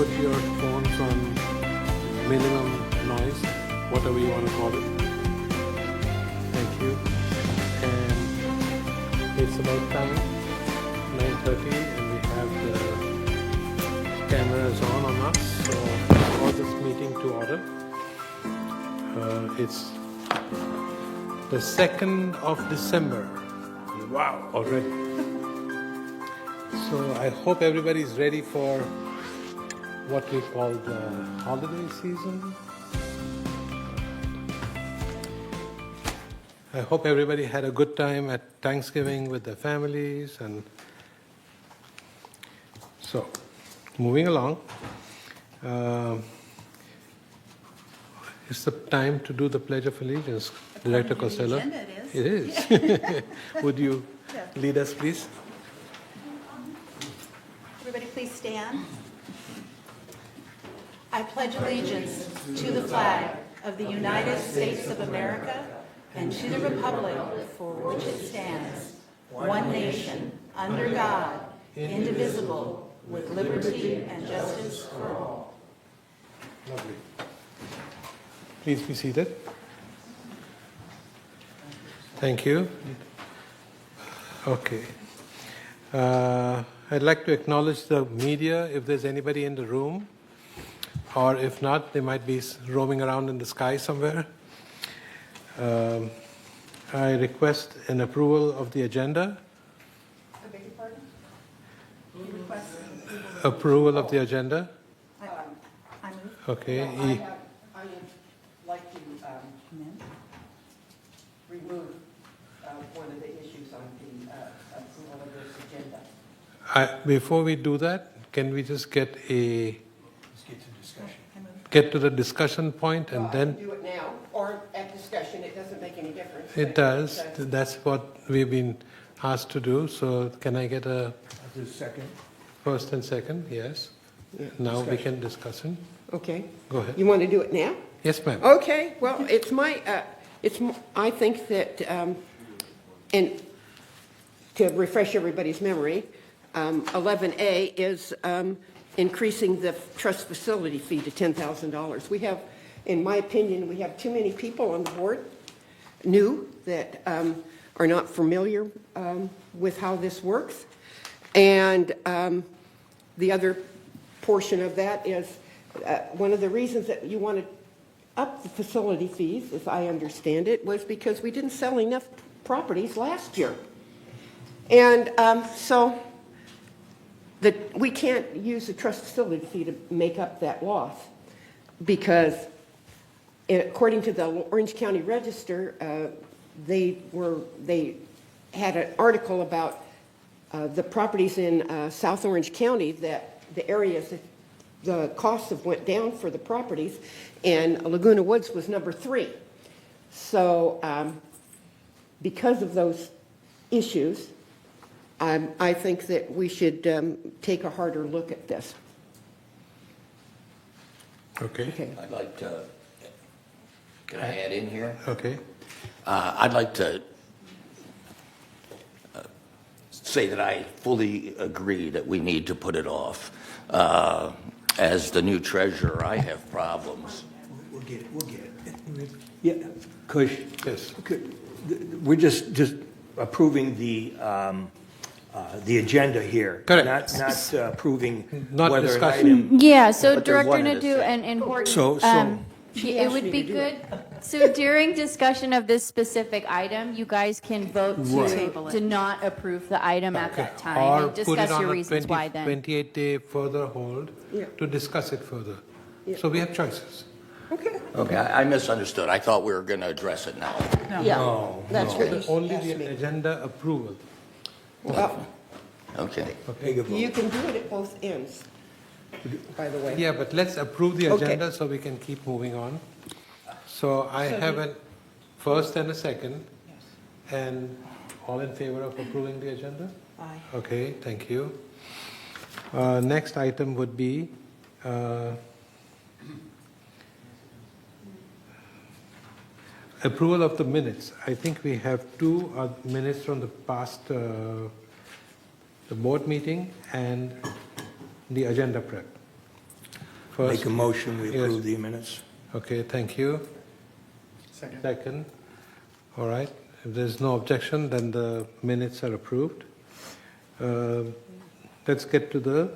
put your phones on minimum noise, whatever you want to call it. Thank you. And it's about time, 9:30, and we have the cameras on us. So I call this meeting to order. It's the 2nd of December. Wow, already. So I hope everybody is ready for what we call the holiday season. I hope everybody had a good time at Thanksgiving with their families. And so, moving along, it's the time to do the Pledge of Allegiance. Director Costello. It is. Would you lead us, please? Everybody please stand. I pledge allegiance to the flag of the United States of America and to the republic for which it stands, one nation, under God, indivisible, with liberty and justice for all. Lovely. Please be seated. Thank you. Okay. I'd like to acknowledge the media if there's anybody in the room, or if not, they might be roaming around in the sky somewhere. I request an approval of the agenda. I beg your pardon? You request Approval of the agenda. I move. Okay. I would like to remove one of the issues on the approval of this agenda. Before we do that, can we just get Let's get to discussion. I move. get to the discussion point and Well, I then can do it now or at discussion. It doesn't make any difference. it does. That's what we've been asked to do. So can I get a I'll do second. first and second? Yes. Yeah. Now we can discuss it. Okay. Go ahead. You want to do it now? Yes, ma'am. Okay. Well, I think that, and to refresh everybody's memory, 11A is increasing the trust facility fee to $10,000. We have, in my opinion, we have too many people on the board, new, that are not familiar with how this works. And the other portion of that is one of the reasons that you wanted up the facility fees, as I understand it, was because we didn't sell enough properties last year. And so we can't use the trust facility fee to make up that loss, because according to the Orange County Register, they had an article about the properties in South Orange County, that the areas that the costs have went down for the properties, and Laguna Woods was number 3. So because of those issues, I think that we should take a harder look at this. Okay. Okay. I'd like to, can I add in here? Okay. I'd like to say that I fully agree that we need to put it off. As the new treasurer, I have problems. We'll get it. Yeah, Kush, Yes. we're just approving the agenda here. Correct. Not approving Not whether an discussing. item. Yeah, so But they're Director one and the Nadeau same. and Horton, So- it asked would me be to do good, so during discussion of this specific item, you guys can vote Table it. to not approve the item at that time Or and put it discuss on your a reasons why then. 28-day further hold Yeah. to discuss it further. Yeah. So we have choices. Okay. Okay, I misunderstood. I thought we were going to address it now. Yeah, that's what you Only asked the me. agenda approval. Well, Okay. Take a vote. you can do it at both ends, by the way. Yeah, but let's approve the Okay. agenda so we can keep moving on. So I have a first and a second, and all in favor of approving the agenda? Aye. Okay, thank you. Next item would be approval of the minutes. I think we have two minutes from the past, the board meeting and the agenda prep. first? Make a motion, we Yes. approve the minutes. Okay, thank you. Second. All right. If there's no objection, then the minutes are approved. Let's get to the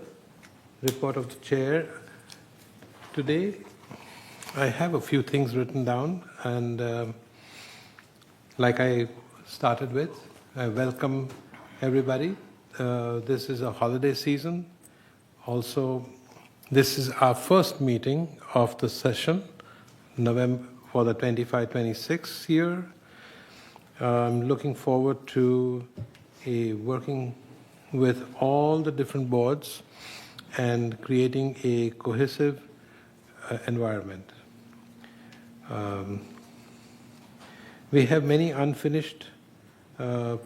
report of the chair. Today, I have a few things written down, and like I started with, I welcome everybody. This is a holiday season. Also, this is our first meeting of the session, November, for the 25-26 year. I'm looking forward to working with all the different boards and creating a cohesive environment. We have many unfinished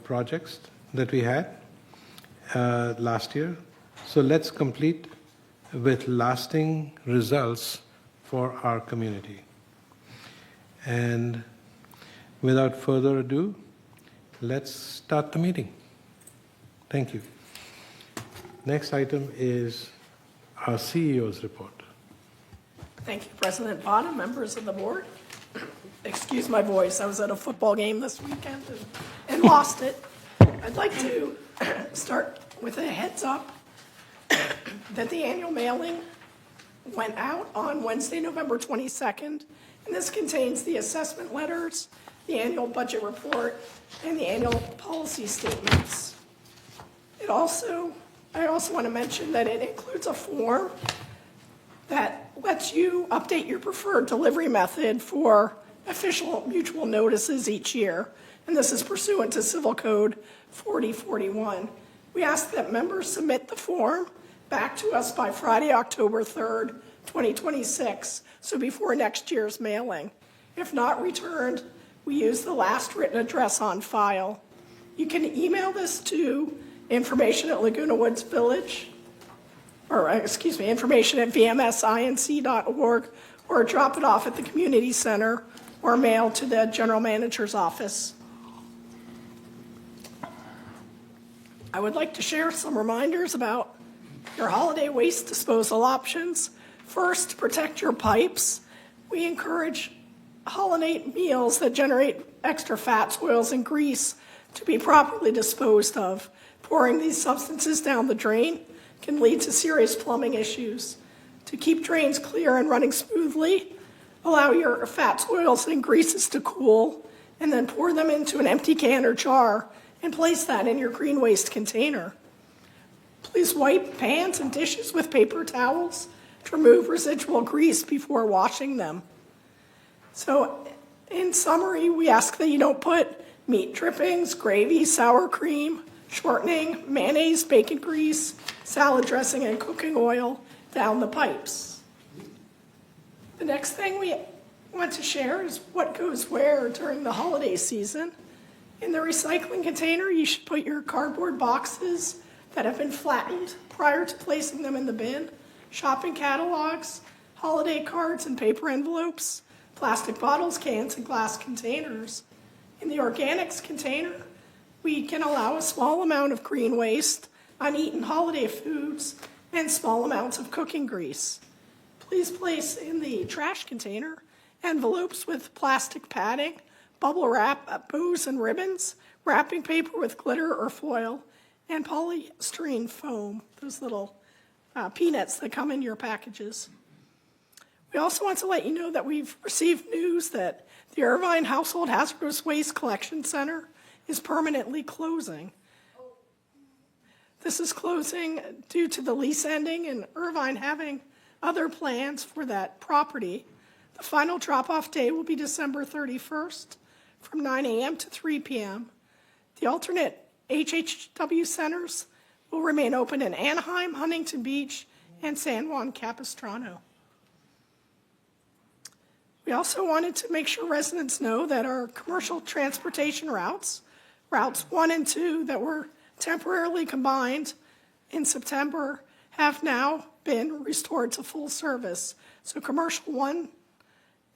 projects that we had last year. So let's complete with lasting results for our community. And without further ado, let's start the meeting. Thank you. Next item is our CEO's report. Thank you, President Vaughn, members of the board. Excuse my voice, I was at a football game this weekend and lost it. I'd like to start with a heads up that the annual mailing went out on Wednesday, November 22nd, and this contains the assessment letters, the annual budget report, and the annual policy statements. I also want to mention that it includes a form that lets you update your preferred delivery method for official mutual notices each year, and this is pursuant to Civil Code 4041. We ask that members submit the form back to us by Friday, October 3rd, 2026, so before next year's mailing. If not returned, we use the last written address on file. You can email this to information@vmsinc.org, or drop it off at the community center or mail to the general manager's office. I would like to share some reminders about your holiday waste disposal options. First, protect your pipes. We encourage holiday meals that generate extra fats, oils, and grease to be properly disposed of. Pouring these substances down the drain can lead to serious plumbing issues. To keep drains clear and running smoothly, allow your fats, oils, and greases to cool, and then pour them into an empty can or jar and place that in your green waste container. Please wipe pans and dishes with paper towels to remove residual grease before washing them. So, in summary, we ask that you don't put meat drippings, gravy, sour cream, shortening, mayonnaise, bacon grease, salad dressing, and cooking oil down the pipes. The next thing we want to share is what goes where during the holiday season. In the recycling container, you should put your cardboard boxes that have been flattened prior to placing them in the bin, shopping catalogs, holiday cards and paper envelopes, plastic bottles, cans, and glass containers. In the organics container, we can allow a small amount of green waste, uneaten holiday foods, and small amounts of cooking grease. Please place in the trash container envelopes with plastic padding, bubble wrap, bows and ribbons, wrapping paper with glitter or foil, and polystyrene foam, those little peanuts that come in your packages. We also want to let you know that we've received news that the Irvine Household Hazardous Waste Collection Center is permanently closing. This is closing due to the lease ending and Irvine having other plans for that property. The final drop-off day will be December 31st from 9 a.m. to 3 p.m. The alternate HHW centers will remain open in Anaheim, Huntington Beach, and San Juan Capistrano. We also wanted to make sure residents know that our commercial transportation routes 1 and 2 that were temporarily combined in September have now been restored to full service. So commercial 1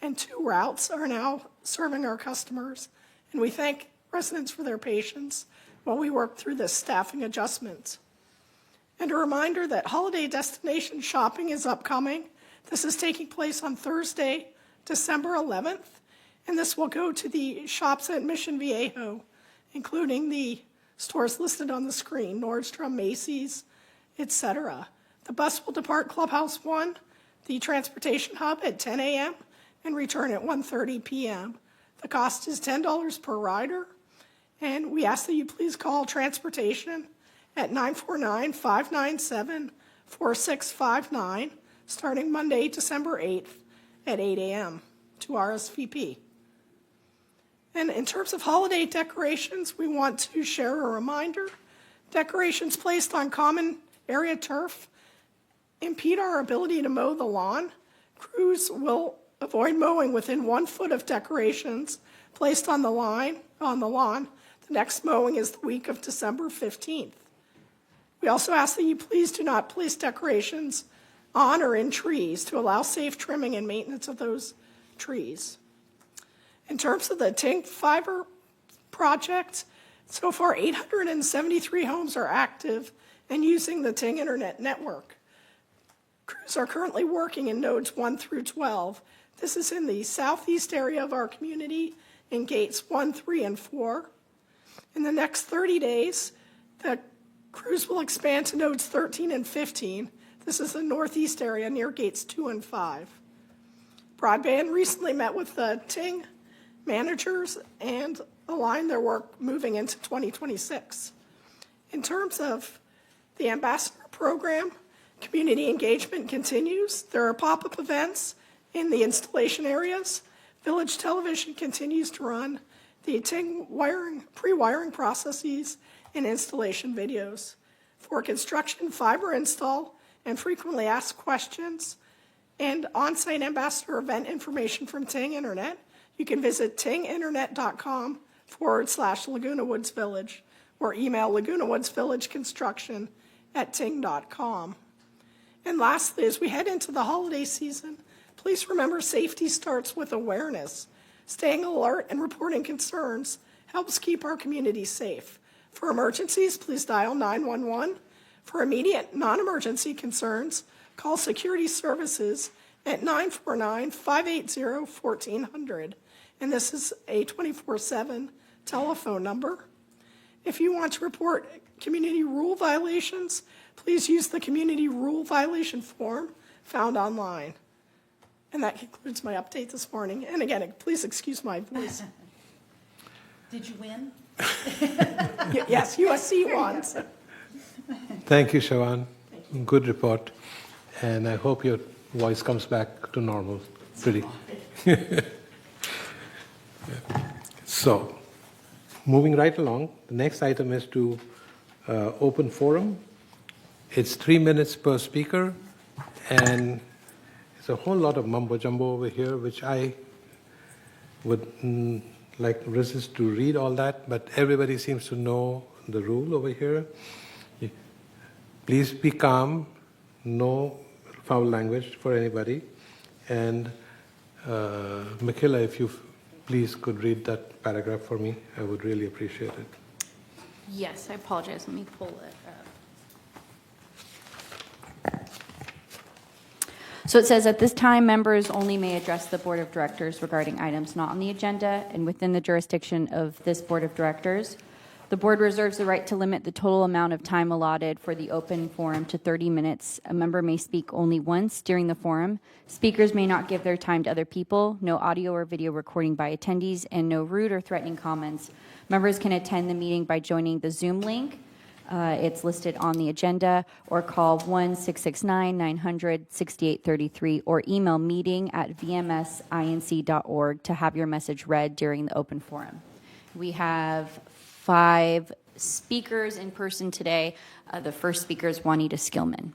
and 2 routes are now serving our customers, and we thank residents for their patience while we work through this staffing adjustment. And a reminder that holiday destination shopping is upcoming. This is taking place on Thursday, December 11th, and this will go to the shops at Mission Viejo, including the stores listed on the screen, Nordstrom, Macy's, etc. The bus will depart Clubhouse 1, the transportation hub, at 10 a.m. and return at 1:30 p.m. The cost is $10 per rider, and we ask that you please call transportation at 949-597-4659, starting Monday, December 8th at 8 a.m. to RSVP. And in terms of holiday decorations, we want to share a reminder. Decorations placed on common area turf impede our ability to mow the lawn. Crews will avoid mowing within 1 foot of decorations placed on the lawn. The next mowing is the week of December 15th. We also ask that you please do not place decorations on or in trees to allow safe trimming and maintenance of those trees. In terms of the Ting Fiber project, so far 873 homes are active and using the Ting Internet network. Crews are currently working in nodes 1 through 12. This is in the southeast area of our community in gates 1, 3, and 4. In the next 30 days, the crews will expand to nodes 13 and 15. This is the northeast area near gates 2 and 5. Broadband recently met with the Ting managers and aligned their work moving into 2026. In terms of the ambassador program, community engagement continues. There are pop-up events in the installation areas. Village Television continues to run the Ting pre-wiring processes and installation videos. For construction, fiber install, and frequently asked questions, and on-site ambassador event information from Ting Internet, you can visit tinginternet.com/Laguna Woods Village or email lagunawoodsvillageconstruction@ting.com. And lastly, as we head into the holiday season, please remember safety starts with awareness. Staying alert and reporting concerns helps keep our community safe. For emergencies, please dial 911. For immediate non-emergency concerns, call Security Services at 949-580-1400. And this is a 24/7 telephone number. If you want to report community rule violations, please use the community rule violation form found online. And that concludes my update this morning. And again, please excuse my voice. Did you win? Yes, USC won. So. Thank you, Siobhan. Good report. And I hope your voice comes back to normal pretty. So, moving right along, the next item is to open forum. It's 3 minutes per speaker, and it's a whole lot of mumbo jumbo over here, which I would like resist to read all that, but everybody seems to know the rule over here. Please be calm, no foul language for anybody. And Michaela, if you please could read that paragraph for me, I would really appreciate it. Yes, I apologize. Let me pull it up. So it says, at this time, members only may address the Board of Directors regarding items not on the agenda and within the jurisdiction of this Board of Directors. The board reserves the right to limit the total amount of time allotted for the open forum to 30 minutes. A member may speak only once during the forum. Speakers may not give their time to other people. No audio or video recording by attendees, and no rude or threatening comments. Members can attend the meeting by joining the Zoom link. It's listed on the agenda, or call 1-669-900-6833 or email meeting@vmsinc.org to have your message read during the open forum. We have 5 speakers in person today. The first speaker is Juanita Skillman.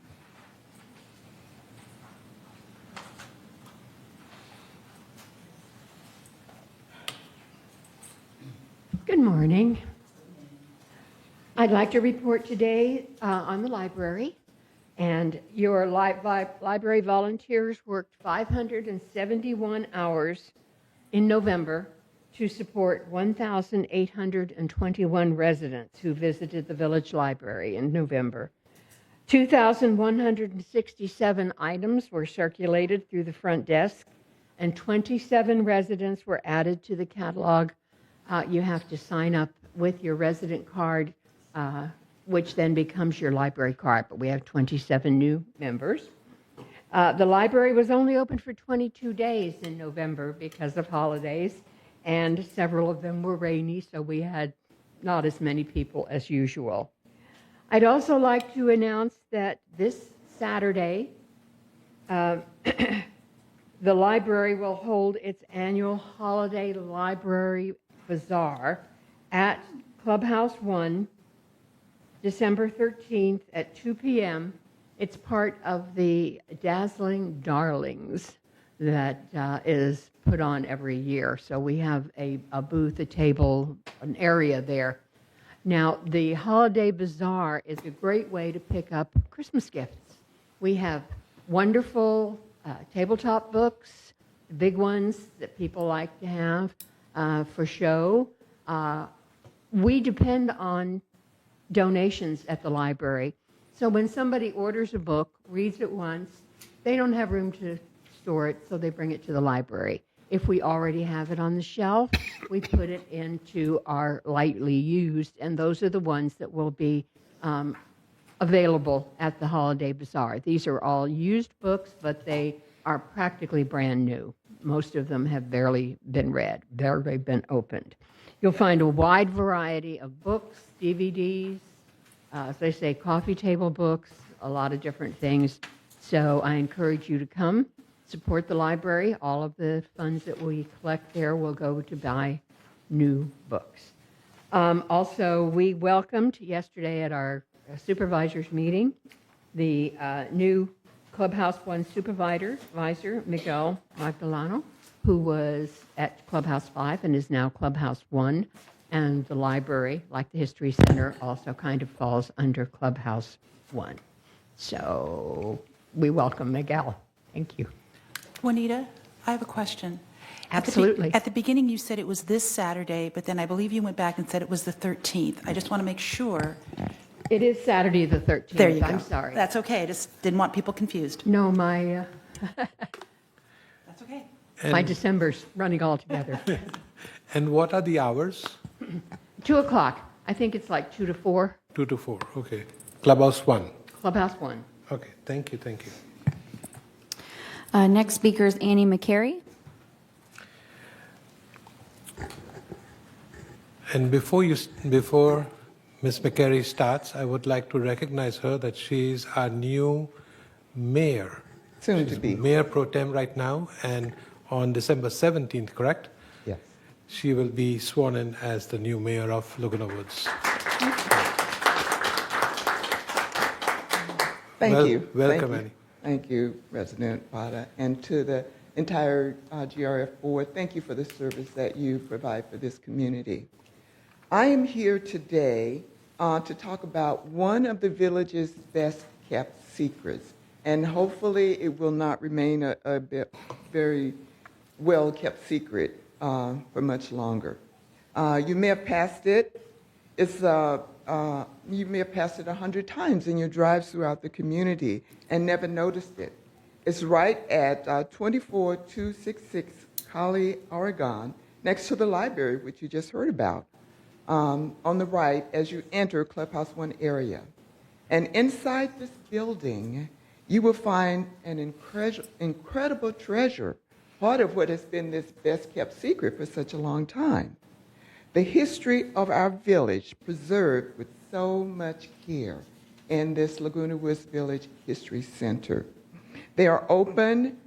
Good morning. I'd like to report today on the library, and your library volunteers worked 571 hours in November to support 1,821 residents who visited the village library in November. 2,167 items were circulated through the front desk, and 27 residents were added to the catalog. You have to sign up with your resident card, which then becomes your library card, but we have 27 new members. The library was only open for 22 days in November because of holidays, and several of them were rainy, so we had not as many people as usual. I'd also like to announce that this Saturday, the library will hold its annual Holiday Library Bazaar at Clubhouse 1, December 13th at 2 p.m. It's part of the Dazzling Darlings that is put on every year. So we have a booth, a table, an area there. Now, the Holiday Bazaar is a great way to pick up Christmas gifts. We have wonderful tabletop books, big ones that people like to have for show. We depend on donations at the library. So when somebody orders a book, reads it once, they don't have room to store it, so they bring it to the library. If we already have it on the shelf, we put it into our lightly used, and those are the ones that will be available at the Holiday Bazaar. These are all used books, but they are practically brand new. Most of them have barely been read, barely been opened. You'll find a wide variety of books, DVDs, as they say, coffee table books, a lot of different things. So I encourage you to come, support the library. All of the funds that we collect there will go to buy new books. Also, we welcomed yesterday at our supervisors meeting the new Clubhouse 1 supervisor, Miguel Magdaleno, who was at Clubhouse 5 and is now Clubhouse 1. And the library, like the History Center, also kind of falls under Clubhouse 1. So we welcome Miguel. Thank you. Juanita, I have a question. Absolutely. At the beginning, you said it was this Saturday, but then I believe you went back and said it was the 13th. I just want to make sure. It is Saturday the 13th. There you go. I'm sorry. That's okay. I just didn't want people confused. No, my That's okay. my December's running all together. And what are the hours? 2 o'clock. I think it's like 2 to 4. 2 to 4, okay. Clubhouse 1. Clubhouse 1. Okay, thank you, thank you. Next speaker is Annie McCary. And before Ms. McCary starts, I would like to recognize her that she's our new mayor. Soon to She's be. Mayor pro tem right now, and on December 17th, correct? Yes. She will be sworn in as the new mayor of Laguna Woods. Thank you. Welcome, Thank you. Annie. Thank you, President Pata, and to the entire GRF board. Thank you for the service that you provide for this community. I am here today to talk about one of the village's best kept secrets, and hopefully it will not remain a very well kept secret for much longer. You may have passed it. You may have passed it 100 times in your drives throughout the community and never noticed it. It's right at 24266 Cali, Oregon, next to the library, which you just heard about, on the right as you enter Clubhouse 1 area. And inside this building, you will find an incredible treasure, part of what has been this best-kept secret for such a long time. The history of our village preserved with so much care in this Laguna Woods Village History Center. They are open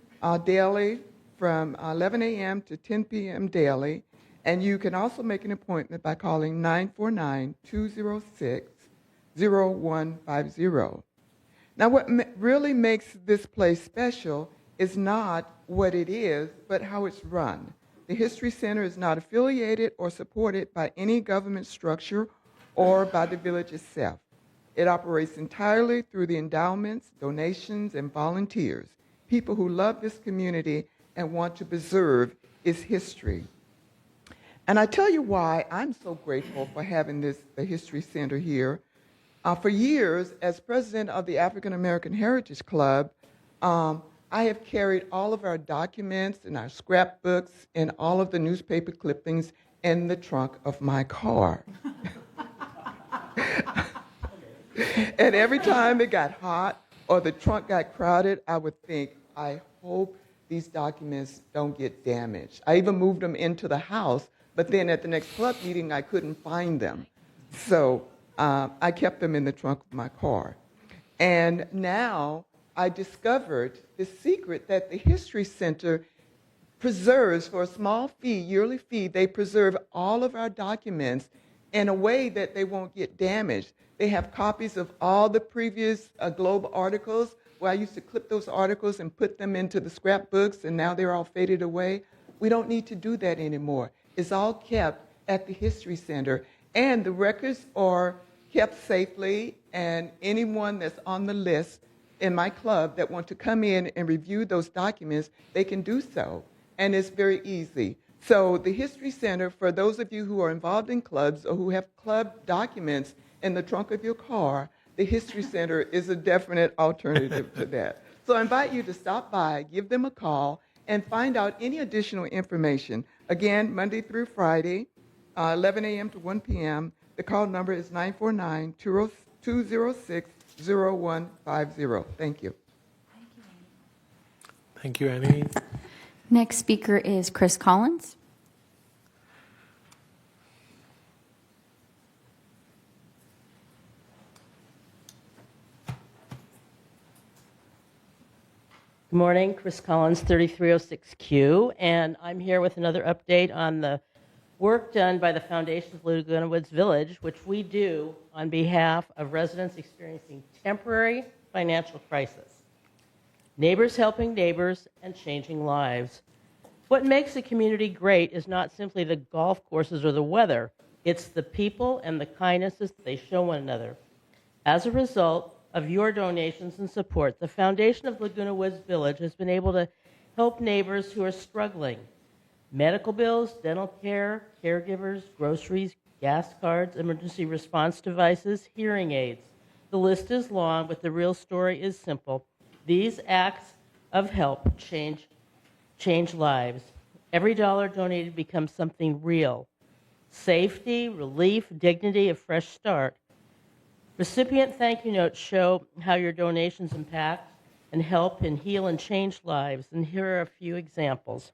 daily from 11 a.m. to 10 p.m. daily, and you can also make an appointment by calling 949-206-0150. Now, what really makes this place special is not what it is, but how it's run. The History Center is not affiliated or supported by any government structure or by the village itself. It operates entirely through the endowments, donations, and volunteers, people who love this community and want to preserve its history. And I tell you why I'm so grateful for having the History Center here. For years, as president of the African American Heritage Club, I have carried all of our documents and our scrapbooks and all of the newspaper clippings in the trunk of my car. And every time it got hot or the trunk got crowded, I would think, I hope these documents don't get damaged. I even moved them into the house, but then at the next club meeting, I couldn't find them. So I kept them in the trunk of my car. And now I discovered the secret that the History Center preserves for a small fee, yearly fee. They preserve all of our documents in a way that they won't get damaged. They have copies of all the previous Globe articles where I used to clip those articles and put them into the scrapbooks, and now they're all faded away. We don't need to do that anymore. It's all kept at the History Center, and the records are kept safely, and anyone that's on the list in my club that want to come in and review those documents, they can do so, and it's very easy. So the History Center, for those of you who are involved in clubs or who have club documents in the trunk of your car, the History Center is a definite alternative to that. So I invite you to stop by, give them a call, and find out any additional information. Again, Monday through Friday, 11 a.m. to 1 p.m. The call number is 949-206-0150. Thank you. Thank you, Annie. Next speaker is Chris Collins. Good morning, Chris Collins, 3306Q, and I'm here with another update on the work done by the Foundation of Laguna Woods Village, which we do on behalf of residents experiencing temporary financial crisis. Neighbors helping neighbors and changing lives. What makes a community great is not simply the golf courses or the weather, it's the people and the kindnesses that they show one another. As a result of your donations and support, the Foundation of Laguna Woods Village has been able to help neighbors who are struggling. Medical bills, dental care, caregivers, groceries, gas cards, emergency response devices, hearing aids. The list is long, but the real story is simple. These acts of help change lives. Every dollar donated becomes something real. Safety, relief, dignity, a fresh start. Recipient thank you notes show how your donations impact and help and heal and change lives, and here are a few examples.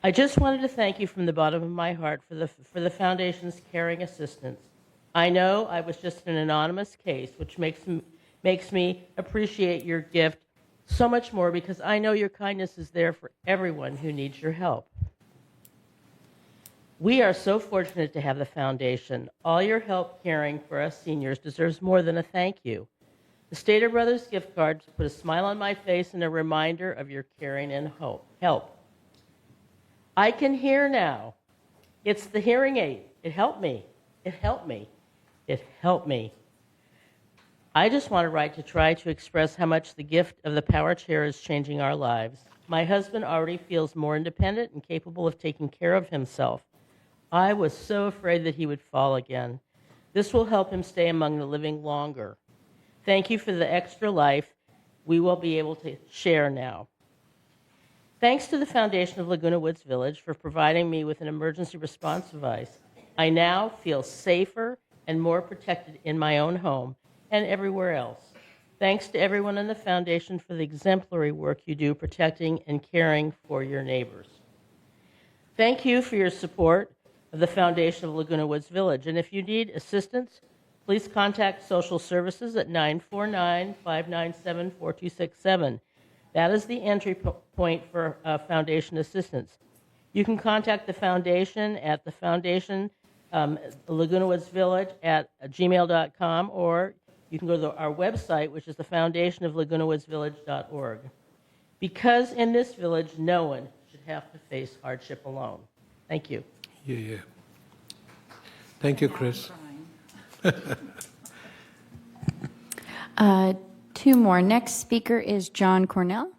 I just wanted to thank you from the bottom of my heart for the Foundation's caring assistance. I know I was just an anonymous case, which makes me appreciate your gift so much more because I know your kindness is there for everyone who needs your help. We are so fortunate to have the Foundation. All your help caring for us seniors deserves more than a thank you. The Stater Brothers gift cards put a smile on my face and a reminder of your caring and help. I can hear now. It's the hearing aid. It helped me. It helped me. It helped me. I just want to write to try to express how much the gift of the power chair is changing our lives. My husband already feels more independent and capable of taking care of himself. I was so afraid that he would fall again. This will help him stay among the living longer. Thank you for the extra life we will be able to share now. Thanks to the Foundation of Laguna Woods Village for providing me with an emergency response device, I now feel safer and more protected in my own home and everywhere else. Thanks to everyone in the Foundation for the exemplary work you do protecting and caring for your neighbors. Thank you for your support of the Foundation of Laguna Woods Village. And if you need assistance, please contact Social Services at 949-597-4267. That is the entry point for Foundation assistance. You can contact the Foundation at the Foundation Laguna Woods Village at gmail.com, or you can go to our website, which is the foundationoflagunawoodsvillage.org. Because in this village, no one should have to face hardship alone. Thank you. Yeah. Thank you, Chris. Two more. Next speaker is John Cornell.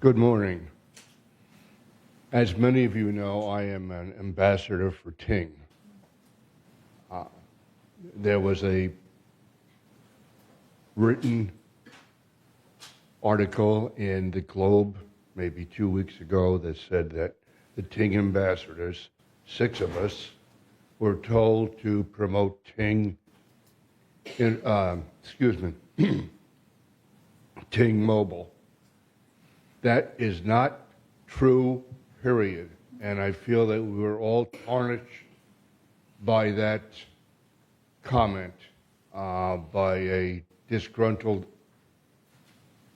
Good morning. As many of you know, I am an ambassador for Ting. There was a written article in the Globe maybe 2 weeks ago that said that the Ting ambassadors, 6 of us, were told to promote Ting, Ting Mobile. That is not true, period. And I feel that we were all tarnished by that comment by a disgruntled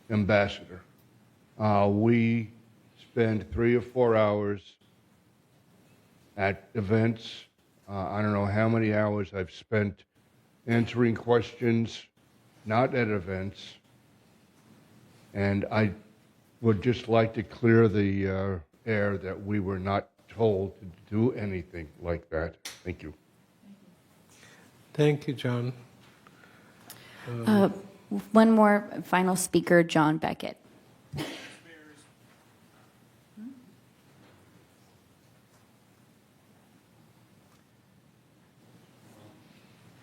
ambassador. We spend 3 or 4 hours at events. I don't know how many hours I've spent answering questions, not at events. And I would just like to clear the air that we were not told to do anything like that. Thank you. Thank you, John. One more final speaker, John Beckett.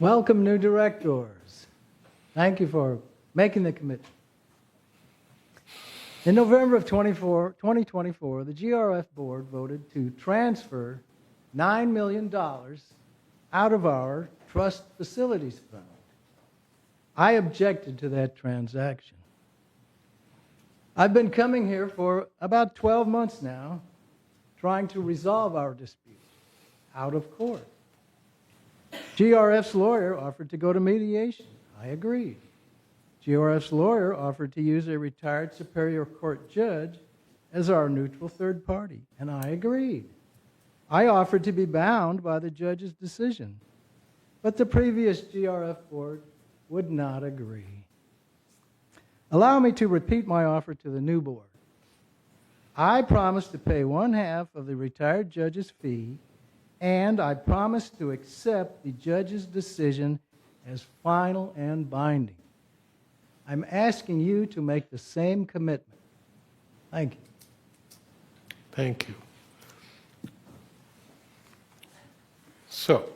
Welcome, new directors. Thank you for making the commitment. In November of 2024, the GRF board voted to transfer $9 million out of our trust facilities fund. I objected to that transaction. I've been coming here for about 12 months now, trying to resolve our dispute out of court. GRF's lawyer offered to go to mediation. I agreed. GRF's lawyer offered to use a retired Superior Court judge as our neutral third party, and I agreed. I offered to be bound by the judge's decision, but the previous GRF board would not agree. Allow me to repeat my offer to the new board. I promised to pay 1/2 of the retired judge's fee, and I promised to accept the judge's decision as final and binding. I'm asking you to make the same commitment. Thank you. Thank you. So,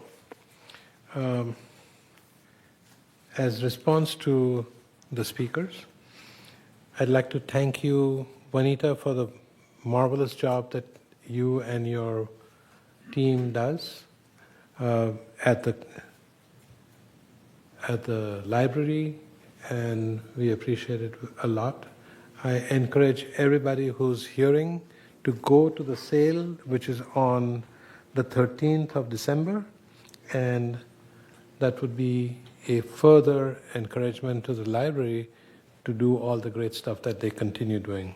as response to the speakers, I'd like to thank you, Juanita, for the marvelous job that you and your team does at the library, and we appreciate it a lot. I encourage everybody who's hearing to go to the sale, which is on the 13th of December, and that would be a further encouragement to the library to do all the great stuff that they continue doing.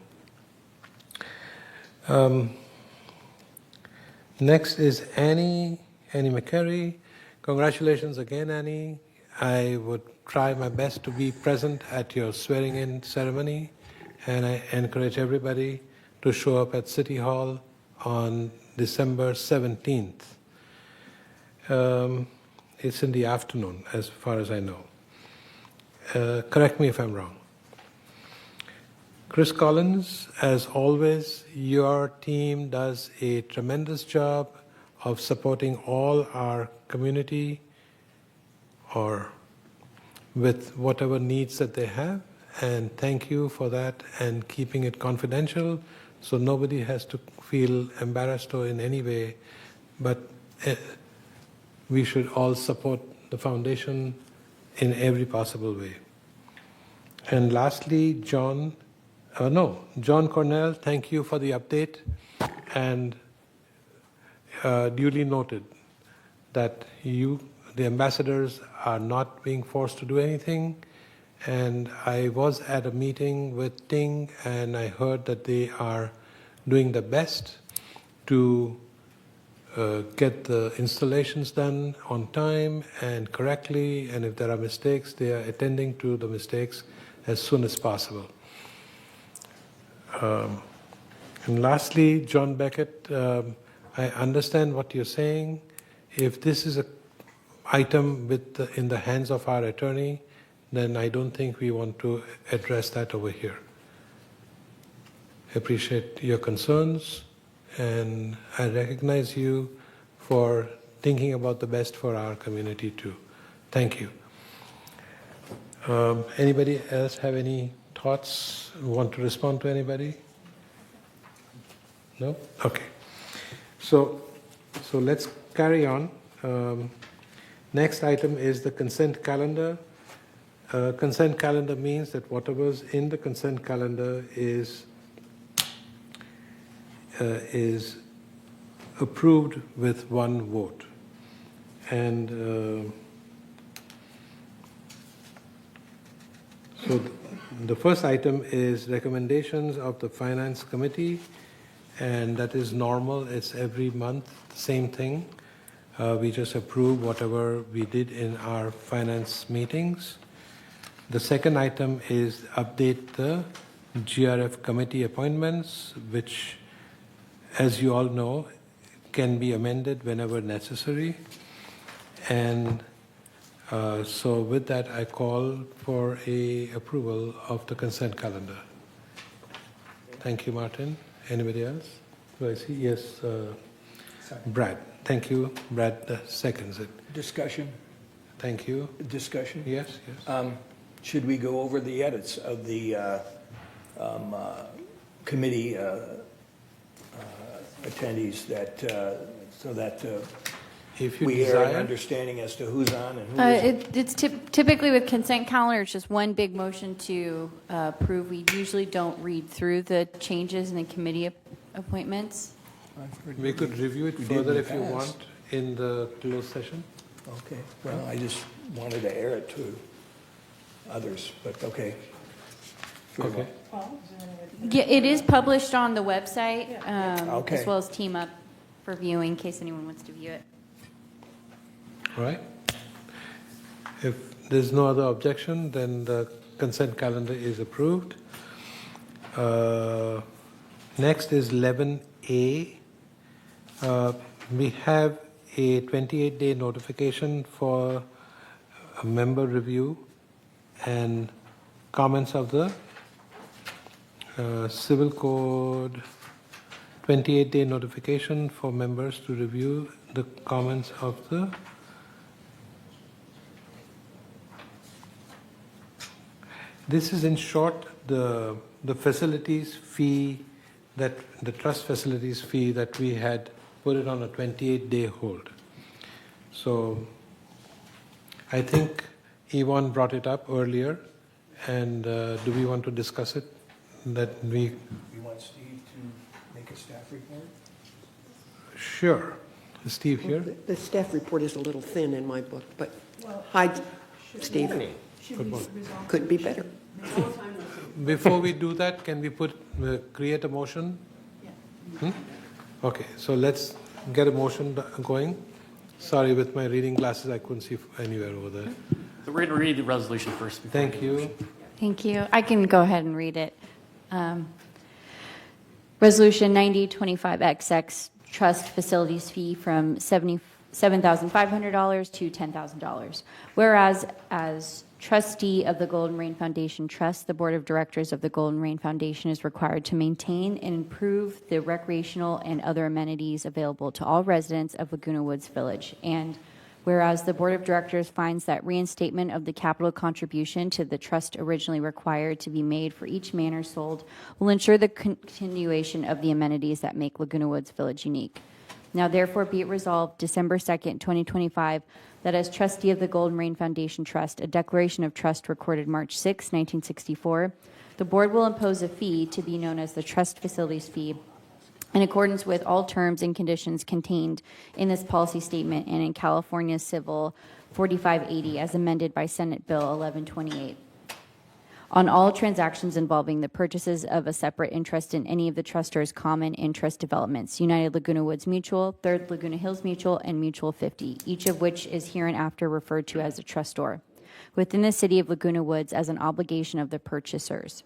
Next is Annie McCary. Congratulations again, Annie. I would try my best to be present at your swearing-in ceremony, and I encourage everybody to show up at City Hall on December 17th. It's in the afternoon, as far as I know. Correct me if I'm wrong. Chris Collins, as always, your team does a tremendous job of supporting all our community or with whatever needs that they have, and thank you for that and keeping it confidential so nobody has to feel embarrassed or in any way, but we should all support the foundation in every possible way. And lastly, John Cornell, thank you for the update, and duly noted that you, the ambassadors, are not being forced to do anything. And I was at a meeting with Ting, and I heard that they are doing the best to get the installations done on time and correctly, and if there are mistakes, they are attending to the mistakes as soon as possible. And lastly, John Beckett, I understand what you're saying. If this is an item in the hands of our attorney, then I don't think we want to address that over here. I appreciate your concerns, and I recognize you for thinking about the best for our community too. Thank you. Anybody else have any thoughts? Want to respond to anybody? No? Okay. So let's carry on. Next item is the consent calendar. Consent calendar means that whatever's in the consent calendar is approved with one vote. And so the first item is recommendations of the Finance Committee, and that is normal. It's every month, same thing. We just approve whatever we did in our finance meetings. The second item is update the GRF committee appointments, which, as you all know, can be amended whenever necessary. And so with that, I call for a approval of the consent calendar. Thank you, Martin. Anybody else? Do I see? Yes, Brad. Thank you. Brad seconds it. Discussion? Thank you. Discussion? Yes, yes. Should we go over the edits of the committee attendees that, so that If you we have an desire, understanding as to who's on and who isn't? It's typically with consent calendar, it's just one big motion to approve. We usually don't read through the changes in the committee appointments. we could review it We did in further the if you past. want in the closed session. Okay, well, I just wanted to air it to others, but okay. Okay. Yeah, it is published on the website, Okay. as well as Team Up for viewing, in case anyone wants to view it. All right. If there's no other objection, then the consent calendar is approved. Next is 11A. We have a 28-day notification for a member review and comments of the Civil Code, 28-day notification for members to review the comments of the This is in short the facilities fee, that the trust facilities fee that we had put it on a 28-day hold. So I think Yvonne brought it up earlier, and do we want to discuss it? That we You want Steve to make a staff report? Sure. Steve here. The staff report is a little thin in my book, but hi, Steve. Couldn't be better. Before we do that, can we create a motion? Okay, so let's get a motion going. Sorry, with my reading glasses, I couldn't see anywhere over there. So we're going to read the resolution first. Thank you. Thank you. I can go ahead and read it. Resolution 9025XX, trust facilities fee from $7,500 to $10,000. Whereas, as trustee of the Golden Rain Foundation Trust, the board of directors of the Golden Rain Foundation is required to maintain and improve the recreational and other amenities available to all residents of Laguna Woods Village. And whereas the board of directors finds that reinstatement of the capital contribution to the trust originally required to be made for each manor sold will ensure the continuation of the amenities that make Laguna Woods Village unique. Now therefore be it resolved December 2nd, 2025, that as trustee of the Golden Rain Foundation Trust, a declaration of trust recorded March 6, 1964, the board will impose a fee to be known as the trust facilities fee in accordance with all terms and conditions contained in this policy statement and in California Civil 4580 as amended by Senate Bill 1128. On all transactions involving the purchases of a separate interest in any of the trustors' common interest developments, United Laguna Woods Mutual, Third Laguna Hills Mutual, and Mutual 50, each of which is hereinafter referred to as a trustor, within the city of Laguna Woods as an obligation of the purchasers.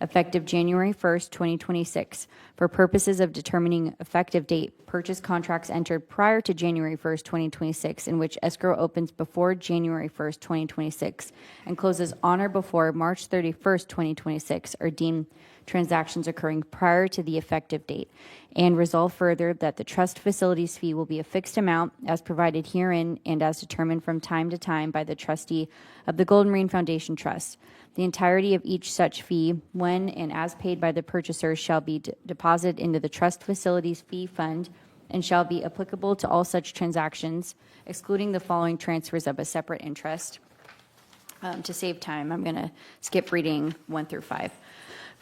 Effective January 1st, 2026, for purposes of determining effective date, purchase contracts entered prior to January 1st, 2026, in which escrow opens before January 1st, 2026, and closes on or before March 31st, 2026, are deemed transactions occurring prior to the effective date. And resolve further that the trust facilities fee will be a fixed amount as provided herein and as determined from time to time by the trustee of the Golden Marine Foundation Trust. The entirety of each such fee, when and as paid by the purchaser, shall be deposited into the trust facilities fee fund and shall be applicable to all such transactions, excluding the following transfers of a separate interest. To save time, I'm going to skip reading 1 through 5.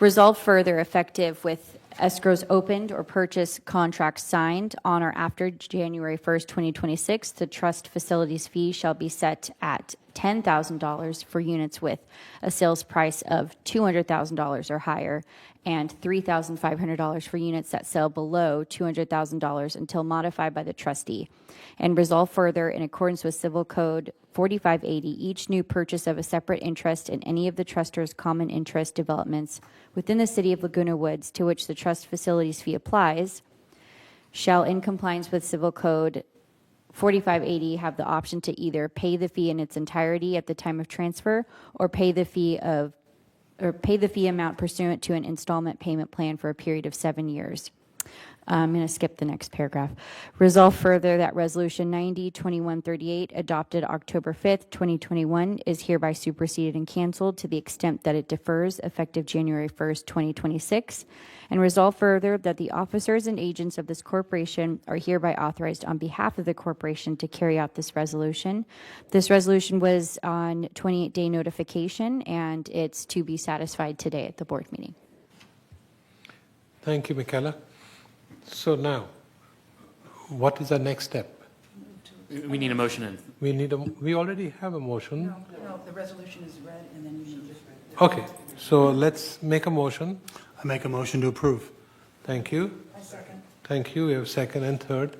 Resolve further, effective with escrows opened or purchase contracts signed on or after January 1st, 2026, the trust facilities fee shall be set at $10,000 for units with a sales price of $200,000 or higher, and $3,500 for units that sell below $200,000 until modified by the trustee. And resolve further, in accordance with Civil Code 4580, each new purchase of a separate interest in any of the trusters' common interest developments within the city of Laguna Woods to which the trust facilities fee applies shall, in compliance with Civil Code 4580, have the option to either pay the fee in its entirety at the time of transfer or pay the fee amount pursuant to an installment payment plan for a period of 7 years. I'm going to skip the next paragraph. Resolve further that Resolution 90-2138, adopted October 5th, 2021, is hereby superseded and canceled to the extent that it defers effective January 1st, 2026. And resolve further that the officers and agents of this corporation are hereby authorized on behalf of the corporation to carry out this resolution. This resolution was on 28-day notification, and it's to be satisfied today at the board meeting. Thank you, Michaela. So now, what is the next step? We need a motion and We already have a motion. No, the resolution is read, and then you need to... Okay, so let's make a motion. I make a motion to approve. Thank you. I second. Thank you. We have second and third,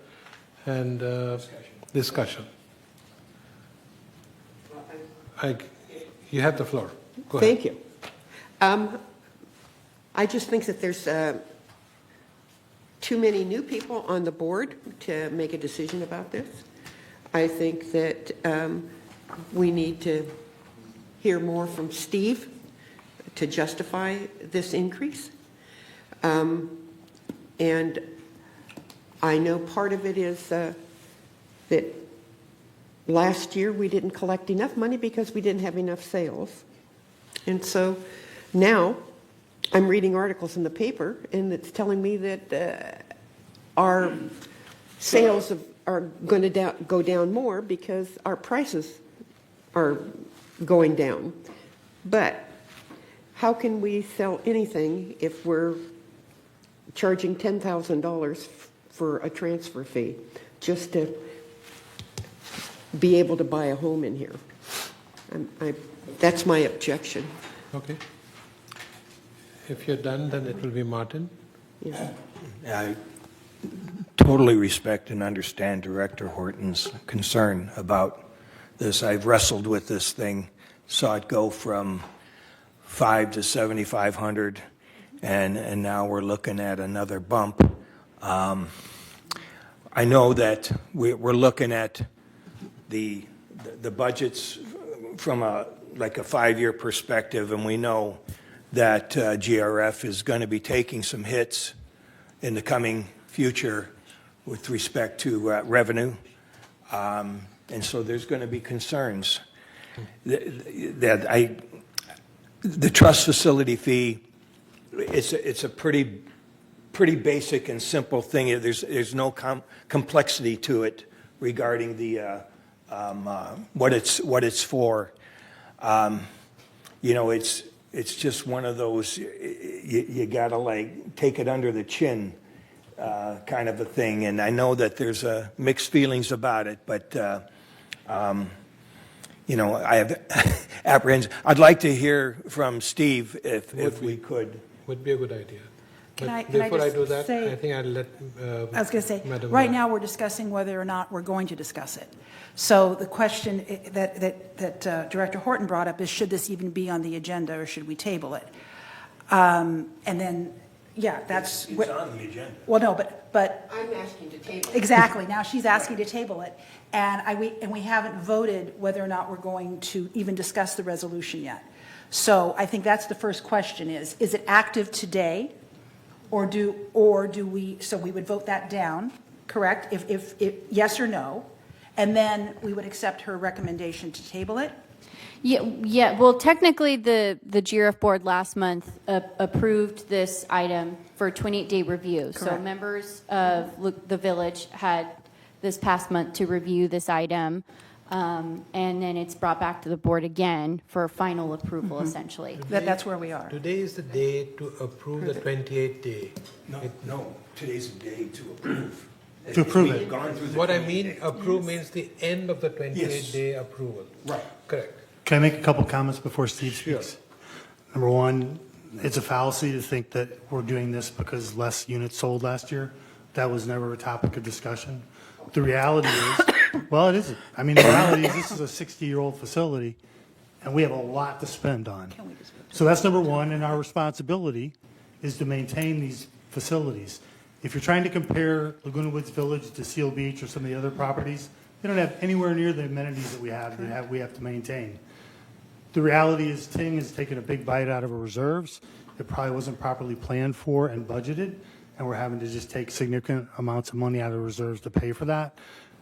and discussion. You have the floor. Go ahead. Thank you. I just think that there's too many new people on the board to make a decision about this. I think that we need to hear more from Steve to justify this increase. And I know part of it is that last year we didn't collect enough money because we didn't have enough sales. And so now I'm reading articles in the paper, and it's telling me that our sales are going to go down more because our prices are going down. But how can we sell anything if we're charging $10,000 for a transfer fee just to be able to buy a home in here? That's my objection. Okay. If you're done, then it will be Martin. Yeah. I totally respect and understand Director Horton's concern about this. I've wrestled with this thing, saw it go from 5 to 7,500, and now we're looking at another bump. I know that we're looking at the budgets from a 5-year perspective, and we know that GRF is going to be taking some hits in the coming future with respect to revenue. And so there's going to be concerns. The trust facility fee, it's a pretty basic and simple thing. There's no complexity to it regarding the what it's for. It's just one of those, you gotta take it under the chin kind of a thing. And I know that there's mixed feelings about it, but I have apprehension. I'd like to hear from Steve if we could. Would be a good idea. Can I Before I just do that, say- I think I'll let I was going to say, Madam right Mayor. now, we're discussing whether or not we're going to discuss it. So the question that Director Horton brought up is, should this even be on the agenda, or should we table it? And then, yeah, that's... It's on the agenda. Well, no, but... I'm asking to table it. Exactly. Now she's asking to table it. And we haven't voted whether or not we're going to even discuss the resolution yet. So I think that's the first question is it active today? Or do we, so we would vote that down, correct? If yes or no, and then we would accept her recommendation to table it? Yeah. Well, technically, the GRF board last month approved this item for a 28-day review. So Correct. members of the village had this past month to review this item, and then it's brought back to the board again for final approval, essentially. That's where we are. Today is the day to approve the 28-day. No, today's the day to approve. To approve We've it. gone through the What I 28 mean, days. approve means the end of the 28-day Yes. approval. Right. Correct. Can I make a couple comments before Steve speaks? Number one, it's a fallacy to think that we're doing this because less units sold last year. That was never a topic of discussion. The reality is, well, it isn't. I mean, the reality is this is a 60-year-old facility, and we have a lot to spend on. So that's number one, and our responsibility is to maintain these facilities. If you're trying to compare Laguna Woods Village to Seal Beach or some of the other properties, they don't have anywhere near the amenities that we have to maintain. The reality is Ting has taken a big bite out of our reserves. It probably wasn't properly planned for and budgeted, and we're having to just take significant amounts of money out of reserves to pay for that.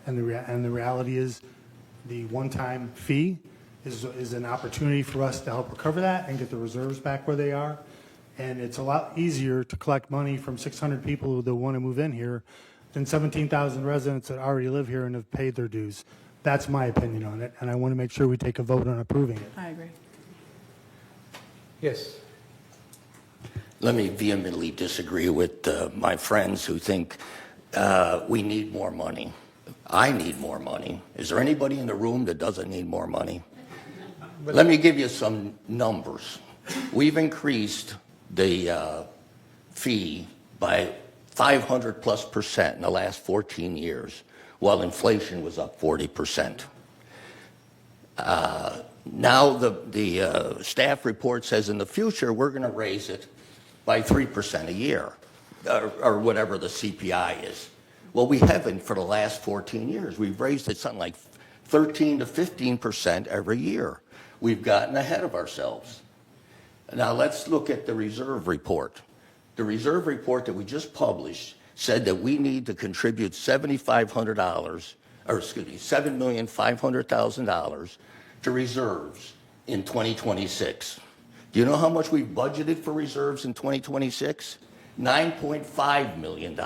And the reality is the one-time fee is an opportunity for us to help recover that and get the reserves back where they are. And it's a lot easier to collect money from 600 people that want to move in here than 17,000 residents that already live here and have paid their dues. That's my opinion on it, and I want to make sure we take a vote on approving it. I agree. Yes. Let me vehemently disagree with my friends who think we need more money. I need more money. Is there anybody in the room that doesn't need more money? Let me give you some numbers. We've increased the fee by 500+% in the last 14 years, while inflation was up 40%. Now the staff report says in the future we're going to raise it by 3% a year, or whatever the CPI is. Well, we haven't for the last 14 years. We've raised it something like 13 to 15% every year. We've gotten ahead of ourselves. Now let's look at the reserve report. The reserve report that we just published said that we need to contribute $7,500,000 to reserves in 2026. Do you know how much we've budgeted for reserves in 2026? $9.5 million.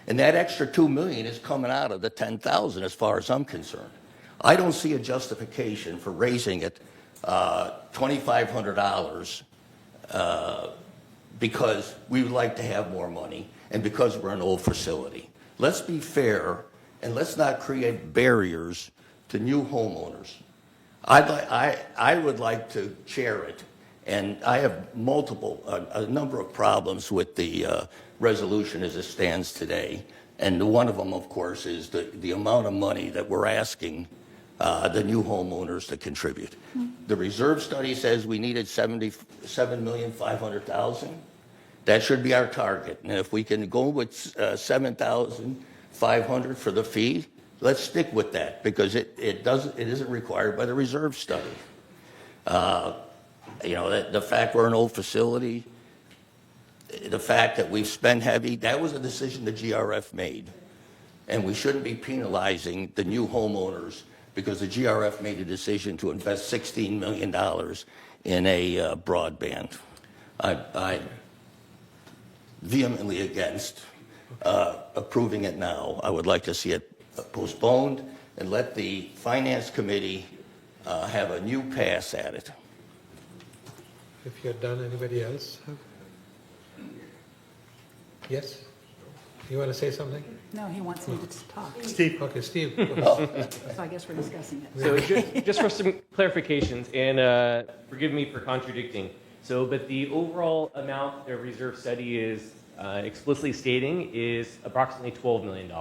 And that extra $2 million is coming out of the $10,000 as far as I'm concerned. I don't see a justification for raising it $2,500 because we would like to have more money and because we're an old facility. Let's be fair and let's not create barriers to new homeowners. I would like to chair it, and I have a number of problems with the resolution as it stands today. And one of them, of course, is the amount of money that we're asking the new homeowners to contribute. The reserve study says we needed $77,500,000. That should be our target. And if we can go with $7,500 for the fee, let's stick with that because it isn't required by the reserve study. The fact we're an old facility, the fact that we've spent heavy, that was a decision the GRF made. And we shouldn't be penalizing the new homeowners because the GRF made a decision to invest $16 million in a broadband. I'm vehemently against approving it now. I would like to see it postponed and let the Finance Committee have a new pass at it. If you're done, anybody else? Yes? You want to say something? No, he wants me to talk. Steve. Okay, Steve. So I guess we're discussing it. So just for some clarifications, and forgive me for contradicting. But the overall amount the reserve study is explicitly stating is approximately $12 million.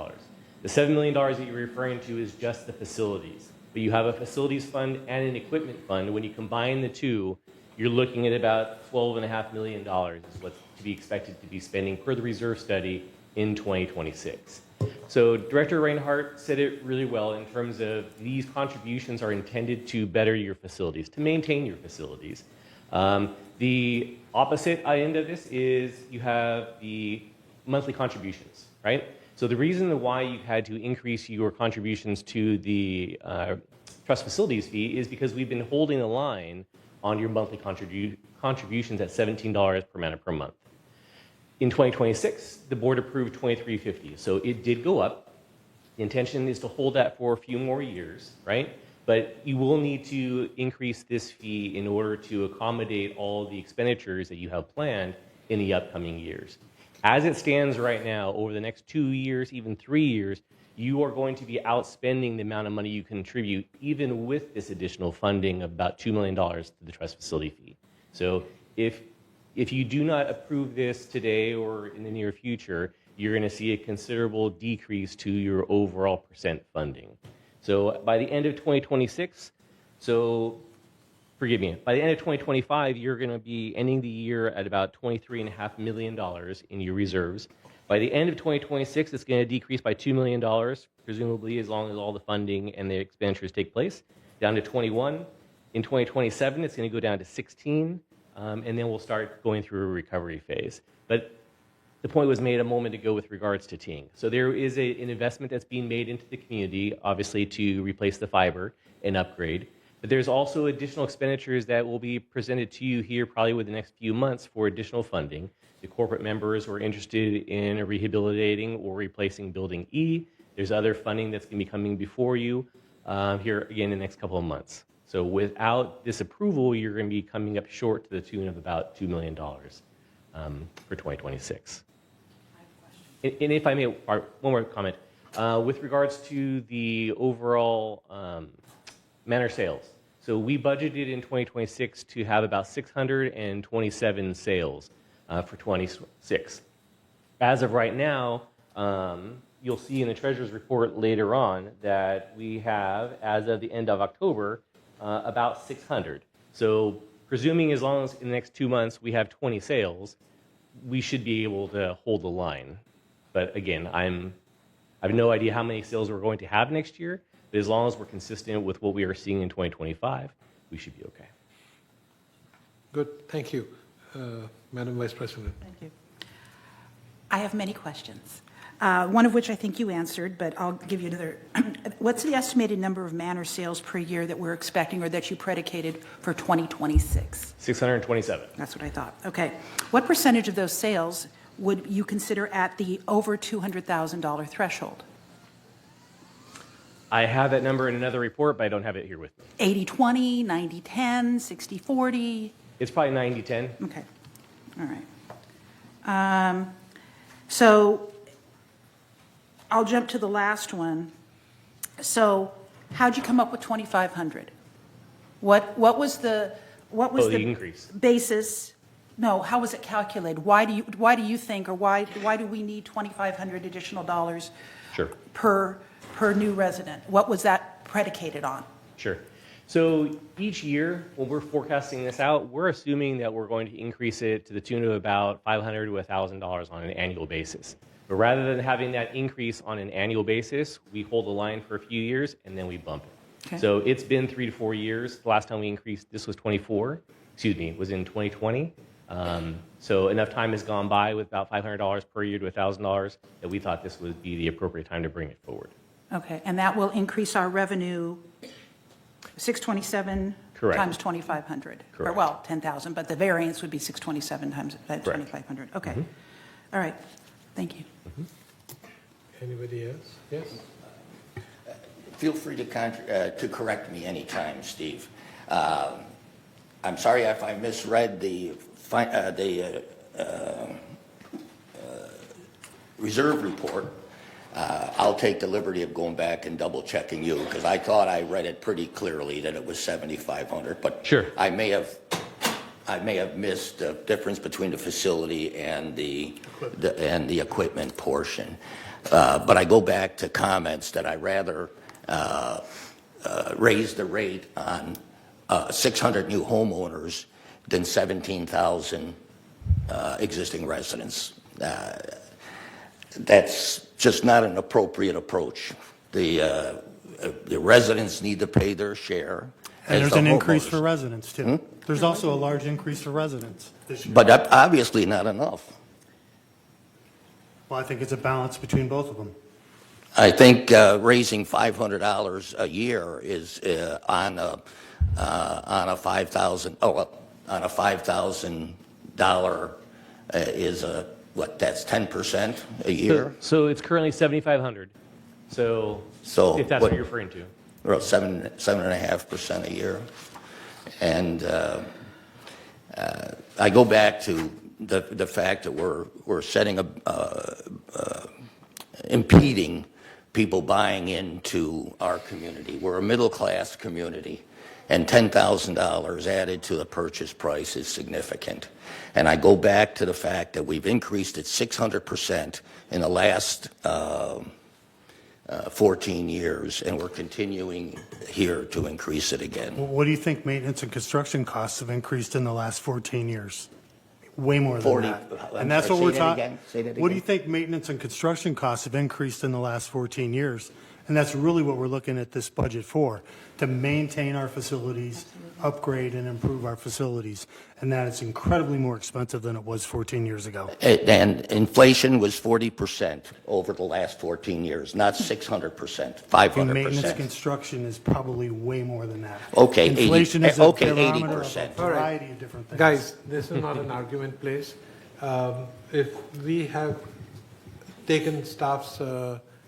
The $7 million that you're referring to is just the facilities. But you have a facilities fund and an equipment fund. When you combine the two, you're looking at about $12.5 million is what's to be expected to be spending per the reserve study in 2026. So Director Reinhardt said it really well in terms of these contributions are intended to better your facilities, to maintain your facilities. The opposite end of this is you have the monthly contributions, right? So the reason why you've had to increase your contributions to the trust facilities fee is because we've been holding the line on your monthly contributions at $17 per man per month. In 2026, the board approved $23.50, so it did go up. The intention is to hold that for a few more years, right? But you will need to increase this fee in order to accommodate all the expenditures that you have planned in the upcoming years. As it stands right now, over the next 2 years, even 3 years, you are going to be outspending the amount of money you contribute, even with this additional funding of about $2 million to the trust facility fee. So if you do not approve this today or in the near future, you're going to see a considerable decrease to your overall percent funding. So by the end of 2026, by the end of 2025, you're going to be ending the year at about $23.5 million in your reserves. By the end of 2026, it's going to decrease by $2 million, presumably as long as all the funding and the expenditures take place, down to 21. In 2027, it's going to go down to 16, and then we'll start going through a recovery phase. But the point was made a moment ago with regards to Ting. So there is an investment that's being made into the community, obviously to replace the fiber and upgrade. But there's also additional expenditures that will be presented to you here probably within the next few months for additional funding. The corporate members who are interested in rehabilitating or replacing Building E. There's other funding that's going to be coming before you here again in the next couple of months. So without this approval, you're going to be coming up short to the tune of about $2 million for 2026. And if I may, one more comment. With regards to the overall manor sales, so we budgeted in 2026 to have about 627 sales for 26. As of right now, you'll see in the Treasurer's report later on that we have, as of the end of October, about 600. So presuming as long as in the next 2 months we have 20 sales, we should be able to hold the line. But again, I have no idea how many sales we're going to have next year, but as long as we're consistent with what we are seeing in 2025, we should be okay. Good, thank you. Madam Vice President. Thank you. I have many questions, one of which I think you answered, but I'll give you another. What's the estimated number of manor sales per year that we're expecting or that you predicated for 2026? 627. That's what I thought. Okay. What percentage of those sales would you consider at the over $200,000 threshold? I have that number in another report, but I don't have it here with me. 80-20, 90-10, 60-40? It's probably 90-10. Okay. All right. So I'll jump to the last one. So how'd you come up with 2,500? What was the increase basis? No, how was it calculated? Why do you think, or why do we need 2,500 additional dollars Sure. per new resident? What was that predicated on? Sure. So each year, when we're forecasting this out, we're assuming that we're going to increase it to the tune of about $500 to $1,000 on an annual basis. But rather than having that increase on an annual basis, we hold the line for a few years and then we bump it. Okay. So it's been 3 to 4 years. The last time we increased, this was was in 2020. So enough time has gone by with about $500 per year to $1,000 that we thought this would be the appropriate time to bring it forward. Okay, and that will increase our revenue 627 Correct. times 2,500. Correct. Or, well, 10,000, but the variance would be 627 times 2,500. Okay. Mm-hmm. All right. Thank you. Anybody else? Yes? Feel free to correct me anytime, Steve. I'm sorry if I misread the reserve report. I'll take the liberty of going back and double checking you because I thought I read it pretty clearly that it was 7,500. But Sure. I may have missed the difference between the facility and the equipment portion. But I go back to comments that I rather raise the rate on 600 new homeowners than 17,000 existing residents. That's just not an appropriate approach. The residents need to pay their share. And there's the an increase homeowners. for residents, too. There's also a large increase for residents this year. But obviously not enough. Well, I think it's a balance between both of them. I think raising $500 a year is on a $5,000 is that's 10% a year. So it's currently 7,500. So if that's what you're referring to. Or 7.5% a year. And I go back to the fact that we're setting impeding people buying into our community. We're a middle-class community, and $10,000 added to the purchase price is significant. And I go back to the fact that we've increased it 600% in the last 14 years, and we're continuing here to increase it again. What do you think maintenance and construction costs have increased in the last 14 years? Way more than that. And that's what we're talking. What do you think maintenance and construction costs have increased in the last 14 years? And that's really what we're looking at this budget for, to maintain our facilities, upgrade and improve our facilities. And that is incredibly more expensive than it was 14 years ago. And inflation was 40% over the last 14 years, not 600%, 500%. Maintenance construction is probably way more than that. Okay, 80, Inflation is a barometer of 80%. a variety of different things. Guys, this is not an argument place. If we have taken staff's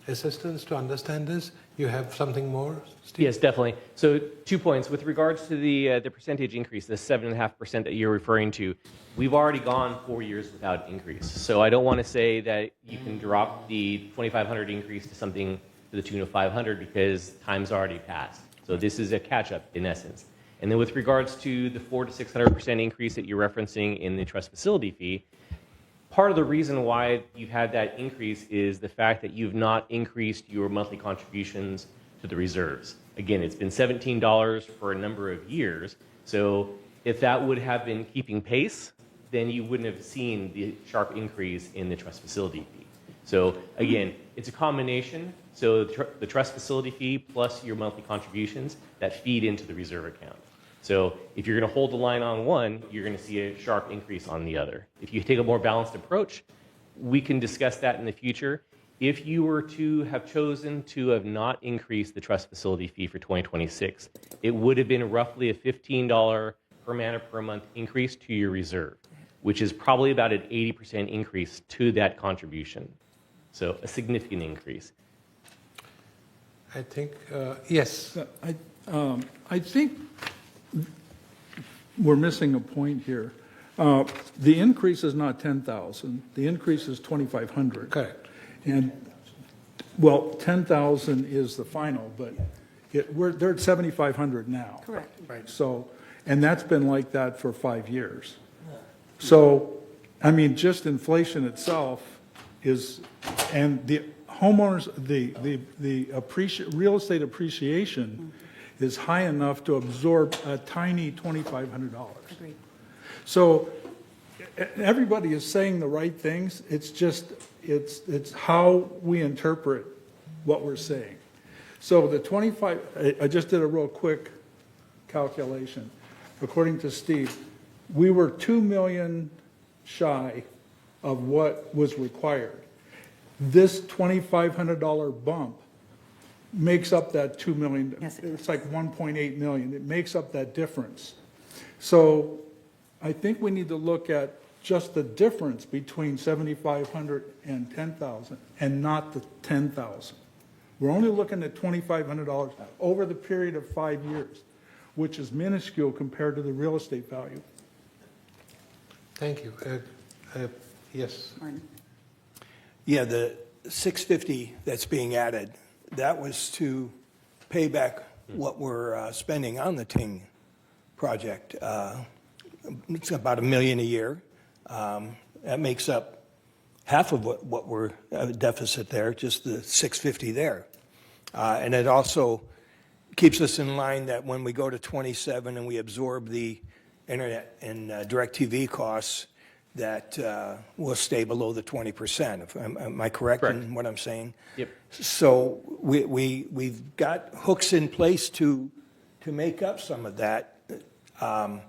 assistance to understand this, you have something more, Steve? Yes, definitely. So 2 points. With regards to the percentage increase, the 7.5% that you're referring to, we've already gone 4 years without increase. So I don't want to say that you can drop the 2,500 increase to something to the tune of 500 because time's already passed. So this is a catch-up in essence. And then with regards to the 400 to 600% increase that you're referencing in the trust facility fee, part of the reason why you've had that increase is the fact that you've not increased your monthly contributions to the reserves. Again, it's been $17 for a number of years. So if that would have been keeping pace, then you wouldn't have seen the sharp increase in the trust facility fee. So again, it's a combination. So the trust facility fee plus your monthly contributions that feed into the reserve account. So if you're going to hold the line on one, you're going to see a sharp increase on the other. If you take a more balanced approach, we can discuss that in the future. If you were to have chosen to have not increased the trust facility fee for 2026, it would have been roughly a $15 per man per month increase to your reserve, which is probably about an 80% increase to that contribution. So a significant increase. I think, yes. I think we're missing a point here. The increase is not 10,000. The increase is 2,500. Correct. And, well, 10,000 is the final, but they're at 7,500 now. Correct. Right. So, and that's been like that for 5 years. So, I mean, just inflation itself is, and the homeowners, the real estate appreciation is high enough to absorb a tiny $2,500. Agreed. So everybody is saying the right things. It's just, it's how we interpret what we're saying. So the 25, I just did a real quick calculation. According to Steve, we were 2 million shy of what was required. This $2,500 bump makes up that 2 million. Yes, it It's like 1.8 million. It makes up that difference. So I think we need to look at just the difference between 7,500 and 10,000 and not the 10,000. We're only looking at $2,500 over the period of 5 years, which is minuscule compared to the real estate value. Thank you. Yes. Martin. Yeah, the 650 that's being added, that was to pay back what we're spending on the Ting project. It's about $1 million a year. That makes up half of what we're deficit there, just the 650 there. And it also keeps us in line that when we go to 27 and we absorb the internet and DirecTV costs, that will stay below the 20%. Am I correct in what I'm saying? Yep. So we've got hooks in place to to make up some of that. And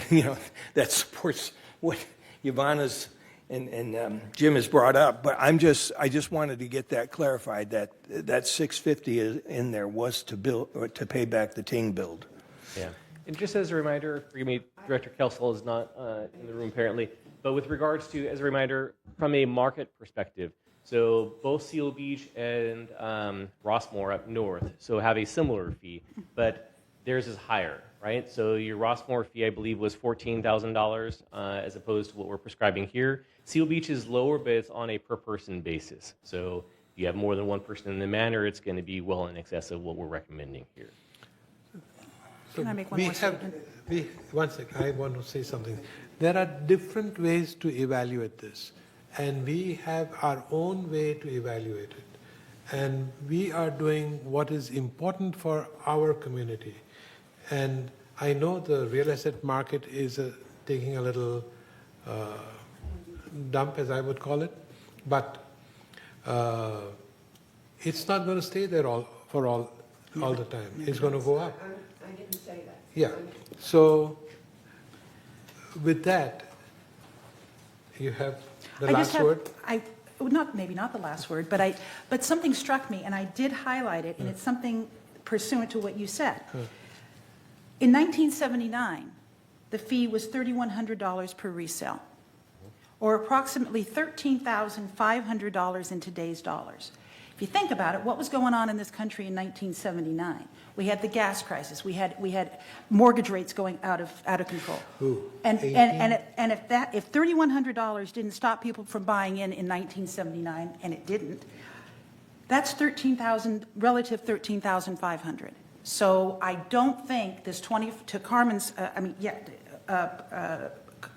you know, that supports what Ivana's and Jim has brought up. But I just wanted to get that clarified, that that 650 is in there was to build, or to pay back the Ting build. Yeah. And just as a reminder, forgive me, Director Kelsall is not in the room apparently, but with regards to, as a reminder, from a market perspective, so both Seal Beach and Rossmore up north so have a similar fee, but theirs is higher, right? So your Rossmore fee, I believe, was $14,000 as opposed to what we're prescribing here. Seal Beach is lower, but it's on a per-person basis. So if you have more than one person in the manor, it's going to be well in excess of what we're recommending here. Can I make one more statement? One second, I want to say something. There are different ways to evaluate this, and we have our own way to evaluate it. And we are doing what is important for our community. And I know the real estate market is taking a little dump, as I would call it, but it's not going to stay there for all the time. It's going to go up. I didn't say that. Yeah. So with that, you have the last word. Maybe not the last word, but something struck me, and I did highlight it, and it's something pursuant to what you said. In 1979, the fee was $3,100 per resale, or approximately $13,500 in today's dollars. If you think about it, what was going on in this country in 1979? We had the gas crisis. We had mortgage rates going out of control. And if $3,100 didn't stop people from buying in 1979, and it didn't, that's $13,500. So I don't think this to Carmen's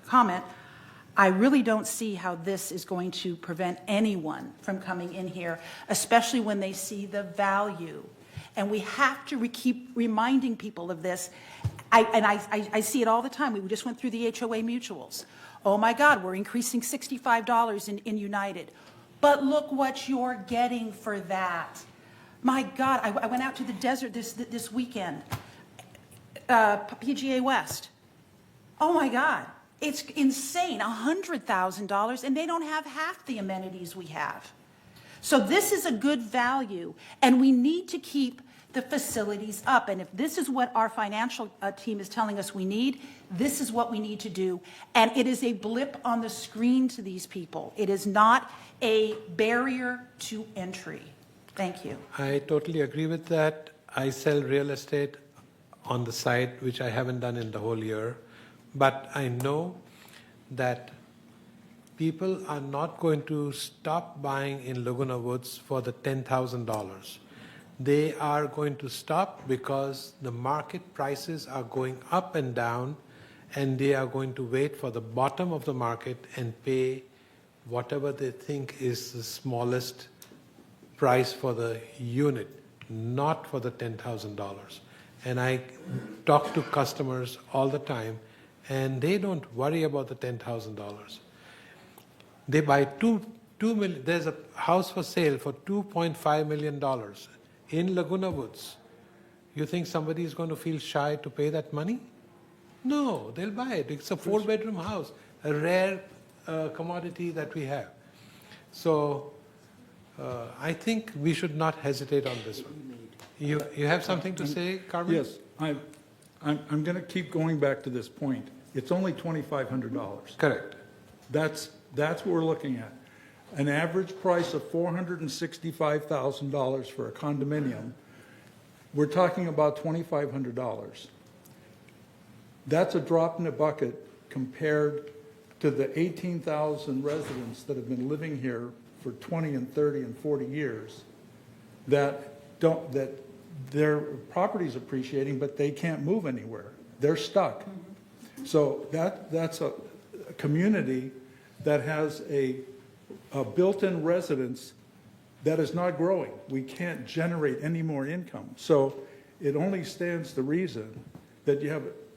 comment. I really don't see how this is going to prevent anyone from coming in here, especially when they see the value. And we have to keep reminding people of this. I see it all the time. We just went through the HOA mutuals. Oh my God, we're increasing $65 in United. But look what you're getting for that. My God, I went out to the desert this weekend. PGA West. Oh my God. It's insane, $100,000, and they don't have half the amenities we have. So this is a good value, and we need to keep the facilities up. And if this is what our financial team is telling us we need, this is what we need to do. And it is a blip on the screen to these people. It is not a barrier to entry. Thank you. I totally agree with that. I sell real estate on the side, which I haven't done in the whole year. But I know that people are not going to stop buying in Laguna Woods for the $10,000. They are going to stop because the market prices are going up and down, and they are going to wait for the bottom of the market and pay whatever they think is the smallest price for the unit, not for the $10,000. And I talk to customers all the time, and they don't worry about the $10,000. They buy $2 million. There's a house for sale for $2.5 million in Laguna Woods. You think somebody is going to feel shy to pay that money? No, they'll buy it. It's a 4-bedroom house, a rare commodity that we have. So I think we should not hesitate on this one. You have something to say, Carmen? Yes, I'm going to keep going back to this point. It's only $2,500. Correct. That's what we're looking at. An average price of $465,000 for a condominium. We're talking about $2,500. That's a drop in the bucket compared to the 18,000 residents that have been living here for 20 and 30 and 40 years that their property's appreciating, but they can't move anywhere. They're stuck. So that's a community that has a built-in residence that is not growing. We can't generate any more income. So it only stands to reason that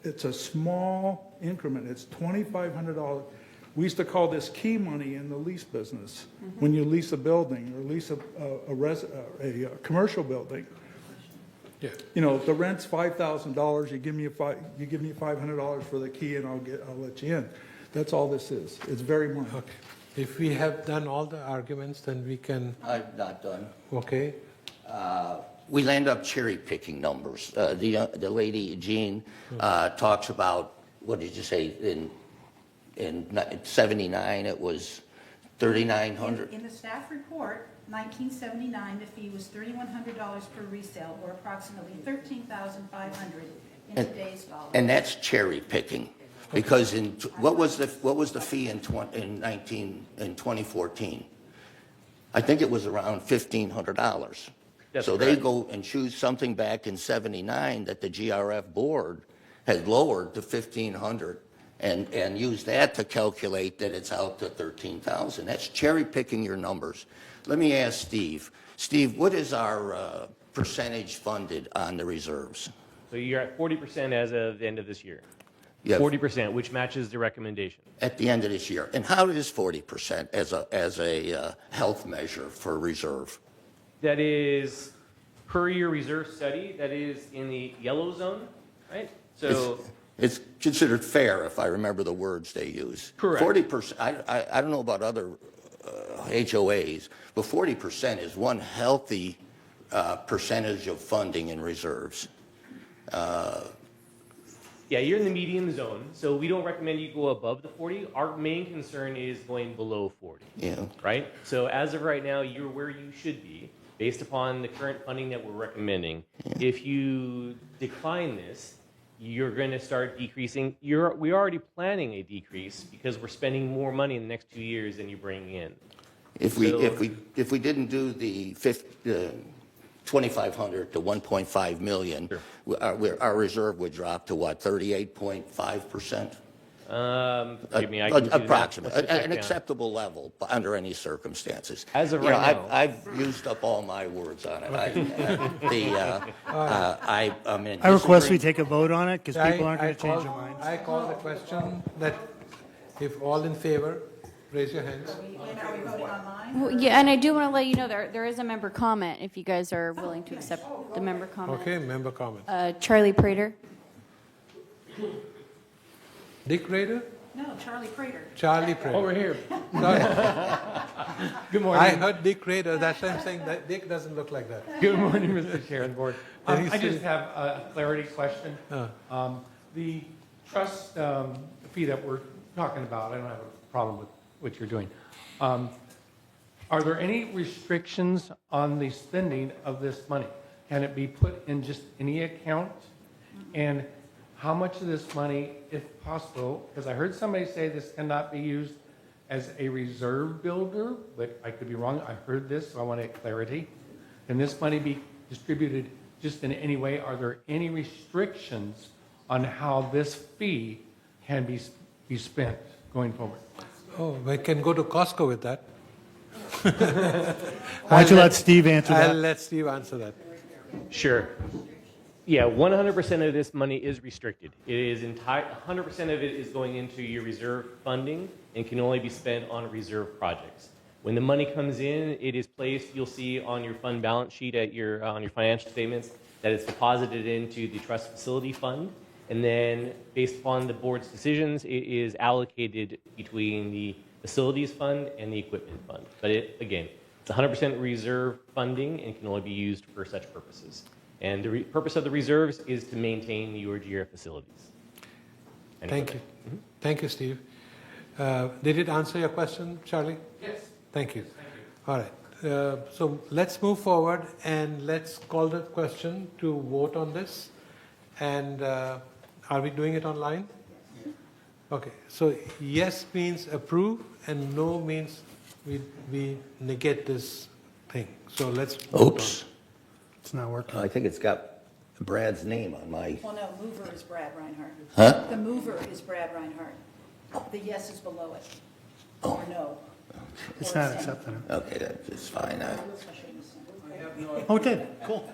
it's a small increment. It's $2,500. We used to call this key money in the lease business. When you lease a building or lease a commercial building, Yeah. You know, if the rent's $5,000, you give me $500 for the key and I'll let you in. That's all this is. It's very minor. Okay. If we have done all the arguments, then we can, I'm not done. okay? We land up cherry picking numbers. The lady, Jean, talks about, what did you say, in 79, it was 3,900? In the staff report, 1979, the fee was $3,100 per resale, or approximately $13,500 in today's dollars. And that's cherry picking, because what was the fee in 2014? I think it was around $1,500. So they go and choose something back in 79 that the GRF board had lowered to $1,500 and use that to calculate that it's out to $13,000. That's cherry picking your numbers. Let me ask Steve. Steve, what is our percentage funded on the reserves? So you're at 40% as of the end of this year. You have 40%, which matches the recommendation. at the end of this year. And how is 40% as a health measure for reserve? That is per year reserve study. That is in the yellow zone, right? So It's considered fair, if I remember the words they use. Correct. 40%, I don't know about other HOAs, but 40% is one healthy percentage of funding in reserves. yeah, you're in the medium zone. So we don't recommend you go above the 40. Our main concern is going below 40. Yeah. Right? So as of right now, you're where you should be based upon the current funding that we're recommending. If you decline this, you're going to start decreasing. We're already planning a decrease because we're spending more money in the next 2 years than you're bringing in. If we didn't do the 2,500 to 1.5 million, Sure. our reserve would drop to what, 38.5%? Forgive me, I can do that. Approximately, Let's check an down. acceptable level under any circumstances. As of You know, right now. I've used up all my words on it. I'm in I request we disagreement. take a vote on it, because people aren't going to change their minds. I call the question that if all in favor, raise your hands. Are we voting online? Well, yeah, and I do want to let you know there is a member comment if you guys are willing to accept the member comment. Okay, member comment. Charlie Prater. Dick Rader? No, Charlie Prater. Charlie Prater. Over here. Sorry. Good morning. I heard Dick Rader, that's why I'm saying that Dick doesn't look like that. Good morning, Mr. Chair and Board. Did he I say- just have a clarity question. The trust fee that we're talking about, I don't have a problem with what you're doing. Are there any restrictions on the spending of this money? Can it be put in just any account? And how much of this money, if possible, because I heard somebody say this cannot be used as a reserve builder, but I could be wrong. I heard this, so I want clarity. Can this money be distributed just in any way? Are there any restrictions on how this fee can be spent going forward? Oh, we can go to Costco with that. Why don't you let Steve answer I'll that? let Steve answer that. Sure. Yeah, 100% of this money is restricted. It is 100% of it is going into your reserve funding and can only be spent on reserve projects. When the money comes in, it is placed, you'll see on your fund balance sheet on your financial statements that it's deposited into the trust facility fund. And then based upon the board's decisions, it is allocated between the facilities fund and the equipment fund. But again, it's 100% reserve funding and can only be used for such purposes. And the purpose of the reserves is to maintain your GRF facilities. Thank you. Thank you, Steve. Did it answer your question, Charlie? Yes. Thank you. All right. So let's move forward and let's call the question to vote on this. And are we doing it online? Okay. So yes means approve and no means we negate this thing. So let's vote Oops. It's not working. I think it's got Brad's name on my, Well, no, mover is Brad Reinhardt. Huh? The mover is Brad Reinhardt. The yes is below it. Or no. It's Or not abstain. accepting it. okay, that's fine. I shouldn't have said. Oh, it did. Cool.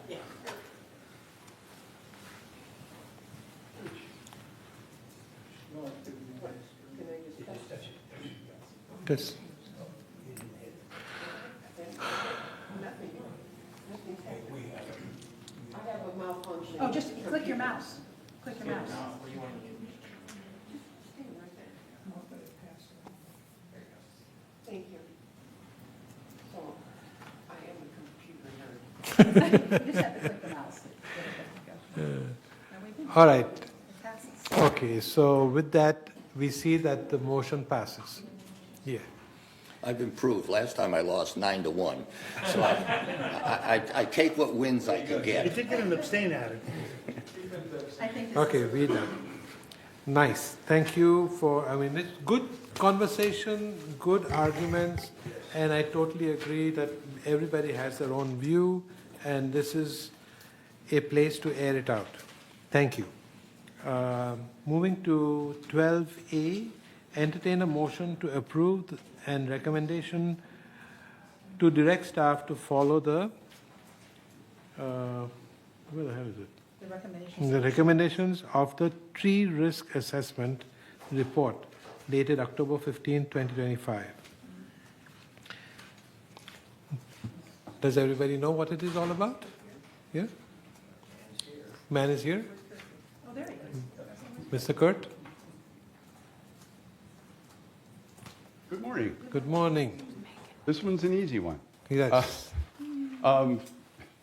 this. I have a mouthful your mouse. Click your mouse. Thank you. So, I am a computer nerd. You just have to click the mouse. All right. It passes. Okay, so with that, we see that the motion passes. Yeah. I've improved. Last time I lost 9-1. So I take what wins I can You get. did get an abstain added. I think this Okay, we done. Nice. Thank you for, I mean, it's good conversation, good arguments, and I totally agree that everybody has their own view, and this is a place to air it out. Thank you. Moving to 12A, entertain a motion to approve and recommendation to direct staff to follow the, where the hell is it? The recommendations. The recommendations of the tree risk assessment report dated October 15, 2025. Does everybody know what it is all about? Yeah? Man is here? Oh, there he is. Mr. Kurt? Good morning. Good morning. This one's an easy one. Yes.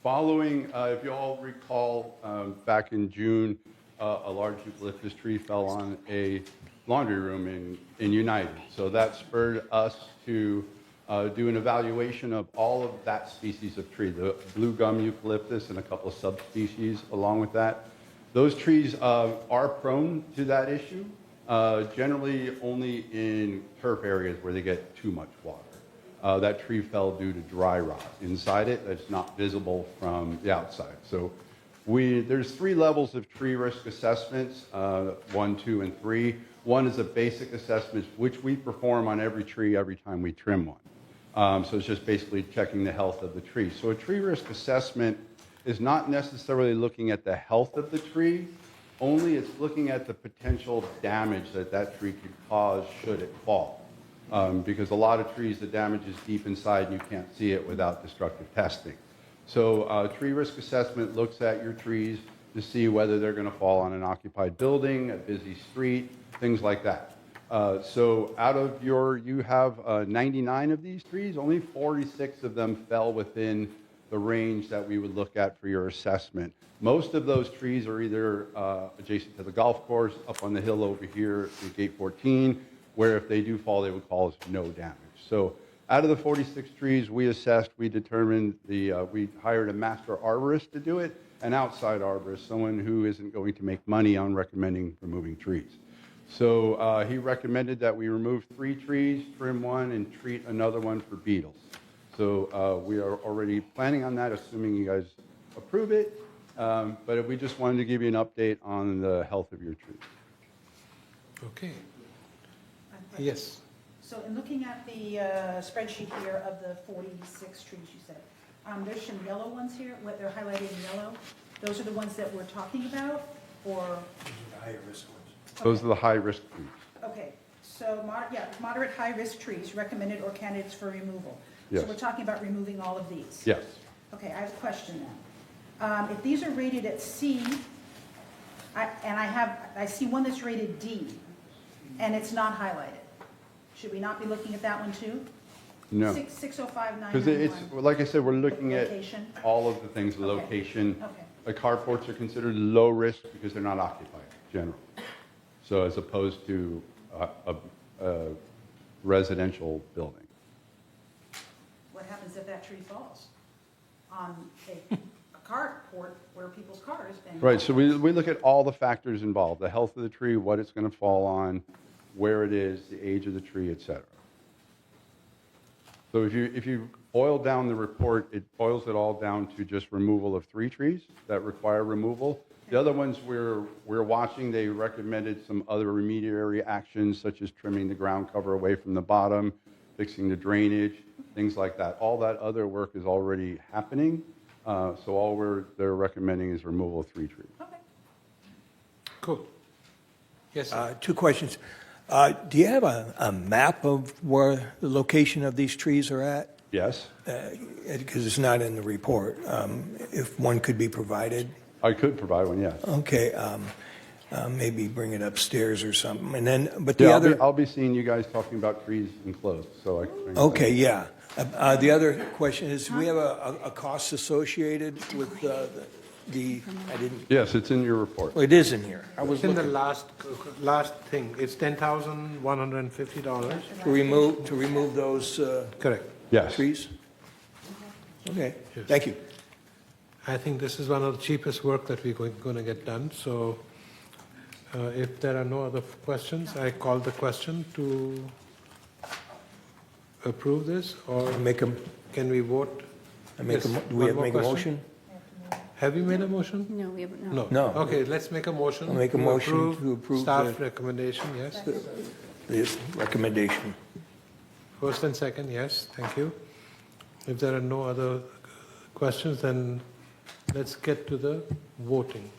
Following, if you all recall, back in June, a large eucalyptus tree fell on a laundry room in United. So that spurred us to do an evaluation of all of that species of tree, the blue gum eucalyptus and a couple of subspecies along with that. Those trees are prone to that issue, generally only in turf areas where they get too much water. That tree fell due to dry rot inside it that's not visible from the outside. So there's 3 levels of tree risk assessments, 1, 2, and 3. 1 is a basic assessment, which we perform on every tree every time we trim one. So it's just basically checking the health of the tree. So a tree risk assessment is not necessarily looking at the health of the tree, only it's looking at the potential damage that tree could cause should it fall. Because a lot of trees, the damage is deep inside and you can't see it without destructive testing. So tree risk assessment looks at your trees to see whether they're going to fall on an occupied building, a busy street, things like that. So out of you have 99 of these trees, only 46 of them fell within the range that we would look at for your assessment. Most of those trees are either adjacent to the golf course, up on the hill over here at Gate 14, where if they do fall, they would cause no damage. So out of the 46 trees we assessed, we determined we hired a master arborist to do it, an outside arborist, someone who isn't going to make money on recommending removing trees. So he recommended that we remove 3 trees, trim 1, and treat another one for beetles. So we are already planning on that, assuming you guys approve it. But we just wanted to give you an update on the health of your trees. Okay. Yes. So in looking at the spreadsheet here of the 46 trees you said, there's some yellow ones here, what they're highlighted in yellow. Those are the ones that we're talking about, or? Those are the higher risk ones. Those are the high-risk trees. Okay, so moderate high-risk trees recommended or candidates for removal. Yes. So we're talking about removing all of these? Yes. Okay, I have a question then. If these are rated at C, I see one that's rated D, and it's not highlighted. Should we not be looking at that one too? No. 605991. Because it's, like I said, we're looking at Location? all of the things, the Okay. location. Okay. The carports are considered low risk because they're not occupied, generally. So as opposed to a residential building. What happens if that tree falls on a carport where people's cars? Right, so we look at all the factors involved, the health of the tree, what it's going to fall on, where it is, the age of the tree, et cetera. So if you boil down the report, it boils it all down to just removal of 3 trees that require removal. The other ones we're watching, they recommended some other remediatory actions such as trimming the ground cover away from the bottom, fixing the drainage, things like that. All that other work is already happening. So all they're recommending is removal of 3 trees. Okay. Cool. Yes, sir. 2 questions. Do you have a map of where the location of these trees are at? Yes. Because it's not in the report. If one could be provided. I could provide one, yes. Okay, maybe bring it upstairs or something, and then, but the Yeah, other... I'll be seeing you guys talking about trees and clothes, so I can bring Okay, yeah. The other question is, do we have a cost associated with the, I didn't, Yes, it's in your report. well, it is in here. I was It's in the looking last thing. It's $10,150. to remove those Correct. Yes. trees? Okay, Yes. thank you. I think this is one of the cheapest work that we're going to get done. So if there are no other questions, I call the question to approve this, or can we vote? Do we Yes, have to one make more a question? motion? Have you made a motion? No, we haven't. No. No. Okay, let's make a motion. I'll make a motion to approve staff the- recommendation, yes. This recommendation. First and second, yes, thank you. If there are no other questions, then let's get to the voting.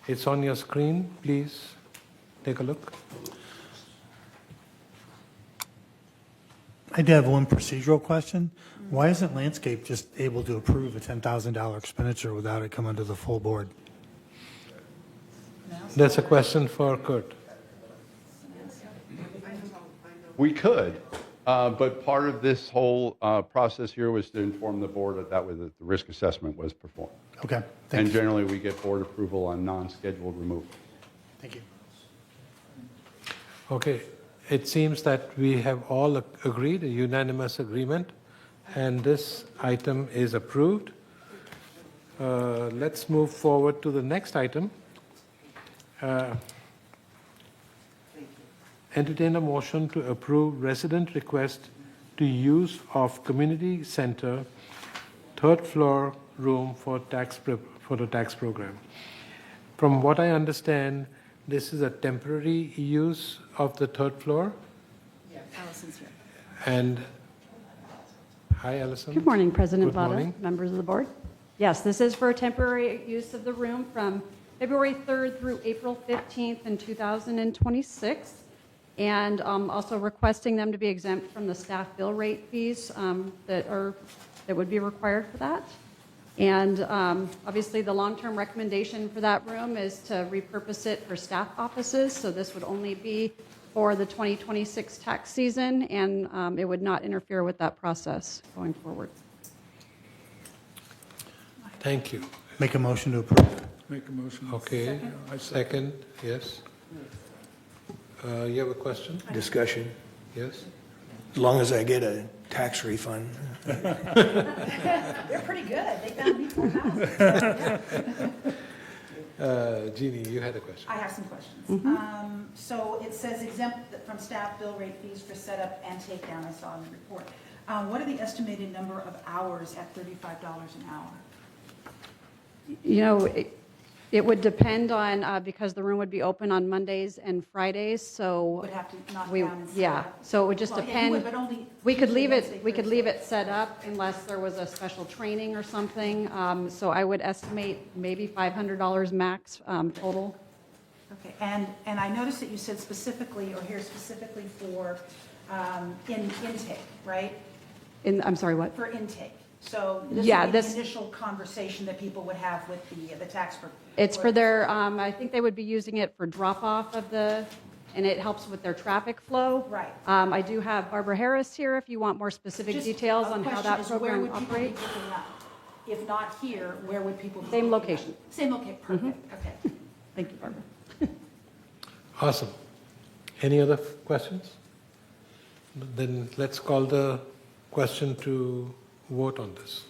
It's on your screen, please take a look. I did have one procedural question. Why isn't Landscape just able to approve a $10,000 expenditure without it coming to the full board? That's a question for Kurt. We could, but part of this whole process here was to inform the board that way that the risk assessment was performed. Okay, And thanks. generally, we get board approval on non-scheduled removal. Thank you. Okay, it seems that we have all agreed, a unanimous agreement, and this item is approved. Let's move forward to the next item. Entertain a motion to approve resident request to use of community center third floor room for the tax program. From what I understand, this is a temporary use of the third floor. Allison's here. And hi, Allison. Good morning, President Good Vada, morning. members of the board. Yes, this is for temporary use of the room from February 3rd through April 15th in 2026. And also requesting them to be exempt from the staff bill rate fees that would be required for that. And obviously, the long-term recommendation for that room is to repurpose it for staff offices. So this would only be for the 2026 tax season, and it would not interfere with that process going forward. Thank you. Make a motion to approve. Make a motion. Okay, second, yes. You have a question? Discussion. Yes? As long as I get a tax refund. They're pretty good. They found me for Jeannie, you had a question. I have some questions. So it says exempt from staff bill rate fees for setup and takedown, I saw in the report. What are the estimated number of hours at $35 an hour? You know, it would depend on, because the room would be open on Mondays and Fridays, so. Would have to knock we, down and set yeah, up? so it would just Well, yeah, you depend. would, but only We could leave Tuesday, it, we could Thursday. leave it set up unless there was a special training or something. So I would estimate maybe $500 max total. Okay, and I noticed that you said specifically, or here specifically for intake, right? I'm sorry, what? For intake. So this Yeah, would be this- the initial conversation that people would have with the tax. It's for their, I think they would be using it for drop-off of and it helps with their traffic flow. Right. I do have Barbara Harris here if you want more specific Just details a on how question that is, where program would people be operates. picking up? If not here, where would people be? Same picking up? location. Same location, perfect, okay. Thank you, Barbara. Awesome. Any other questions? Then let's call the question to vote on this.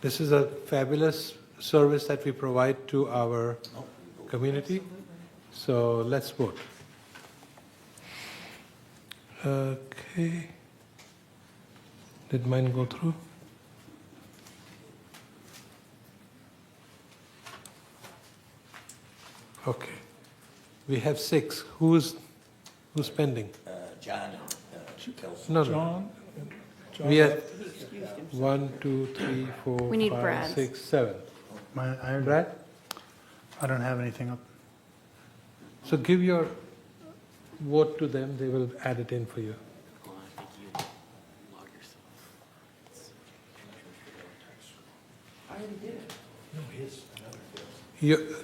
This is a fabulous service that we provide to our community. So let's vote. Okay. Did mine go through? Okay. We have 6. Who's pending? John, No, no. John? We have 1, 2, 3, 4, We need 5, Brad's. 6, 7. I don't have anything up. So give your vote to them. They will add it in for you. I already did it. You,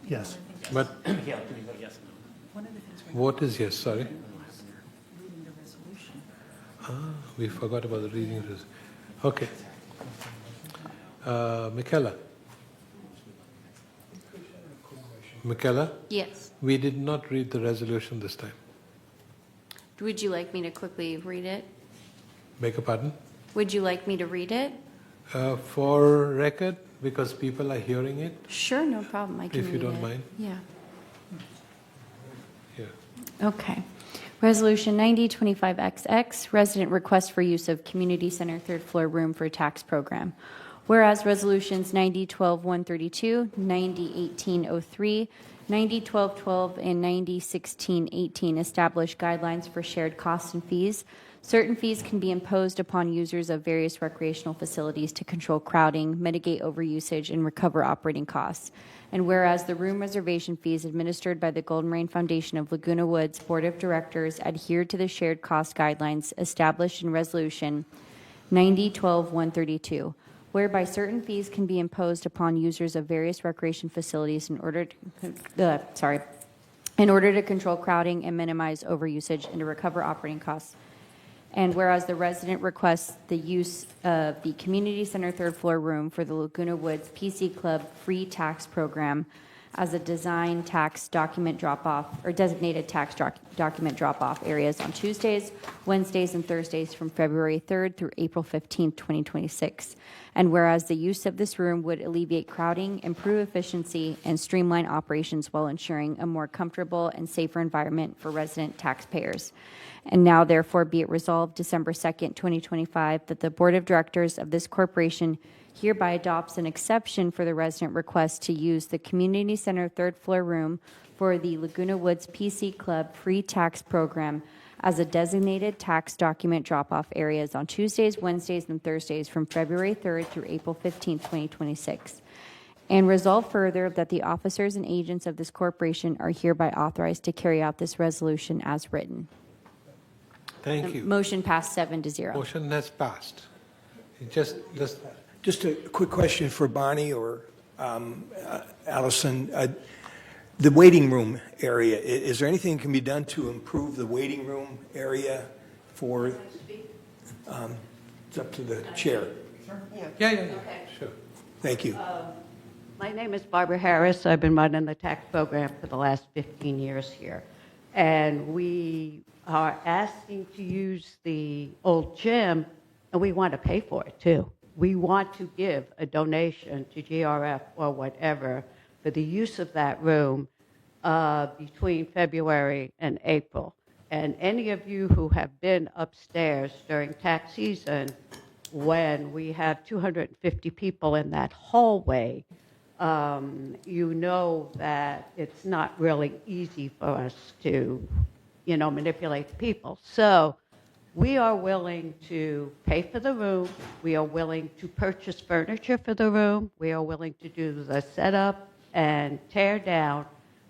Yes. but what is yes? Sorry. We forgot about the reading. Okay. Michaela. Michaela, Yes. we did not read the resolution this time. Would you like me to quickly read it? Beg your pardon? Would you like me to read it? For record, because people are hearing it, Sure, no problem. I can if you read don't it. mind. Yeah. Yeah. Okay. Resolution 9025XX, resident request for use of community center third floor room for tax program. Whereas resolutions 9012-132, 9018-03, 9012-12, and 9016-18 establish guidelines for shared costs and fees. Certain fees can be imposed upon users of various recreational facilities to control crowding, mitigate overusage, and recover operating costs. And whereas the room reservation fees administered by the Golden Rain Foundation of Laguna Woods Board of Directors adhere to the shared cost guidelines established in Resolution 9012-132, whereby certain fees can be imposed upon users of various recreation facilities in order to control crowding and minimize overusage and to recover operating costs. And whereas the resident requests the use of the community center third floor room for the Laguna Woods PC Club free tax program as a design tax document drop-off or designated tax document drop-off areas on Tuesdays, Wednesdays, and Thursdays from February 3rd through April 15th, 2026. And whereas the use of this room would alleviate crowding, improve efficiency, and streamline operations while ensuring a more comfortable and safer environment for resident taxpayers. And now, therefore, be it resolved December 2nd, 2025, that the Board of Directors of this corporation hereby adopts an exception for the resident request to use the Community Center third floor room for the Laguna Woods PC Club free tax program as a designated tax document drop-off areas on Tuesdays, Wednesdays, and Thursdays from February 3rd through April 15th, 2026. And resolve further that the officers and agents of this corporation are hereby authorized to carry out this resolution as written. Thank you. Motion passed 7-0. Motion has passed. Just a quick question for Bonnie or Allison. The waiting room area, is there anything that can be done to improve the waiting room area for, it's up to the chair. Yeah. Sure. Thank you. My name is Barbara Harris. I've been running the tax program for the last 15 years here. And we are asking to use the old gym, and we want to pay for it too. We want to give a donation to GRF or whatever for the use of that room between February and April. And any of you who have been upstairs during tax season, when we have 250 people in that hallway, you know that it's not really easy for us to, manipulate people. So we are willing to pay for the room. We are willing to purchase furniture for the room. We are willing to do the setup and tear down,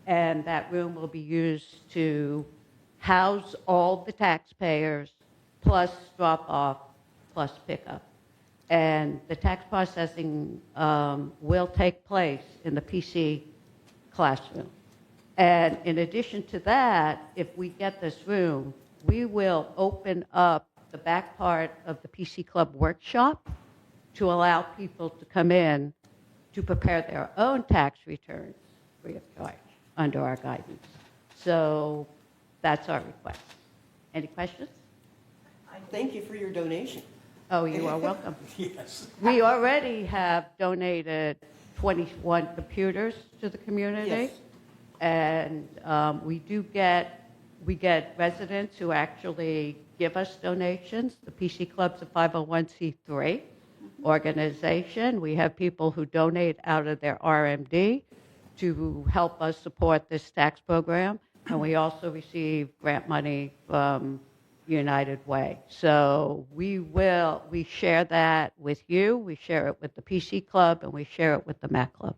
and that room will be used to house all the taxpayers, plus drop-off, plus pickup. And the tax processing will take place in the PC classroom. And in addition to that, if we get this room, we will open up the back part of the PC Club workshop to allow people to come in to prepare their own tax returns free of charge under our guidance. So that's our request. Any questions? Thank you for your donation. Oh, you are welcome. Yes. We already have donated 21 computers to the community. Yes. And we get residents who actually give us donations. The PC Club's a 501c3 organization. We have people who donate out of their RMD to help us support this tax program. And we also receive grant money from United Way. So we share that with you, we share it with the PC Club, and we share it with the Mac Club.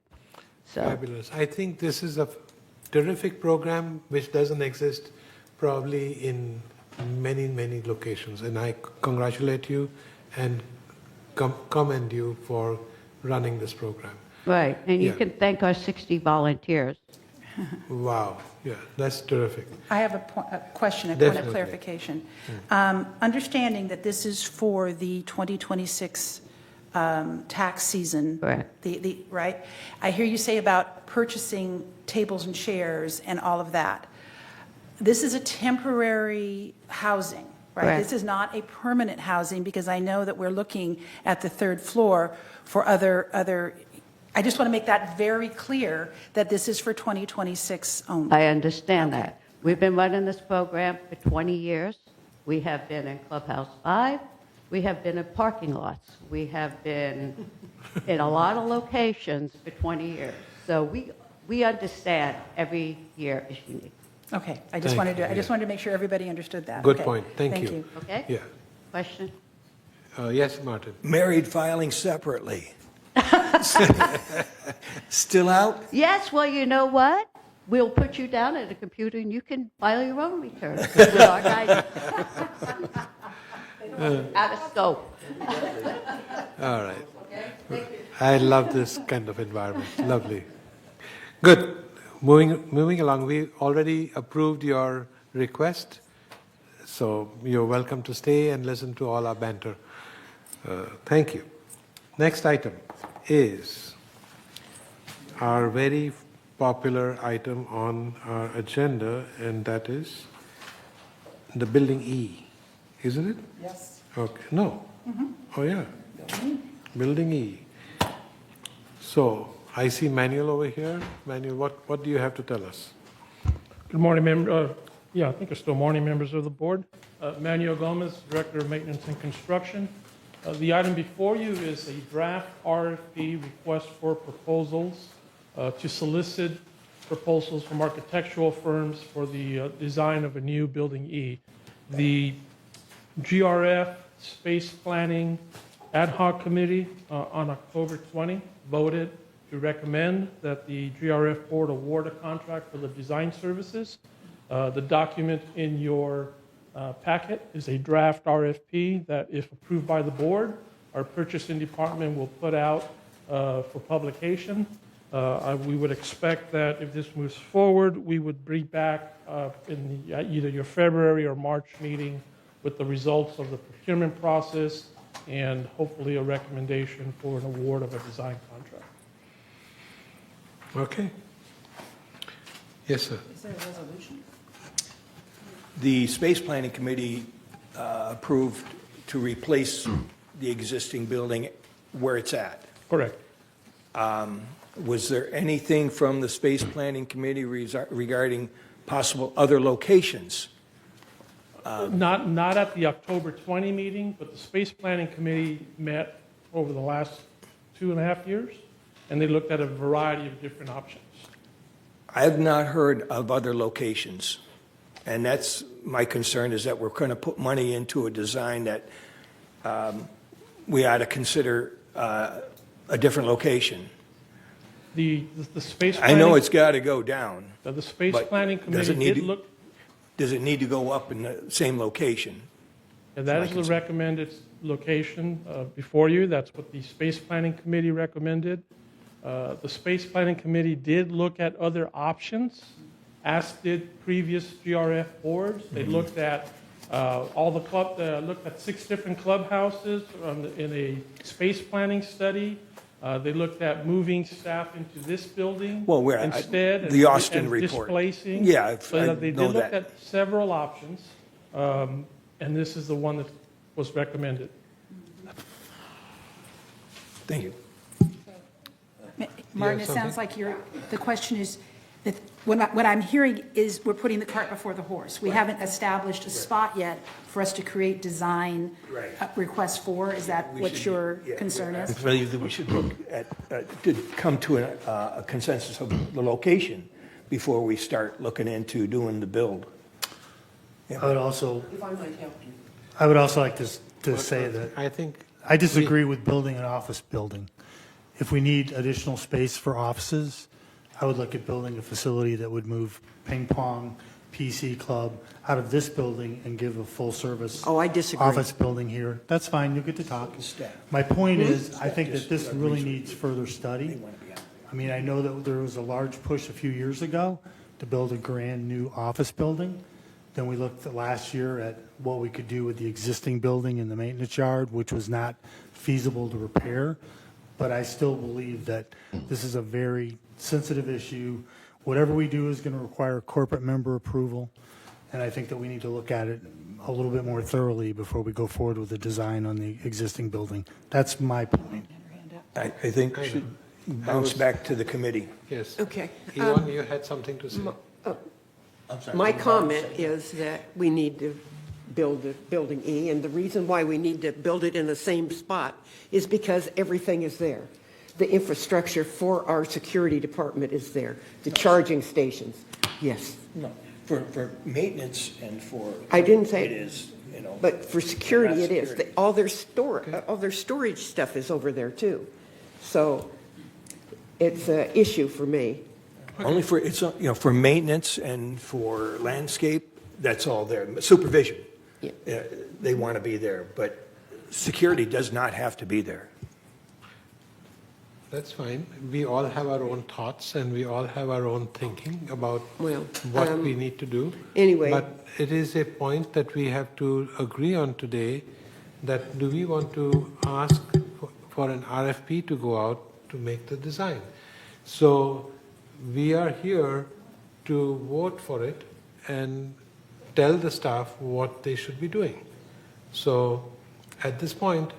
So, Fabulous. I think this is a terrific program which doesn't exist probably in many, many locations. And I congratulate you and commend you for running this program. right, and you Yeah. can thank our 60 volunteers. Wow. Yeah, that's terrific. I have a question, a point of Definitely. clarification. Understanding that this is for the 2026 tax season. Correct. Right? I hear you say about purchasing tables and chairs and all of that. This is a temporary housing, right? Correct. This is not a permanent housing, because I know that we're looking at the third floor for other. I just want to make that very clear that this is for 2026 only. I understand that. We've been running this program for 20 years. We have been in Clubhouse 5. We have been in parking lots. We have been in a lot of locations for 20 years. So we understand every year is unique. Okay, I just Thank wanted you, to make sure everybody understood that. Good Okay. point. Thank you. Okay? Yeah. Question? Yes, Martin. Married filing separately. Still out? Yes, well, you know what? We'll put you down at a computer and you can file your own return with our guidance. Out of scope. All right. I love this kind of environment. Lovely. Good. Moving along, we already approved your request, so you're welcome to stay and listen to all our banter. Thank you. Next item is our very popular item on our agenda, and that is the Building E, isn't it? Yes. Okay. No. Oh, yeah. Building E. So, I see Manuel over here. Manuel, what do you have to tell us? Good morning, I think it's still morning, members of the board. Manuel Gomez, Director of Maintenance and Construction. The item before you is a draft RFP request for proposals to solicit proposals from architectural firms for the design of a new Building E. The GRF Space Planning Ad Hoc Committee on October 20 voted to recommend that the GRF Board award a contract for the design services. The document in your packet is a draft RFP that, if approved by the board, our purchasing department will put out for publication. We would expect that if this moves forward, we would bring back in either your February or March meeting with the results of the procurement process and hopefully a recommendation for an award of a design contract. Okay. Yes, sir. Is there a resolution? The Space Planning Committee approved to replace the existing building where it's at. Correct. Was there anything from the Space Planning Committee regarding possible other locations? Not at the October 20 meeting, but the Space Planning Committee met over the last 2.5 years, and they looked at a variety of different options. I have not heard of other locations, and that's my concern, is that we're going to put money into a design that we ought to consider a different location. The Space I Planning... know it's got to go down. The Space but Planning does it Committee need did to- look... Does it need to go up in the same location? And that is the recommended location before you. That's what the Space Planning Committee recommended. The Space Planning Committee did look at other options, as did previous GRF boards. They looked at looked at 6 different clubhouses in a space planning study. They looked at moving staff into this building instead. The Austin and report. Displacing. Yeah, So they know did look that. at several options, and this is the one that was recommended. Thank you. Martin, it sounds like the question is, that what I'm hearing is we're putting the cart before the horse. We haven't established a spot yet for us to create design requests for. Is that what your concern I is? believe that we should look at, to come to a consensus of the location before we start looking into doing the build. Yeah. I would also like to say that I disagree with building an office building. If we need additional space for offices, I would look at building a facility that would move ping pong, PC club out of this building and give a full-service Oh, I disagree. office building here. That's fine, you'll get to talk. My point is, I think that this really needs further study. I mean, I know that there was a large push a few years ago to build a grand-new office building. Then we looked at last year at what we could do with the existing building in the maintenance yard, which was not feasible to repair. But I still believe that this is a very sensitive issue. Whatever we do is going to require corporate member approval, and I think that we need to look at it a little bit more thoroughly before we go forward with the design on the existing building. That's my point. I think we should bounce back to the committee. Yes. Okay. Yvonne, you had something to say? I'm sorry. My comment is that we need to build a building E, and the reason why we need to build it in the same spot is because everything is there. The infrastructure for our security department is there, the charging stations, yes. No, for maintenance and for. I didn't say. It is, you know. But for security, Not it is. security. All their storage stuff is over there too. So it's an issue for me. Only for, it's, you know, for maintenance and for landscape, that's all there. Supervision, they want to be there, but security does not have to be there. That's fine. We all have our own thoughts and we all have our own thinking about Well, what we need to do. Anyway. But it is a point that we have to agree on today, that do we want to ask for an RFP to go out to make the design? So we are here to vote for it and tell the staff what they should be doing. So at this point,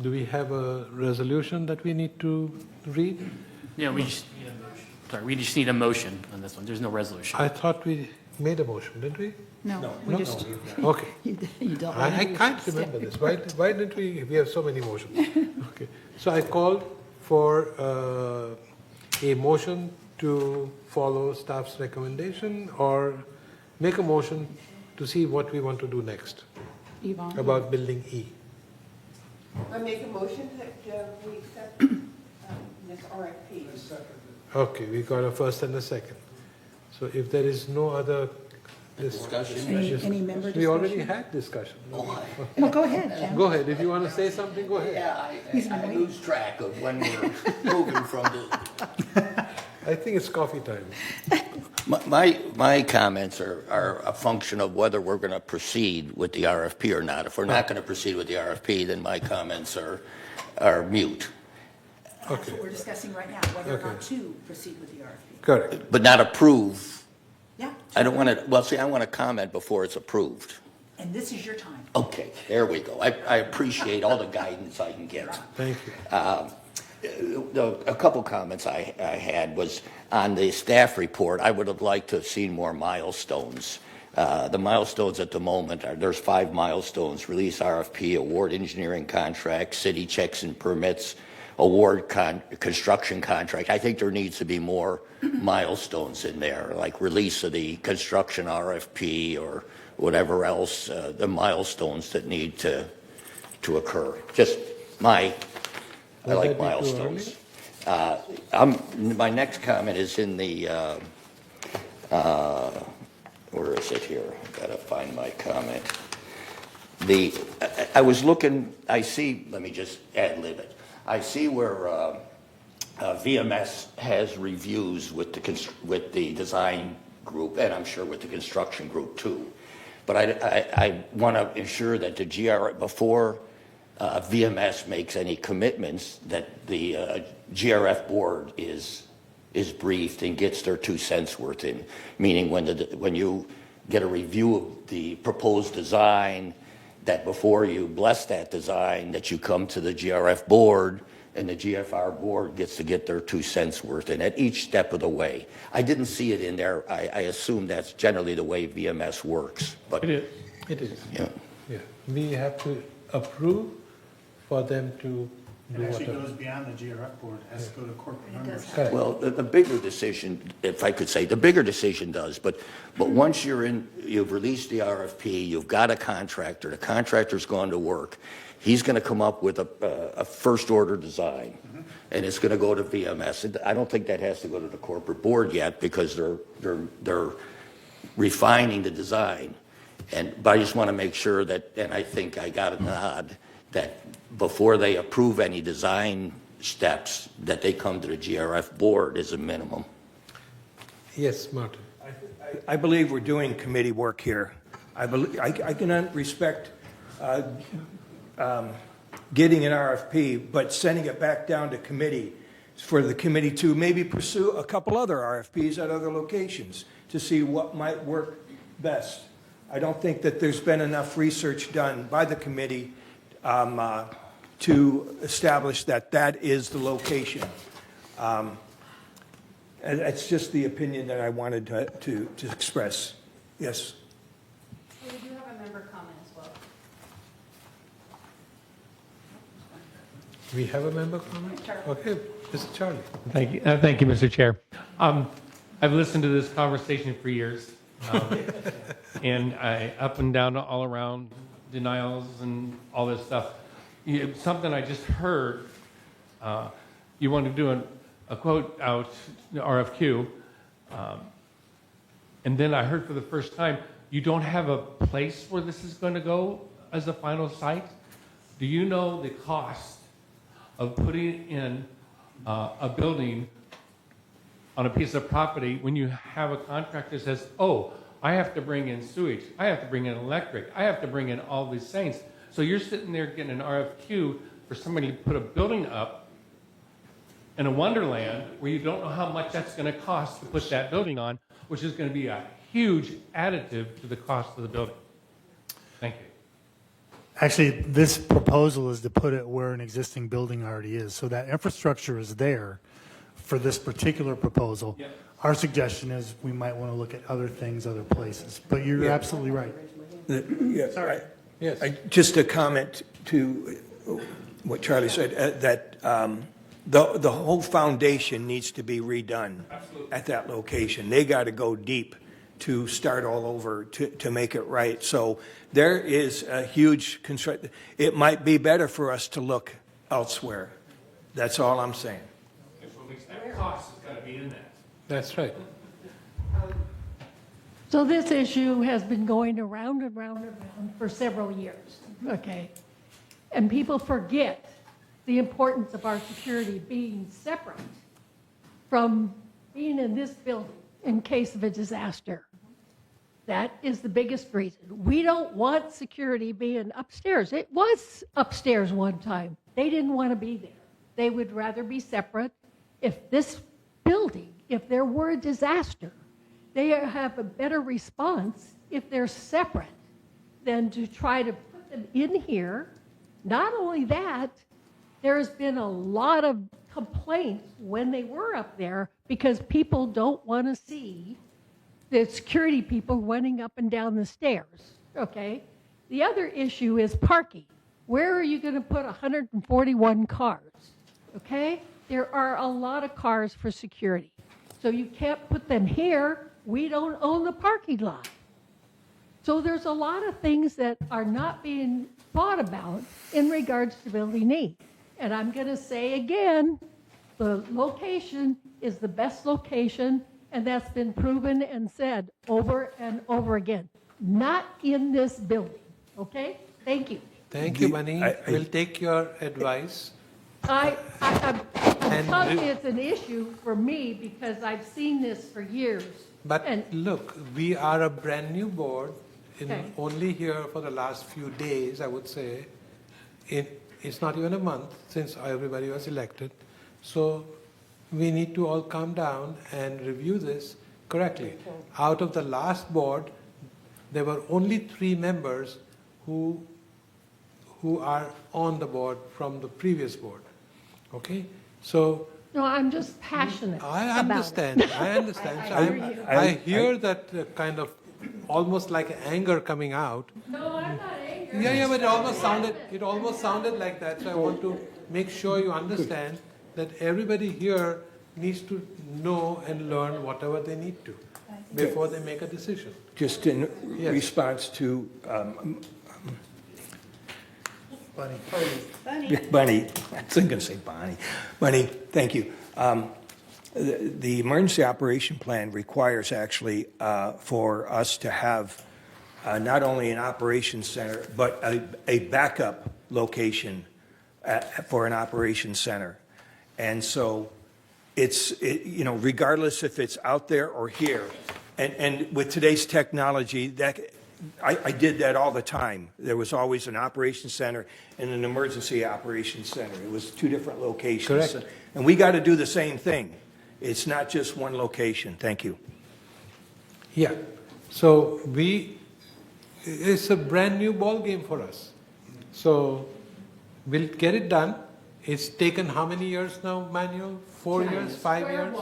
do we have a resolution that we need to read? Yeah, we just need a motion. Sorry, we just need a motion on this one. There's no resolution. I thought we made a motion, didn't we? No, we just. Okay. You don't. I can't remember this. Why didn't we have so many motions? Okay. So I called for a motion to follow staff's recommendation or make a motion to see what we want to do next Yvonne? about building E. I make a motion that we accept this RFP. Okay, we got a first and a second. So if there is no other Discussion? Any member we already discussion? had discussion. Well, go ahead, Jim. Go ahead. If you want to say something, go ahead. Yeah, I lose track of when we're moving from the. I think it's coffee time. My comments are a function of whether we're going to proceed with the RFP or not. If we're not going to proceed with the RFP, then my comments are mute. That's what we're discussing right now, whether or not to proceed with the RFP. Correct. But not approve. Yeah. I don't want to, well, see, I want to comment before it's approved. And this is your time. Okay, there we go. I appreciate all the guidance I can get. Thank you. A couple comments I had was on the staff report. I would have liked to have seen more milestones. The milestones at the moment are, there's 5 milestones: release RFP, award engineering contract, city checks and permits, award construction contract. I think there needs to be more milestones in there, like release of the construction RFP or whatever else, the milestones that need to occur. Just I like milestones. My next comment is in the, where is it here? I've got to find my comment. I was looking, I see, let me just ad-lib it. I see where VMS has reviews with the design group, and I'm sure with the construction group too. But I want to ensure that the GRF, before VMS makes any commitments, that the GRF board is briefed and gets their 2 cents worth in. Meaning when you get a review of the proposed design, that before you bless that design, that you come to the GRF board, and the GFR board gets to get their 2 cents worth in at each step of the way. I didn't see it in there. I assume that's generally the way VMS works. But it is. It is. Yeah. Yeah. We have to approve for them to It do actually whatever. goes beyond the GRF board, it has to go to corporate members. Correct. Well, the bigger decision, if I could say, the bigger decision does, but once you've released the RFP, you've got a contractor, the contractor's gone to work, he's going to come up with a first order design. and it's going to go to VMS. And I don't think that has to go to the corporate board yet because they're refining the design. But I just want to make sure that, and I think I got a nod, that before they approve any design steps, that they come to the GRF board as a minimum. Yes, Martin. I believe we're doing committee work here. I can respect getting an RFP, but sending it back down to committee for the committee to maybe pursue a couple other RFPs at other locations to see what might work best. I don't think that there's been enough research done by the committee to establish that that is the location. And it's just the opinion that I wanted to express. Yes. We do have a member comment as well. We have a member comment? Okay, Mr. Charlie. Thank you, Mr. Chair. I've listened to this conversation for years, and I up and down, all around, denials and all this stuff. Something I just heard. You want to do a quote out, the RFQ, and then I heard for the first time you don't have a place where this is going to go as a final site. Do you know the cost of putting in a building on a piece of property when you have a contractor that says, oh, I have to bring in sewage, I have to bring in electric, I have to bring in all these things. So you're sitting there getting an RFQ for somebody to put a building up in a wonderland where you don't know how much that's going to cost to put that building on, which is going to be a huge additive to the cost of the building. Thank you. Actually, this proposal is to put it where an existing building already is. So that infrastructure is there for this particular proposal. Yep. Our suggestion is we might want to look at other things, other places. But you're absolutely right. Yes, Sorry. Yes. Just a comment to what Charlie said, that the whole foundation needs to be redone at that location. They got to go deep to start all over to make it right. So there is a huge construct. It might be better for us to look elsewhere. That's all I'm saying. That cost is going to be in that. That's right. So this issue has been going around and round and round for several years, okay? And people forget the importance of our security being separate from being in this building in case of a disaster. That is the biggest reason. We don't want security being upstairs. It was upstairs one time. They didn't want to be there. They would rather be separate. If this building, if there were a disaster, they have a better response if they're separate than to try to put them in here. Not only that, there's been a lot of complaints when they were up there because people don't want to see the security people running up and down the stairs, okay? The other issue is parking. Where are you going to put 141 cars, okay? There are a lot of cars for security. So you can't put them here. We don't own the parking lot. So there's a lot of things that are not being thought about in regards to building E. And I'm going to say again, the location is the best location, and that's been proven and said over and over again. Not in this building, okay? Thank you. Thank you, Bunny. We'll take your advice. I'm telling you it's an issue for me because I've seen this for years. But look, we are a brand new board, Okay. only here for the last few days, I would say. It's not even a month since everybody was elected. So we need to all calm down and review this correctly. Out of the last board, there were only 3 members who are on the board from the previous board. Okay? So No, I'm just passionate I about understand. it. I understand. I So hear you. I hear that kind of almost like anger coming out. No, I'm not angry. Yeah, but it almost sounded like that. So I want to make sure you understand that everybody here needs to know and learn whatever they need to before they make a decision. Just in Yes. response to Bunny. Bunny, was going to say Bonnie. Bonnie, thank you. The emergency operation plan requires actually for us to have not only an operations center, but a backup location for an operations center. And so regardless if it's out there or here, and with today's technology, that I did that all the time. There was always an operations center and an emergency operations center. It was two different locations. Correct. And we got to do the same thing. It's not just one location. Thank you. Yeah. So it's a brand new ball game for us. So we'll get it done. It's taken how many years now, Manuel? 4 years, 5 years?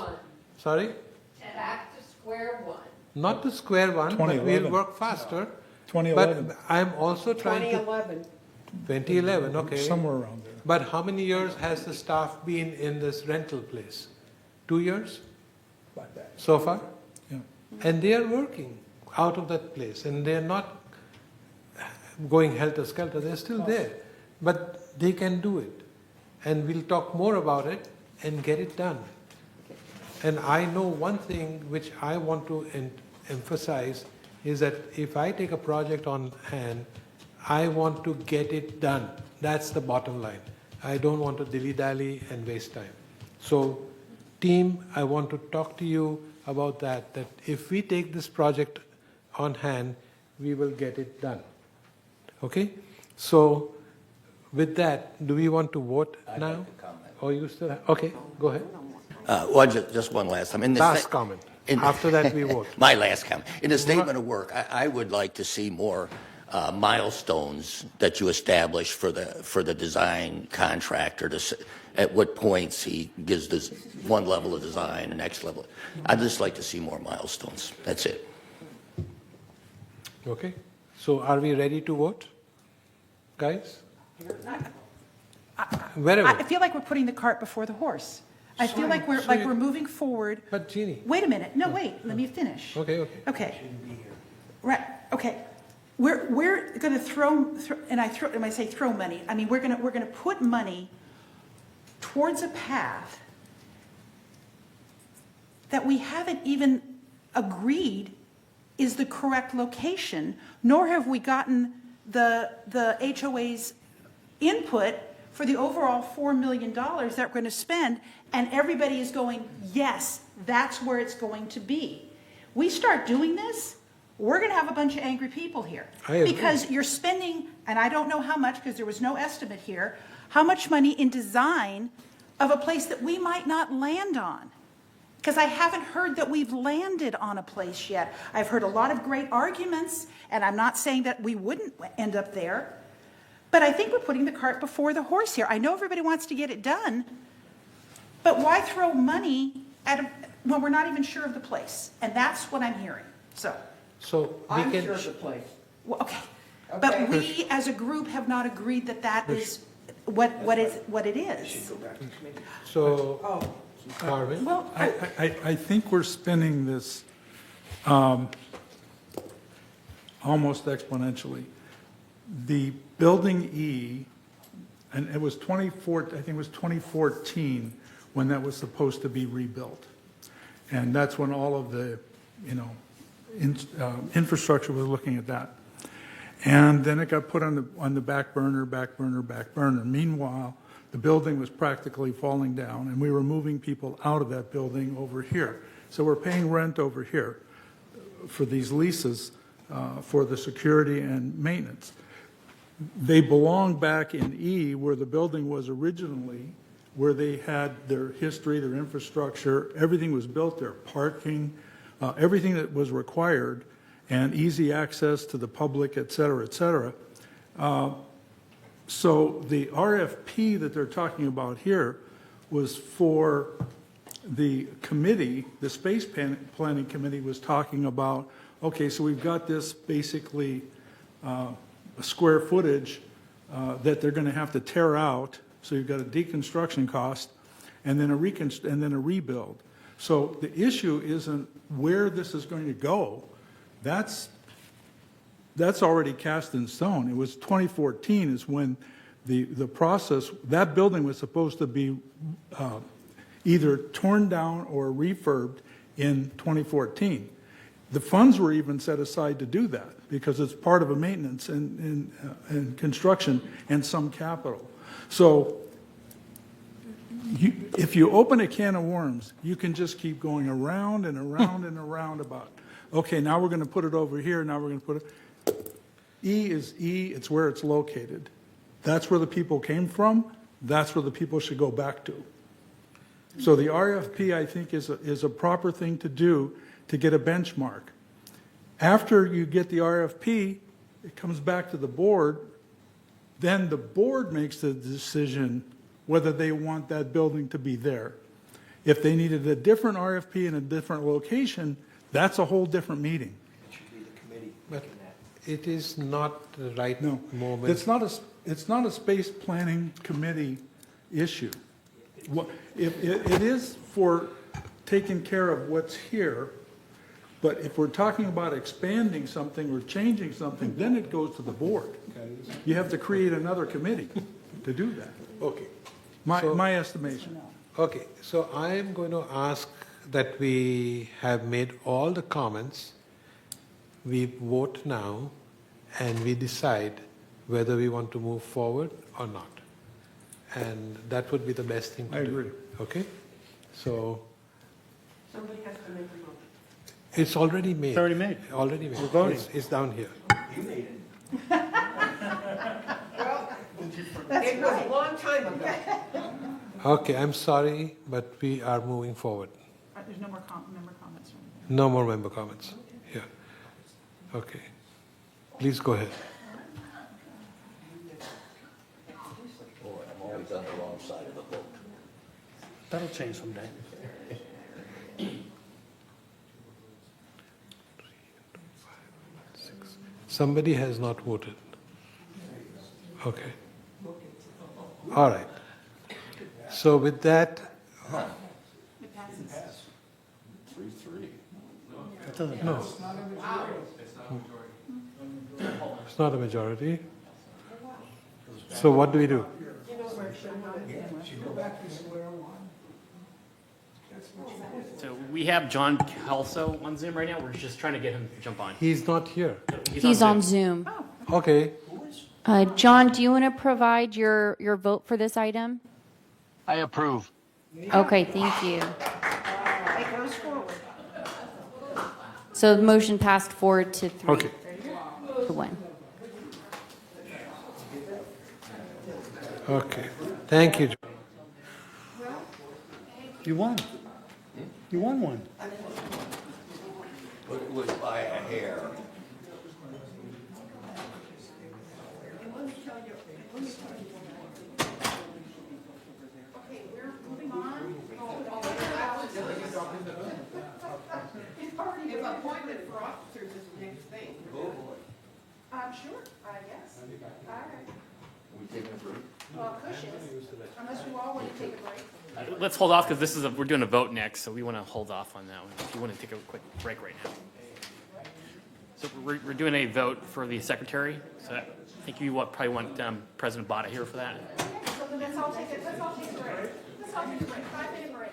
Sorry? Back to square one. Not to square one, but we'll 2011. work faster. 2011. But I'm also trying to... 2011, okay. Somewhere around there. But how many years has the staff been in this rental place? 2 years? Like that. So far? Yeah. And they are working out of that place, and they're not going helter-skelter. They're still there. But they can do it. And we'll talk more about it and get it done. And I know one thing which I want to emphasize is that if I take a project on hand, I want to get it done. That's the bottom line. I don't want to dilly-dally and waste time. So, team, I want to talk to you about that if we take this project on hand, we will get it done. Okay? So, with that, do we want to vote now? I'd like to comment. Or you still have? Okay, go ahead. Well, just one last time. Last comment. After that, we vote. My last comment. In the statement of work, I would like to see more milestones that you establish for the design contractor at what points he gives this one level of design, the next level. I'd just like to see more milestones. That's it. Okay. So are we ready to vote? Guys? Wherever. I feel like we're putting the cart before the horse. I feel like we're moving forward. But Jeannie. Wait a minute. No, wait. Let me finish. Okay. Okay. Right. Okay. We're going to throw, and I say throw money. I mean we're going to put money towards a path that we haven't even agreed is the correct location, nor have we gotten the HOA's input for the overall $4 million that we're going to spend, and everybody is going, yes, that's where it's going to be. We start doing this, we're going to have a bunch of angry people here. I agree. Because you're spending, and I don't know how much because there was no estimate here, how much money in design of a place that we might not land on. Because I haven't heard that we've landed on a place yet. I've heard a lot of great arguments, and I'm not saying that we wouldn't end up there. But I think we're putting the cart before the horse here. I know everybody wants to get it done, but why throw money when we're not even sure of the place? And that's what I'm hearing. So I'm sure of the place. well, okay. But we as a group have not agreed that is what it is. So, Carvin? Well, I think we're spinning this almost exponentially. The building E, and it was 2014 when that was supposed to be rebuilt. And that's when all of the, infrastructure was looking at that. And then it got put on the back burner. Meanwhile, the building was practically falling down, and we were moving people out of that building over here. So we're paying rent over here for these leases for the security and maintenance. They belong back in E, where the building was originally, where they had their history, their infrastructure, everything was built there, parking, everything that was required, and easy access to the public, et cetera, et cetera. So the RFP that they're talking about here was for the committee, the space planning committee was talking about, okay, so we've got this basically a square footage that they're going to have to tear out. So you've got a deconstruction cost and then a rebuild. So the issue isn't where this is going to go. That's already cast in stone. It was 2014 is when the process, that building was supposed to be either torn down or refurbed in 2014. The funds were even set aside to do that because it's part of a maintenance and construction and some capital. So if you open a can of worms, you can just keep going around and around and around about, okay, now we're going to put it over here, now we're going to put it. E is E, it's where it's located. That's where the people came from. That's where the people should go back to. So the RFP, I think, is a proper thing to do to get a benchmark. After you get the RFP, it comes back to the board. Then the board makes the decision whether they want that building to be there. If they needed a different RFP in a different location, that's a whole different meeting. It should be the committee. But it is not the right moment. It's not a space planning committee issue. It is for taking care of what's here, but if we're talking about expanding something or changing something, then it goes to the board. You have to create another committee to do that. Okay. My estimation. Okay, so I am going to ask that we have made all the comments, we vote now, and we decide whether we want to move forward or not. And that would be the best thing to do. I agree. Okay? So Somebody has to make a motion. it's already made. It's already made. Already made. We're voting. It's down here. You made it. It was a long time ago. Okay, I'm sorry, but we are moving forward. There's no more member comments. No more member comments. Yeah. Okay. Please go ahead. Boy, I'm always on the wrong side of the vote. That'll change someday. Somebody has not voted. Okay. All right. So with that, It passes. 3-3. That doesn't no, pass. it's not a majority. So what do we do? So we have John Kelso on Zoom right now. We're just trying to get him to jump on. He's not here. He's on Zoom. Okay. John, do you want to provide your vote for this item? I approve. Okay, thank you. It goes forward. So the motion passed 4-3 Okay. to 1. Okay. Thank you. You won. You won one. But it was by a hair. Okay, we're moving on. If appointment for officers is the next thing. Sure, yes. All right. We taking a break? Cushions, unless you all want to take a break. Let's hold off because we're doing a vote next, so we want to hold off on that one. If you want to take a quick break right now. So we're doing a vote for the secretary. So I think you probably want President Bada here for that. So let's all take a break. Let's all take a break. 5-minute break.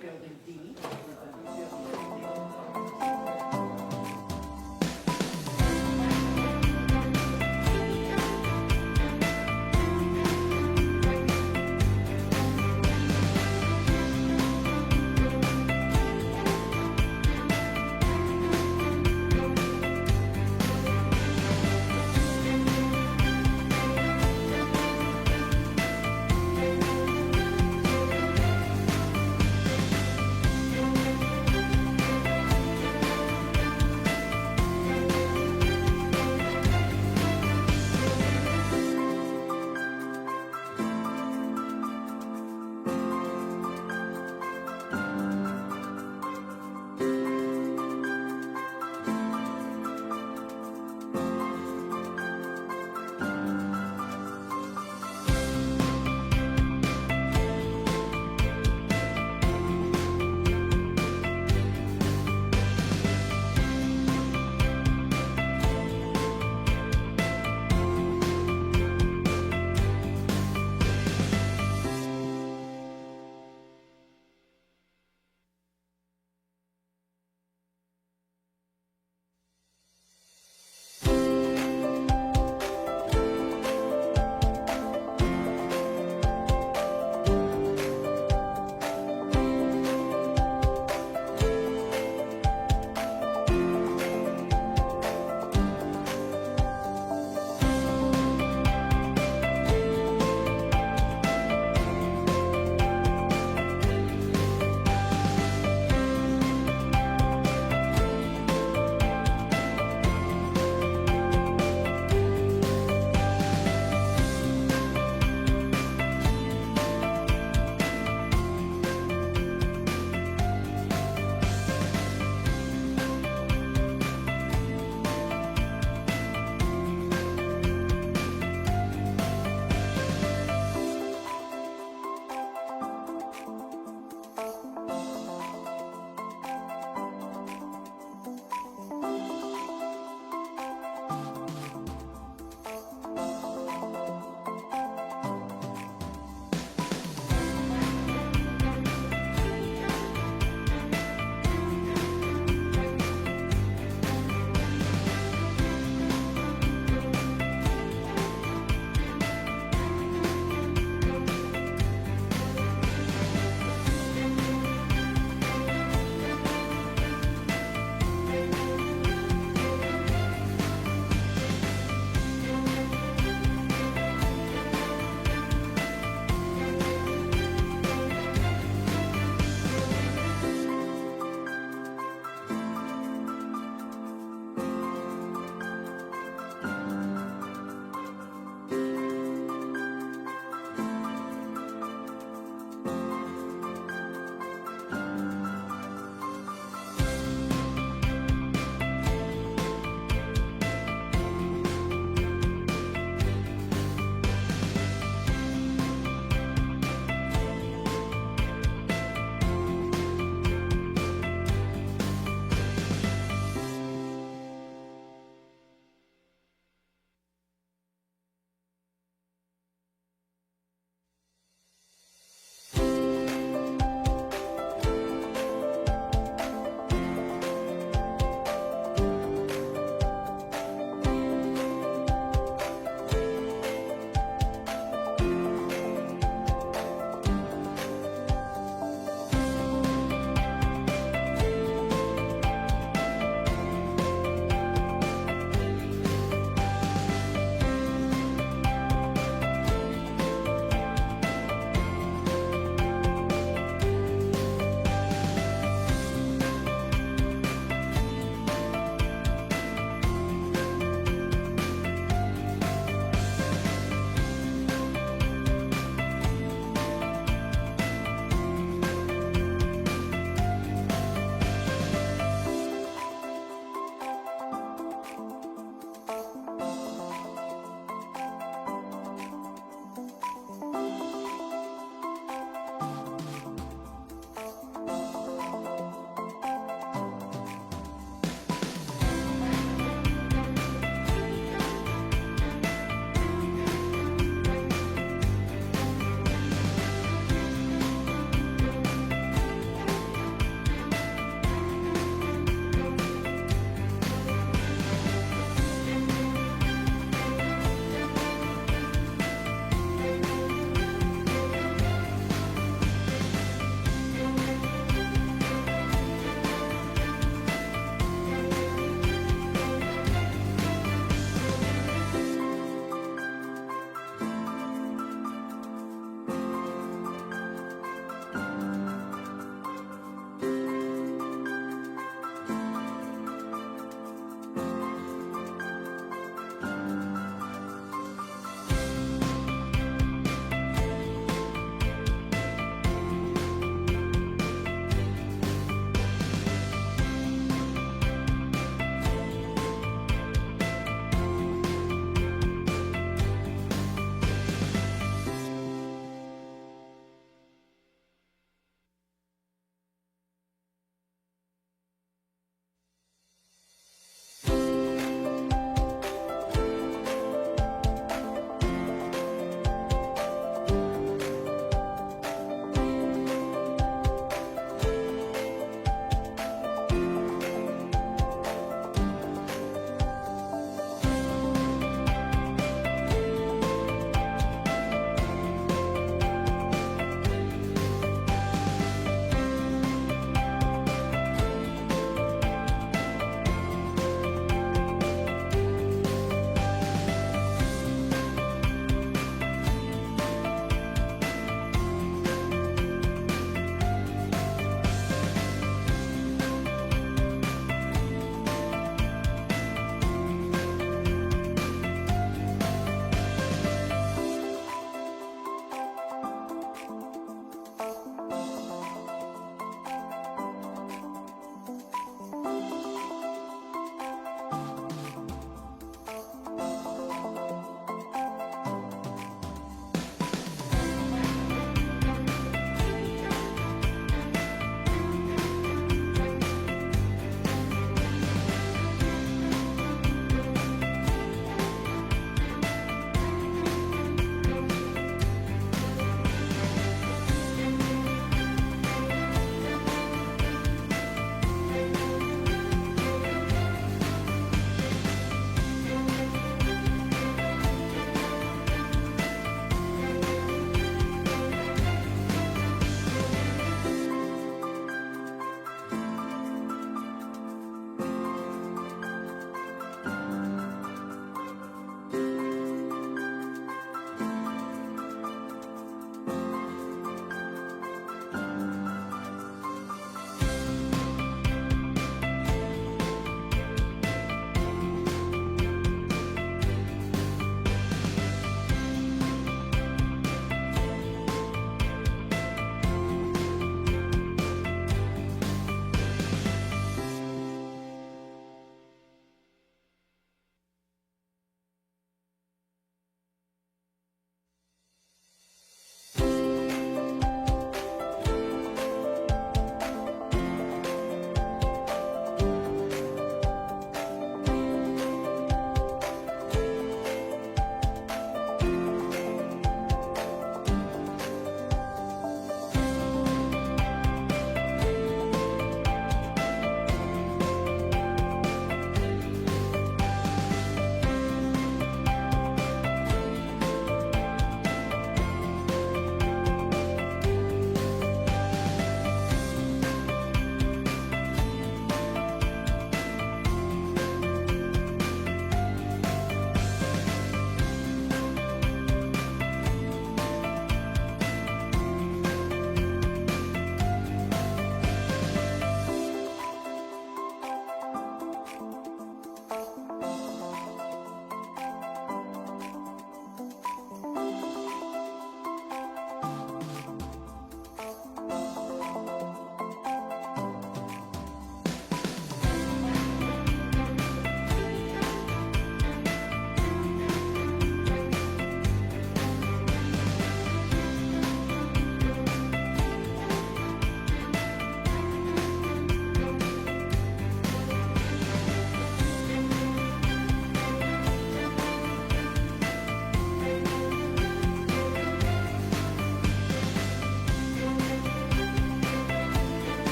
Building D.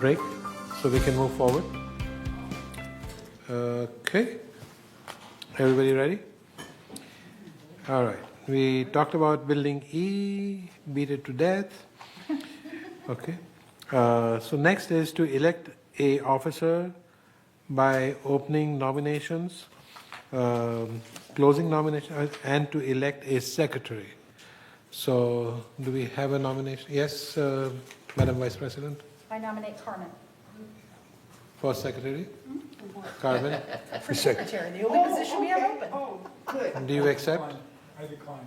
break so we can move forward. Okay. Everybody ready? All right. We talked about building E, beat it to death. Okay. So next is to elect a officer by opening nominations, closing nominations, and to elect a secretary. So do we have a nomination? Yes, Madam Vice President? I nominate Carmen. For secretary? Carmen? For secretary, the only position we have open. Oh, good. Do you accept? I decline.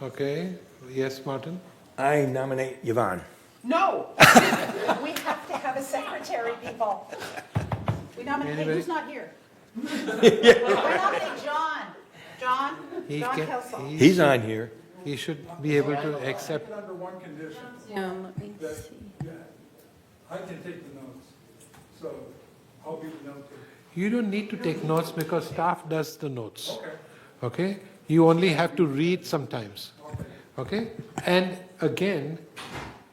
Okay. Yes, Martin? I nominate Yvonne. No! We have to have a secretary, people. We nominate, hey, who's not here? We nominate John. John Kelsall. He's on here. He should be able to accept. Under one condition. Let me see. I can take the notes, so I'll be the note taker. You don't need to take notes because staff does the notes. Okay. Okay? You only have to read sometimes. Okay? And again,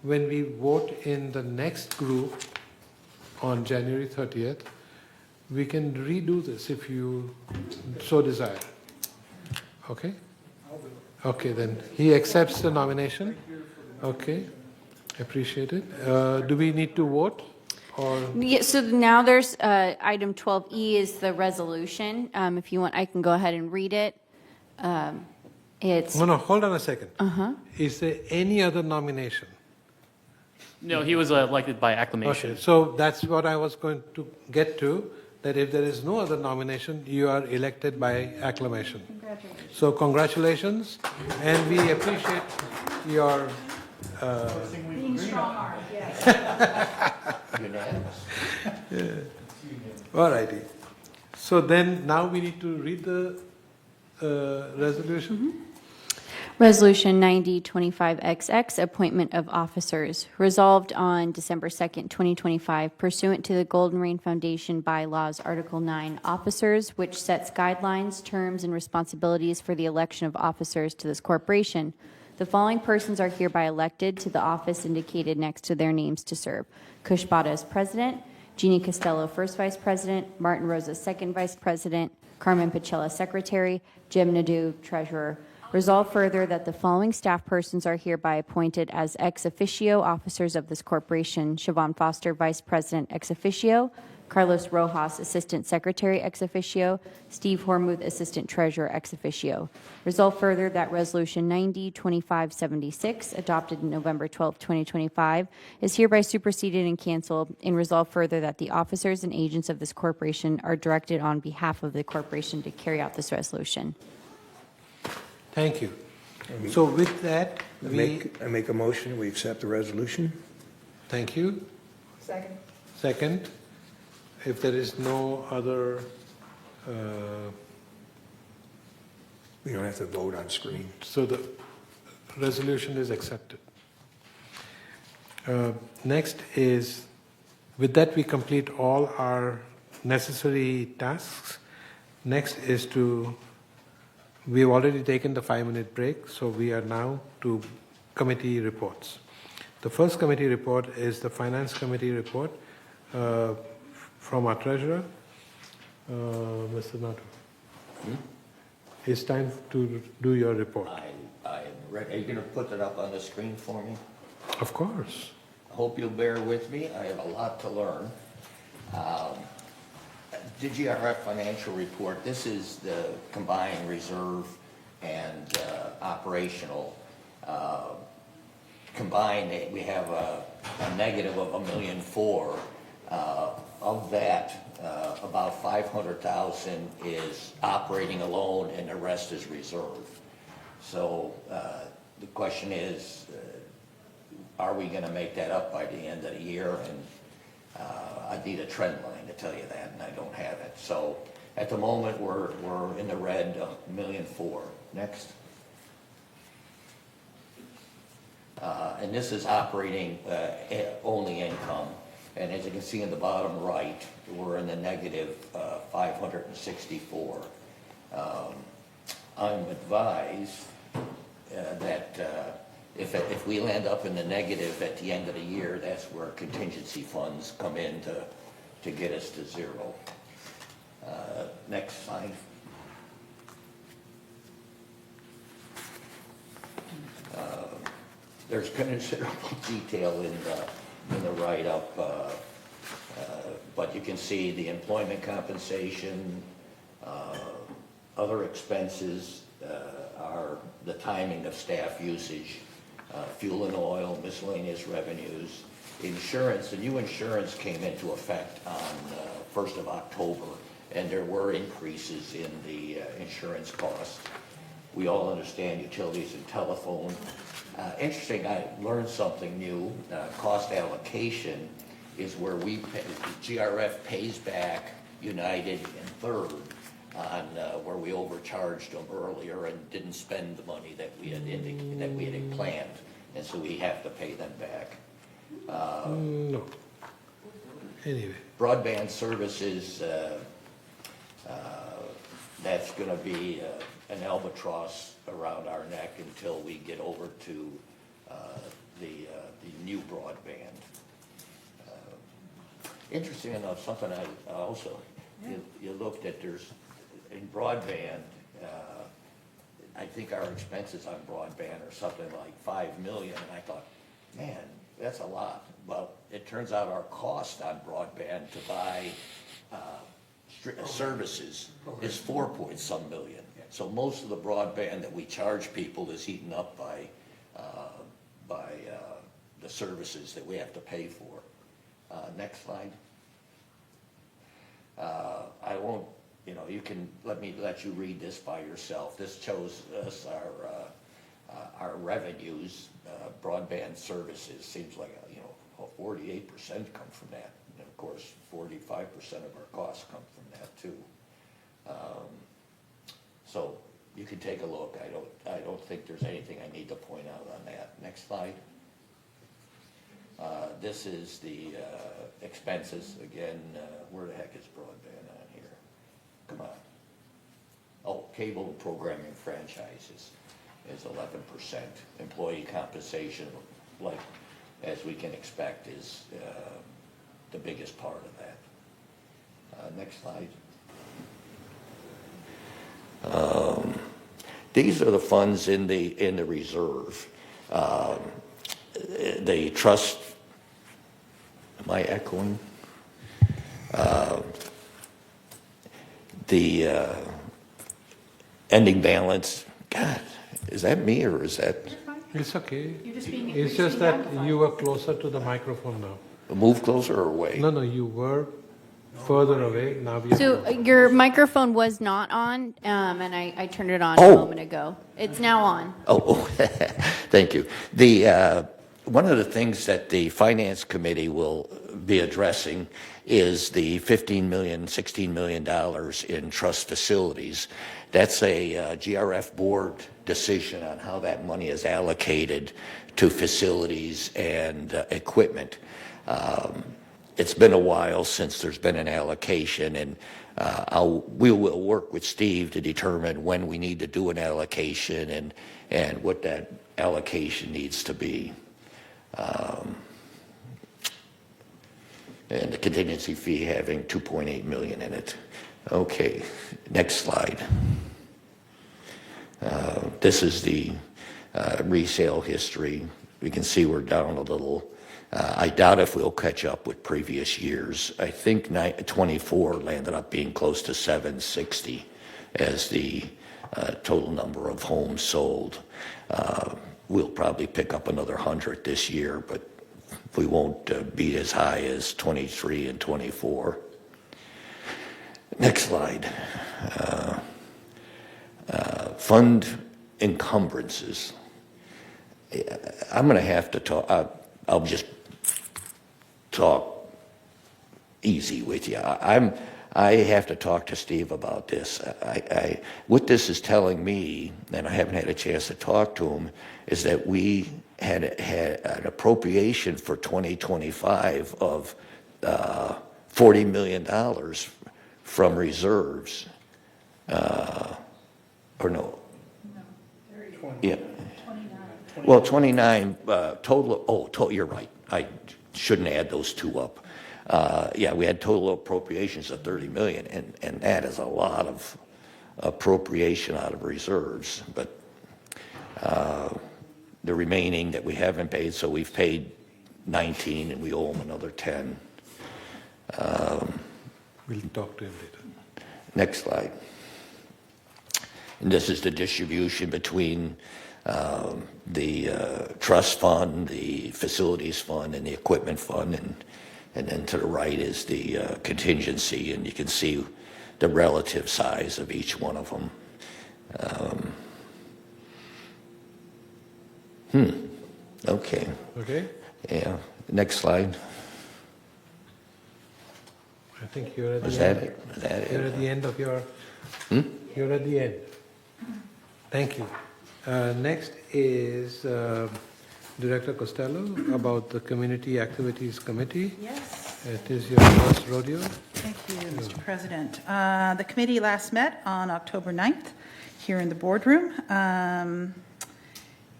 when we vote in the next group on January 30th, we can redo this if you so desire. Okay? Okay, then he accepts the nomination. Okay, appreciate it. Do we need to vote? Or Yeah, so now there's item 12E is the resolution. If you want, I can go ahead and read it. It's no, hold on a second. Uh-huh. Is there any other nomination? No, he was elected by acclamation. Okay, so that's what I was going to get to, that if there is no other nomination, you are elected by acclamation. Congratulations. So congratulations, and we appreciate your... Being strong-armed, yes. Unanimous. All righty. So then now we need to read the resolution. Resolution 9025XX, appointment of officers. Resolved on December 2nd, 2025, pursuant to the Golden Rain Foundation bylaws, Article 9, officers, which sets guidelines, terms, and responsibilities for the election of officers to this corporation. The following persons are hereby elected to the office indicated next to their names to serve. Kush Bada as president, Jeannie Costello, first vice president, Martin Rosa, second vice president, Carmen Pachella, secretary, Jim Nadeau, treasurer. Resolve further that the following staff persons are hereby appointed as ex officio officers of this corporation: Siobhan Foster, vice president ex officio; Carlos Rojas, assistant secretary ex officio; Steve Hormuth, assistant treasurer ex officio. Resolve further that resolution 902576, adopted November 12, 2025, is hereby superseded and canceled, and resolve further that the officers and agents of this corporation are directed on behalf of the corporation to carry out this resolution. Thank you. So with that, I make a motion, we accept the resolution. Thank you. Second. Second, if there is no other, We don't have to vote on screen. so the resolution is accepted. Next is, with that we complete all our necessary tasks. Next is we've already taken the 5-minute break, so we are now to committee reports. The first committee report is the Finance Committee report from our treasurer, Mr. Natu. It's time to do your report. Are you going to put that up on the screen for me? Of course. I hope you'll bear with me. I have a lot to learn. The GRF financial report, this is the combined reserve and operational. Combined, we have a negative of $1.4 million. Of that, about $500,000 is operating alone, and the rest is reserve. So the question is, are we going to make that up by the end of the year? And I need a trend line to tell you that, and I don't have it. So at the moment, we're in the red, $1.4 million. Next. And this is operating only income. And as you can see in the bottom right, we're in the negative 564. I'm advised that if we land up in the negative at the end of the year, that's where contingency funds come in to get us to zero. Next slide. There's considerable detail in the write-up, but you can see the employment compensation, other expenses are the timing of staff usage, fuel and oil, miscellaneous revenues, insurance. The new insurance came into effect on 1st of October, and there were increases in the insurance costs. We all understand utilities and telephone. Interesting, I learned something new. Cost allocation is where GRF pays back United and Third on where we overcharged them earlier and didn't spend the money that we had planned, and so we have to pay them back. No. Anyway. Broadband services, that's going to be an albatross around our neck until we get over to the new broadband. Interesting enough, something I also, you looked at, there's, in broadband, I think our expenses on broadband are something like $5 million, and I thought, man, that's a lot. Well, it turns out our cost on broadband to buy services is 4-point-some million. So most of the broadband that we charge people is eaten up by the services that we have to pay for. Next slide. I won't, you can let you read this by yourself. This shows us our revenues, broadband services. Seems like 48% come from that. And of course, 45% of our costs come from that too. So you can take a look. I don't think there's anything I need to point out on that. Next slide. This is the expenses. Again, where the heck is broadband on here? Come on. Oh, cable and programming franchises is 11%. Employee compensation, like as we can expect, is the biggest part of that. Next slide. These are the funds in the reserve. The trust. Am I echoing? The ending balance. God, is that me or is that? It's okay. You're just being It's just that you were closer to the microphone now. Move closer or away? No, you were further away. Now we So your microphone was not on, and I turned it on a moment ago. It's now on. Oh, thank you. One of the things that the Finance Committee will be addressing is the $15 million, $16 million in trust facilities. That's a GRF board decision on how that money is allocated to facilities and equipment. It's been a while since there's been an allocation, and we will work with Steve to determine when we need to do an allocation and what that allocation needs to be. And the contingency fee having $2.8 million in it. Okay, next slide. This is the resale history. We can see we're down a little. I doubt if we'll catch up with previous years. I think 24 landed up being close to 760 as the total number of homes sold. We'll probably pick up another 100 this year, but we won't be as high as 23 and 24. Next slide. Fund encumbrances. I'm going to have to talk. I'll just talk easy with you. I have to talk to Steve about this. What this is telling me, and I haven't had a chance to talk to him, is that we had an appropriation for 2025 of $40 million from reserves. Or no? Yeah. Well, 29 total, you're right. I shouldn't add those two up. Yeah, we had total appropriations of 30 million, and that is a lot of appropriation out of reserves. But the remaining that we haven't paid, so we've paid 19 and we owe them another 10. We'll talk to him later. Next slide. And this is the distribution between the trust fund, the facilities fund, and the equipment fund, and then to the right is the contingency, and you can see the relative size of each one of them. Okay. Okay. Yeah. Next slide. I think you're at the Is end. that it? Is that it? You're at the end of your. You're at the end. Thank you. Next is Director Costello about the Community Activities Committee. Yes. It is your first rodeo. Thank you, Mr. President. The committee last met on October 9th here in the boardroom.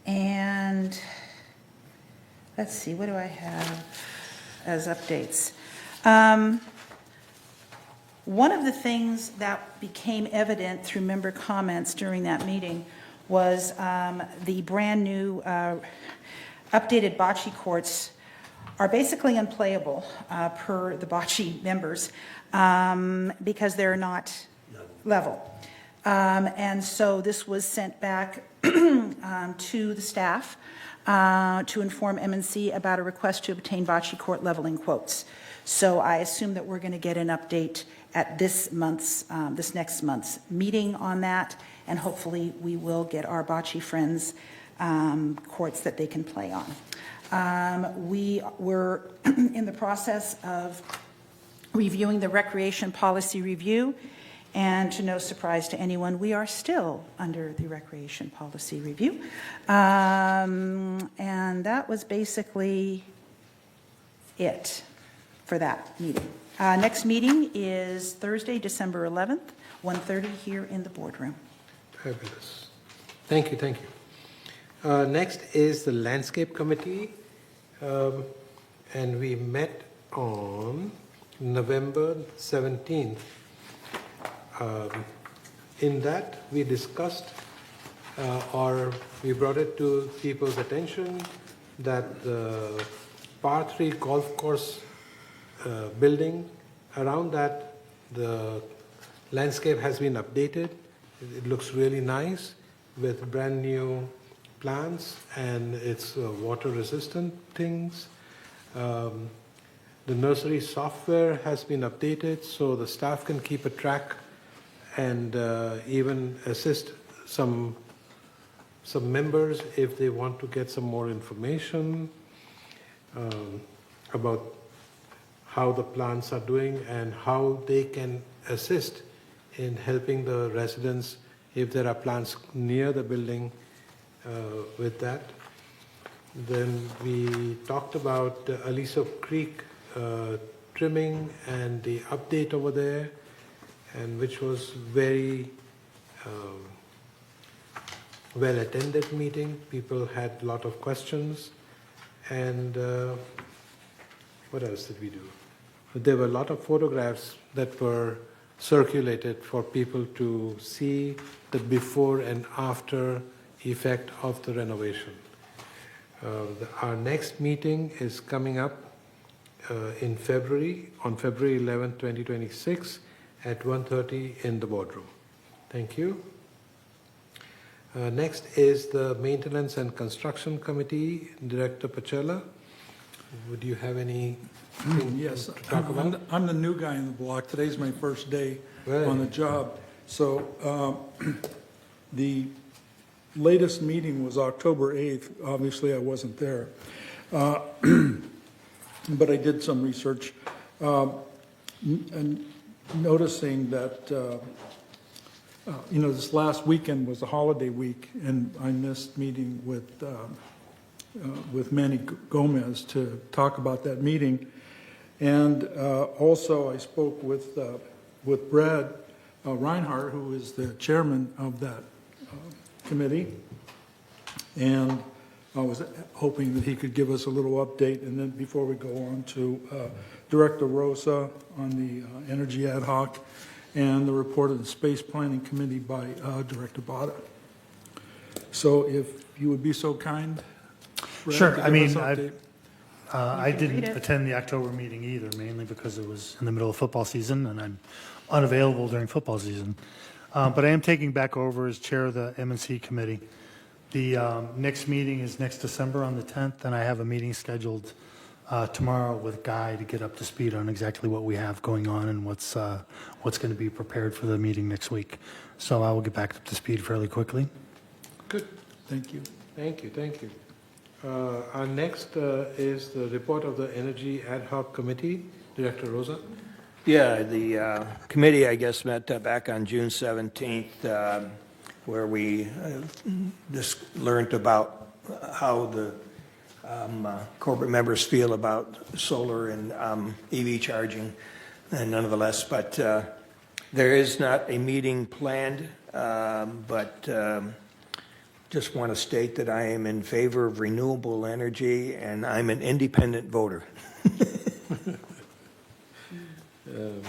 And let's see, what do I have as updates? One of the things that became evident through member comments during that meeting was the brand new updated bocce courts are basically unplayable per the bocce members because they're not level. And so this was sent back to the staff to inform MNC about a request to obtain bocce court leveling quotes. So I assume that we're going to get an update at this next month's meeting on that, and hopefully we will get our bocce friends courts that they can play on. We were in the process of reviewing the recreation policy review, and to no surprise to anyone, we are still under the recreation policy review. And that was basically it for that meeting. Next meeting is Thursday, December 11th, 1:30 here in the boardroom. Fabulous. Thank you, thank you. Next is the Landscape Committee, and we met on November 17th. In that, we discussed, or we brought it to people's attention, that the Par 3 golf course building, around that, the landscape has been updated. It looks really nice with brand new plants, and it's water resistant things. The nursery software has been updated so the staff can keep a track and even assist some members if they want to get some more information about how the plants are doing and how they can assist in helping the residents if there are plants near the building with that. Then we talked about Aliso Creek trimming and the update over there, and which was very well attended meeting. People had a lot of questions, and what else did we do? There were a lot of photographs that were circulated for people to see the before and after effect of the renovation. Our next meeting is coming up in February, on February 11, 2026 at 1:30 in the boardroom. Thank you. Next is the Maintenance and Construction Committee, Director Pachella. Would you have any? Yes, to talk about? I'm the new guy in the block. Today's my first day on the job. So the latest meeting was October 8th. Obviously, I wasn't there. But I did some research and noticing that, this last weekend was a holiday week, and I missed meeting with Manny Gomez to talk about that meeting. And also I spoke with Brad Reinhardt, who is the chairman of that committee. And I was hoping that he could give us a little update, and then before we go on to Director Rosa on the Energy Ad Hoc, and the report of the Space Planning Committee by Director Bada. So if you would be so kind. Brad, Sure. to I give us mean, update. I can didn't read it. attend the October meeting either, mainly because it was in the middle of football season, and I'm unavailable during football season. But I am taking back over as chair of the M&C committee. The next meeting is next December on the 10th, and I have a meeting scheduled tomorrow with Guy to get up to speed on exactly what we have going on and what's going to be prepared for the meeting next week. So I will get back up to speed fairly quickly. Good, thank you. Thank you, thank you. Our next is the report of the Energy Ad Hoc Committee. Director Rosa. Yeah, the committee, I guess, met back on June 17th, where we just learned about how the corporate members feel about solar and EV charging, and nonetheless, but there is not a meeting planned, but just want to state that I am in favor of renewable energy, and I'm an independent voter. Do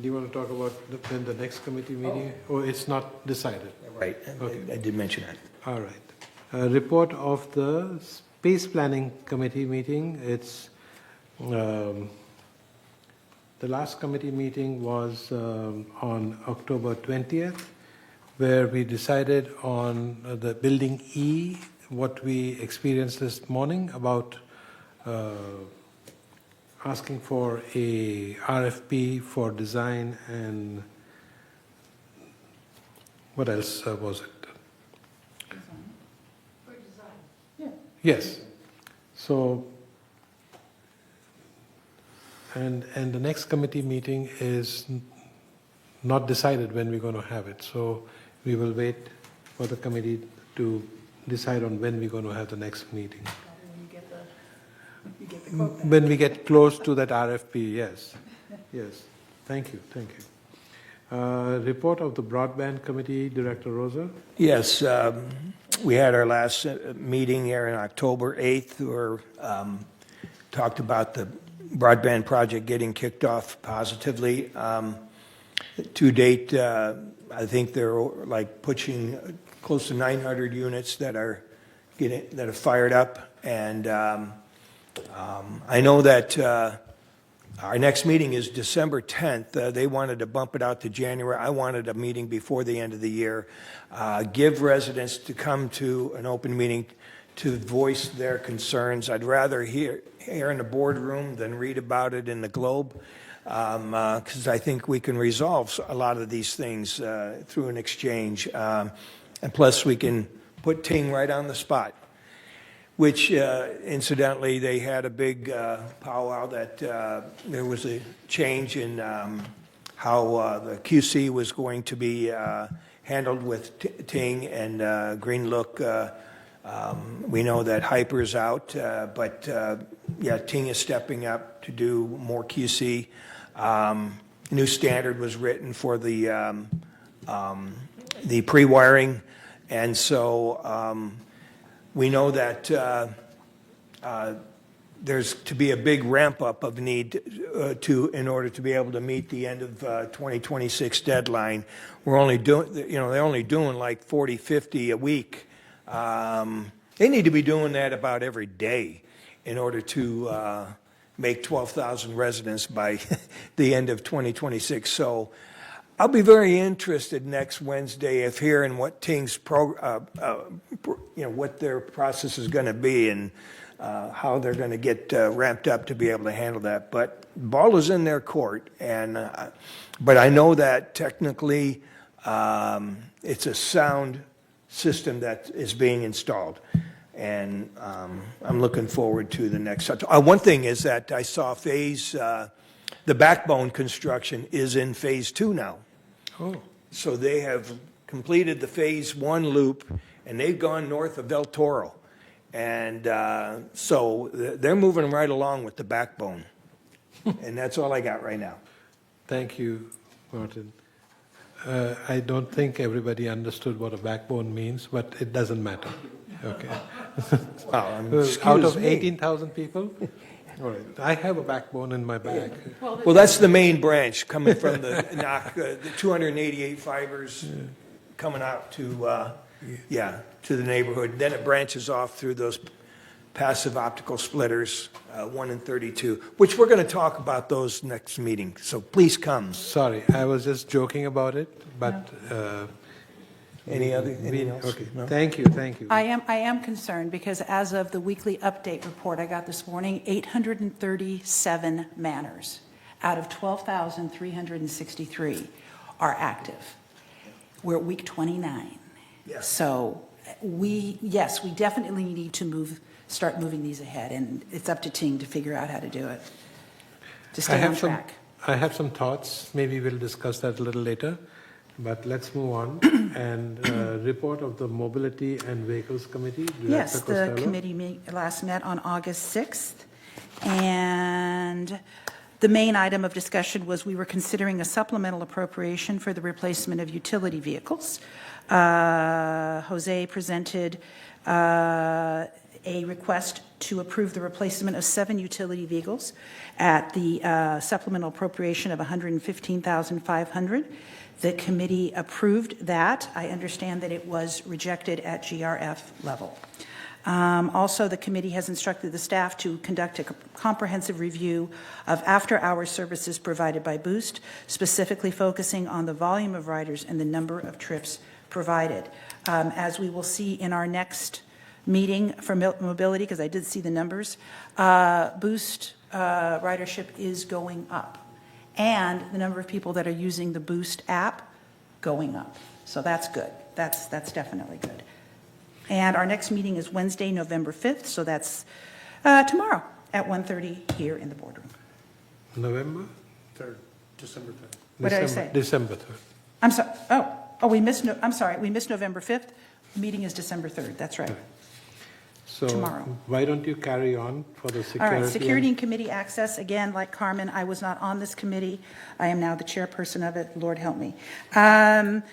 you want to talk about when the next committee meeting? Or it's not decided? Right, Okay. I did mention that. All right. Report of the Space Planning Committee meeting. It's the last committee meeting was on October 20th, where we decided on the building E, what we experienced this morning about asking for a RFP for design and what else was it? Yes. So, and the next committee meeting is not decided when we're going to have it. So we will wait for the committee to decide on when we're going to have the next meeting. When we get close to that RFP, yes. Yes. Thank you. Thank you. Report of the Broadband Committee, Director Rosa. Yes, we had our last meeting here on October 8th, where talked about the broadband project getting kicked off positively. To date, I think they're like pushing close to 900 units that are fired up, and I know that our next meeting is December 10th. They wanted to bump it out to January. I wanted a meeting before the end of the year. Give residents to come to an open meeting to voice their concerns. I'd rather hear in the boardroom than read about it in the Globe, because I think we can resolve a lot of these things through an exchange. And plus, we can put Ting right on the spot, which incidentally, they had a big powwow that there was a change in how the QC was going to be handled with Ting and Green Look. We know that Hyper's out, but yeah, Ting is stepping up to do more QC. New standard was written for the pre-wiring, and so we know that there's to be a big ramp up of need in order to be able to meet the end of 2026 deadline. We're only doing, they're only doing like 40, 50 a week. They need to be doing that about every day in order to make 12,000 residents by the end of 2026. So I'll be very interested next Wednesday if hearing what Ting's what their process is going to be and how they're going to get ramped up to be able to handle that. But ball is in their court, and but I know that technically it's a sound system that is being installed, and I'm looking forward to the next. One thing is that I saw the backbone construction is in phase 2 now. Oh. So they have completed the phase 1 loop, and they've gone north of El Toro. And so they're moving right along with the backbone. And that's all I got right now. Thank you, Martin. I don't think everybody understood what a backbone means, but it doesn't matter. Okay. Wow, Out excuse of me. 18,000 people? All right. I have a backbone in my bag. Well, that's the main branch coming from the the 288 fibers coming out to, to the neighborhood. Then it branches off through those passive optical splitters, 1 and 32, which we're going to talk about those next meeting. So please come. Sorry, I was just joking about it, but... Anything else? Okay, thank you. I am concerned because as of the weekly update report I got this morning, 837 manners out of 12,363 are active. We're at week 29. Yes. So we definitely need to start moving these ahead, and it's up to Ting to figure out how to do it, to stay on track. I have some thoughts. Maybe we'll discuss that a little later. But let's move on. And report of the Mobility and Vehicles Committee. Director Yes, the Costello. committee last met on August 6th, and the main item of discussion was we were considering a supplemental appropriation for the replacement of utility vehicles. Jose presented a request to approve the replacement of 7 utility vehicles at the supplemental appropriation of $115,500. The committee approved that. I understand that it was rejected at GRF level. Also, the committee has instructed the staff to conduct a comprehensive review of after-hours services provided by Boost, specifically focusing on the volume of riders and the number of trips provided. As we will see in our next meeting for mobility, because I did see the numbers, Boost ridership is going up, and the number of people that are using the Boost app going up. So that's good. That's definitely good. And our next meeting is Wednesday, November 5th, so that's tomorrow at 1:30 here in the boardroom. November? 3rd, December 3rd. What did I say? December 3rd. I'm sorry. We missed November 5th. The meeting is December 3rd. That's right. So Tomorrow. why don't you carry on for the security? All right, security and committee access, again, like Carmen, I was not on this committee. I am now the chairperson of it. Lord help me. In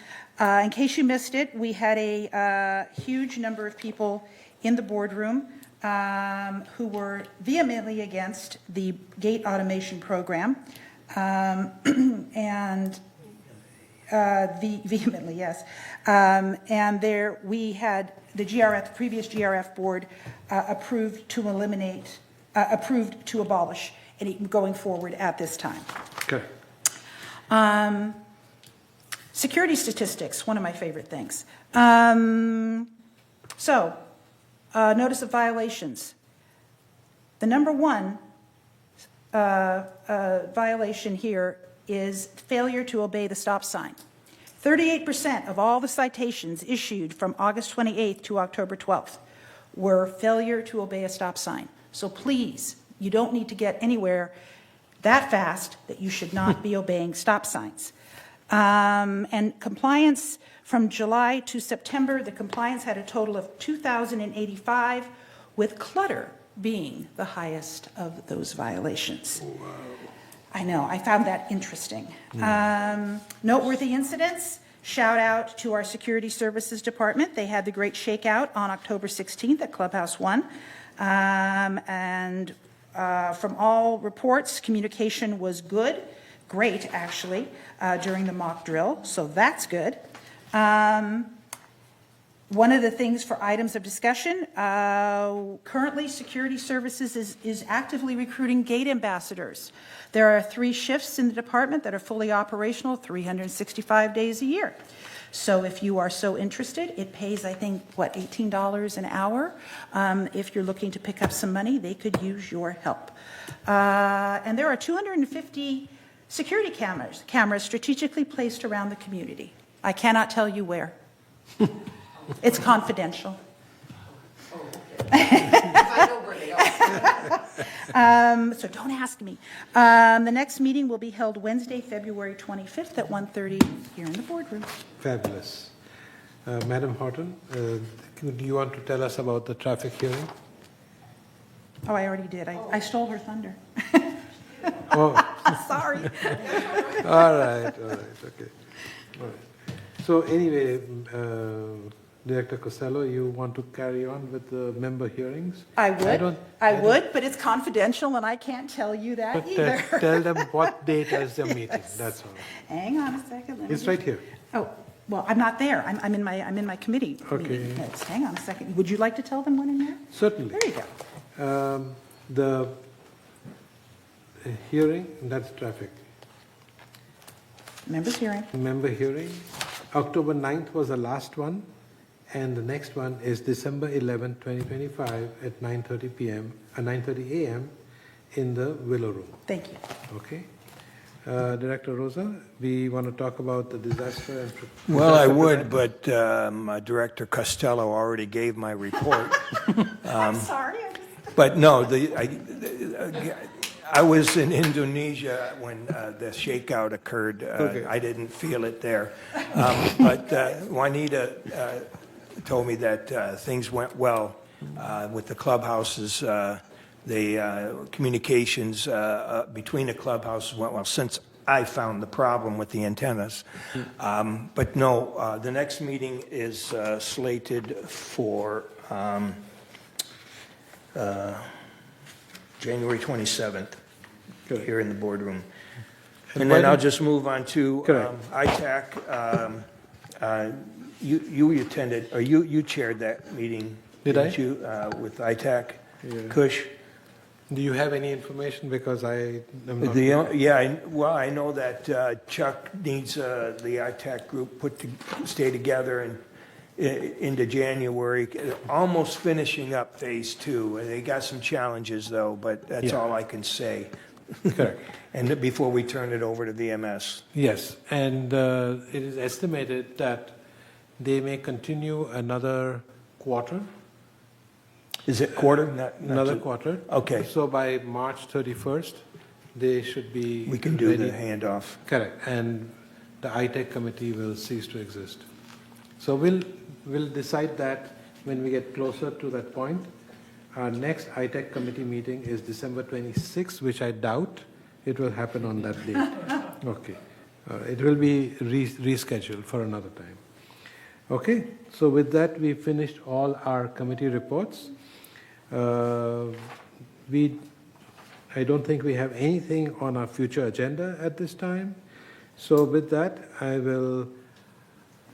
case you missed it, we had a huge number of people in the boardroom who were vehemently against the gate automation program. Vehemently, yes. And there we had the previous GRF board approved to abolish any going forward at this time. Okay. Security statistics, one of my favorite things. Notice of violations. The number one violation here is failure to obey the stop sign. 38% of all the citations issued from August 28th to October 12th were failure to obey a stop sign. So please, you don't need to get anywhere that fast that you should not be obeying stop signs. And compliance from July to September, the compliance had a total of 2,085, with clutter being the highest of those violations. Oh, wow. I know, I found that interesting. Noteworthy incidents, shout out to our security services department. They had the great shakeout on October 16th at Clubhouse 1. From all reports, communication was good, great actually, during the mock drill, so that's good. One of the things for items of discussion, currently security services is actively recruiting gate ambassadors. There are 3 shifts in the department that are fully operational 365 days a year. So if you are so interested, it pays, I think, $18 an hour. If you're looking to pick up some money, they could use your help. And there are 250 security cameras strategically placed around the community. I cannot tell you where. It's confidential. So don't ask me. The next meeting will be held Wednesday, February 25th at 1:30 here in the boardroom. Fabulous. Madam Horton, do you want to tell us about the traffic hearing? Oh, I already did. I stole her thunder. Oh. Sorry. All right, okay. All right. So anyway, Director Costello, you want to carry on with the member hearings? I would, don't- would, but it's confidential, and I can't tell you that But either. tell them what date is the meeting, that's all. Hang on a second. let me It's just- right here. Oh, well, I'm not there. I'm in my committee Okay. meeting minutes. Hang on a second. Would you like to tell them when in there? Certainly. There you go. The hearing, that's traffic. Members hearing. Member hearing, October 9th was the last one, and the next one is December 11th, 2025 at 9:30 p.m., 9:30 a.m. in the Willow Room. Thank you. Okay? Director Rosa, we want to talk about the disaster and... Well, I disaster would, preparedness. but Director Costello already gave my report. I'm sorry. But no, I was in Indonesia when the shakeout occurred. Okay. I didn't feel it there. But Juanita told me that things went well with the clubhouses. The communications between the clubhouses went well since I found the problem with the antennas. But no, the next meeting is slated for January 27th here in the boardroom. And then I'll just move on to ITAC. You attended, or you chaired that meeting. Did I? Didn't you, with ITAC? Kush? Do you have any information? Because I am not... Well, I know that Chuck needs the ITAC group stay together and into January, almost finishing up phase 2. They got some challenges though, but that's all I can say. Correct. And before we turn it over to VMS. Yes, and it is estimated that they may continue another quarter. Is it quarter? Not Another quarter. Okay. So by March 31st, they should be We can do ready. the handoff. Correct, and the ITEC committee will cease to exist. So we'll decide that when we get closer to that point. Our next ITEC committee meeting is December 26th, which I doubt it will happen on that date. Okay. It will be rescheduled for another time. Okay, so with that, we finished all our committee reports. I don't think we have anything on our future agenda at this time. So with that, I will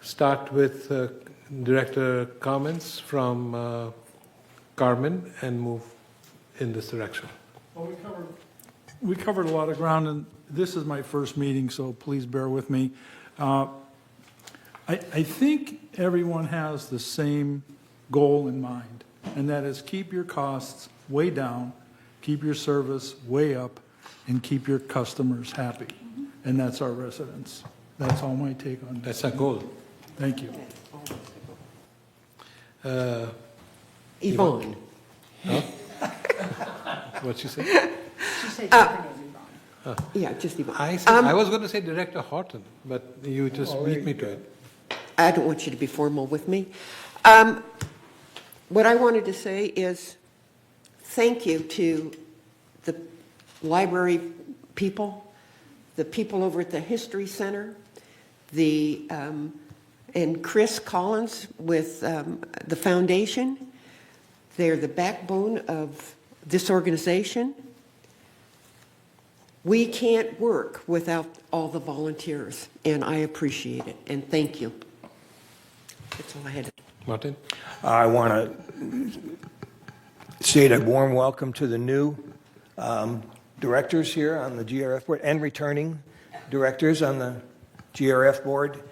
start with director comments from Carmen and move in this direction. Well, we covered a lot of ground, and this is my first meeting, so please bear with me. I think everyone has the same goal in mind, and that is keep your costs way down, keep your service way up, and keep your customers happy. And that's our residents. That's all my take on this. That's our goal. Thank you. Yvonne. Huh? What'd you say? She said your name, Yvonne. Yeah, just Yvonne. I was going to say Director Horton, but you just beat me to it. I don't want you to be formal with me. What I wanted to say is thank you to the library people, the people over at the History Center, and Chris Collins with the foundation. They're the backbone of this organization. We can't work without all the volunteers, and I appreciate it, and thank you. That's all I had. Martin? I want to state a warm welcome to the new directors here on the GRF board and returning directors on the GRF board.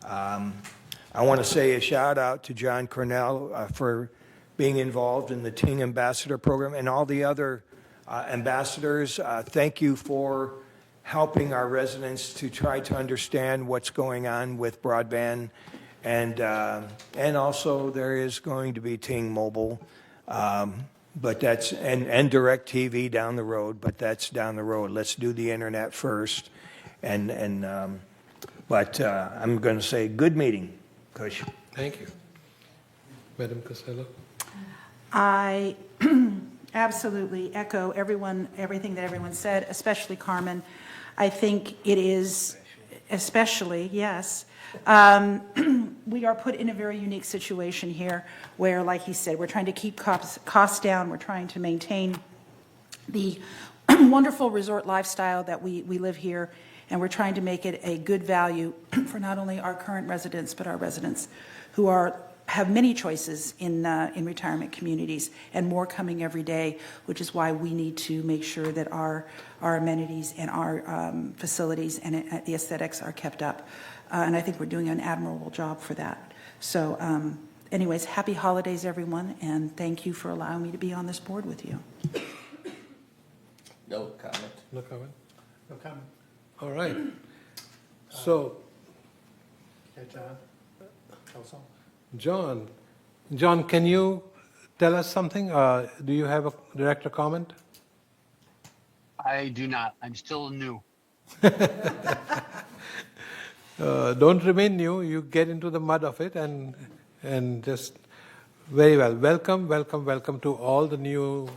I want to say a shout out to John Cornell for being involved in the Ting Ambassador Program and all the other ambassadors. Thank you for helping our residents to try to understand what's going on with broadband. And also there is going to be Ting Mobile, but that's, and Direct TV down the road, but that's down the road. Let's do the internet first. But I'm going to say good meeting, Kush. Thank you. Madam Costello? I absolutely echo everything that everyone said, especially Carmen. I think it is especially, yes. We we are put in a very unique situation here where, like he said, we're trying to keep costs down, we're trying to maintain the wonderful resort lifestyle that we live here, and we're trying to make it a good value for not only our current residents, but our residents who have many choices in retirement communities, and more coming every day, which is why we need to make sure that our amenities and our facilities and the aesthetics are kept up. And I think we're doing an admirable job for that. So anyways, happy holidays, everyone, and thank you for allowing me to be on this board with you. No comment. No comment? No comment. All right. So, Okay, John? Also? John, can you tell us something? Do you have a director comment? I do not. I'm still new. Don't remain new. You get into the mud of it and just very well. Welcome to all the new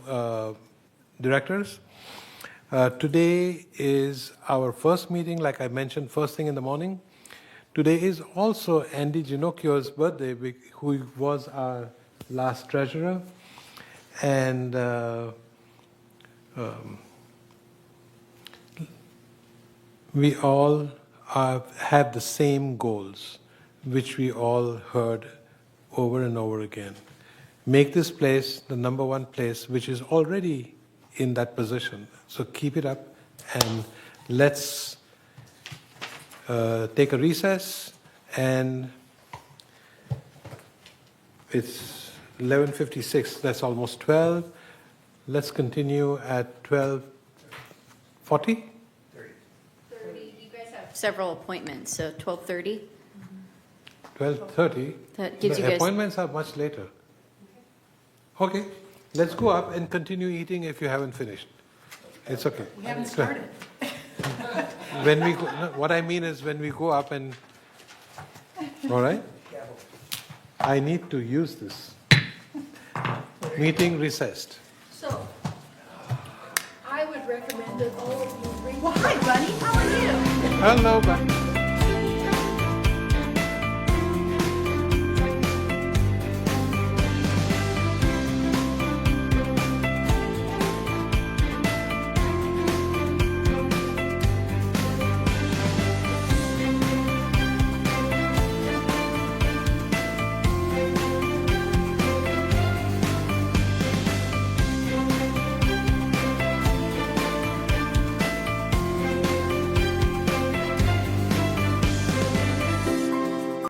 directors. Today is our first meeting, like I mentioned, first thing in the morning. Today is also Andy Ginocchio's birthday, who was our last treasurer. And we all have the same goals, which we all heard over and over again. Make this place the number one place, which is already in that position. So keep it up, and let's take a recess. And it's 11:56. That's almost 12. Let's continue at 12:40. You guys have several appointments, so 12:30. 12:30. That gives The you guys- appointments are much later. Okay, let's go up and continue eating if you haven't finished. It's okay. We haven't started. When we go, no, what I mean is when we go up and, all right? I need to use this. Meeting recessed. So, I would recommend that all of you read. Well, hi, Bunny. How are you? Hello, bye.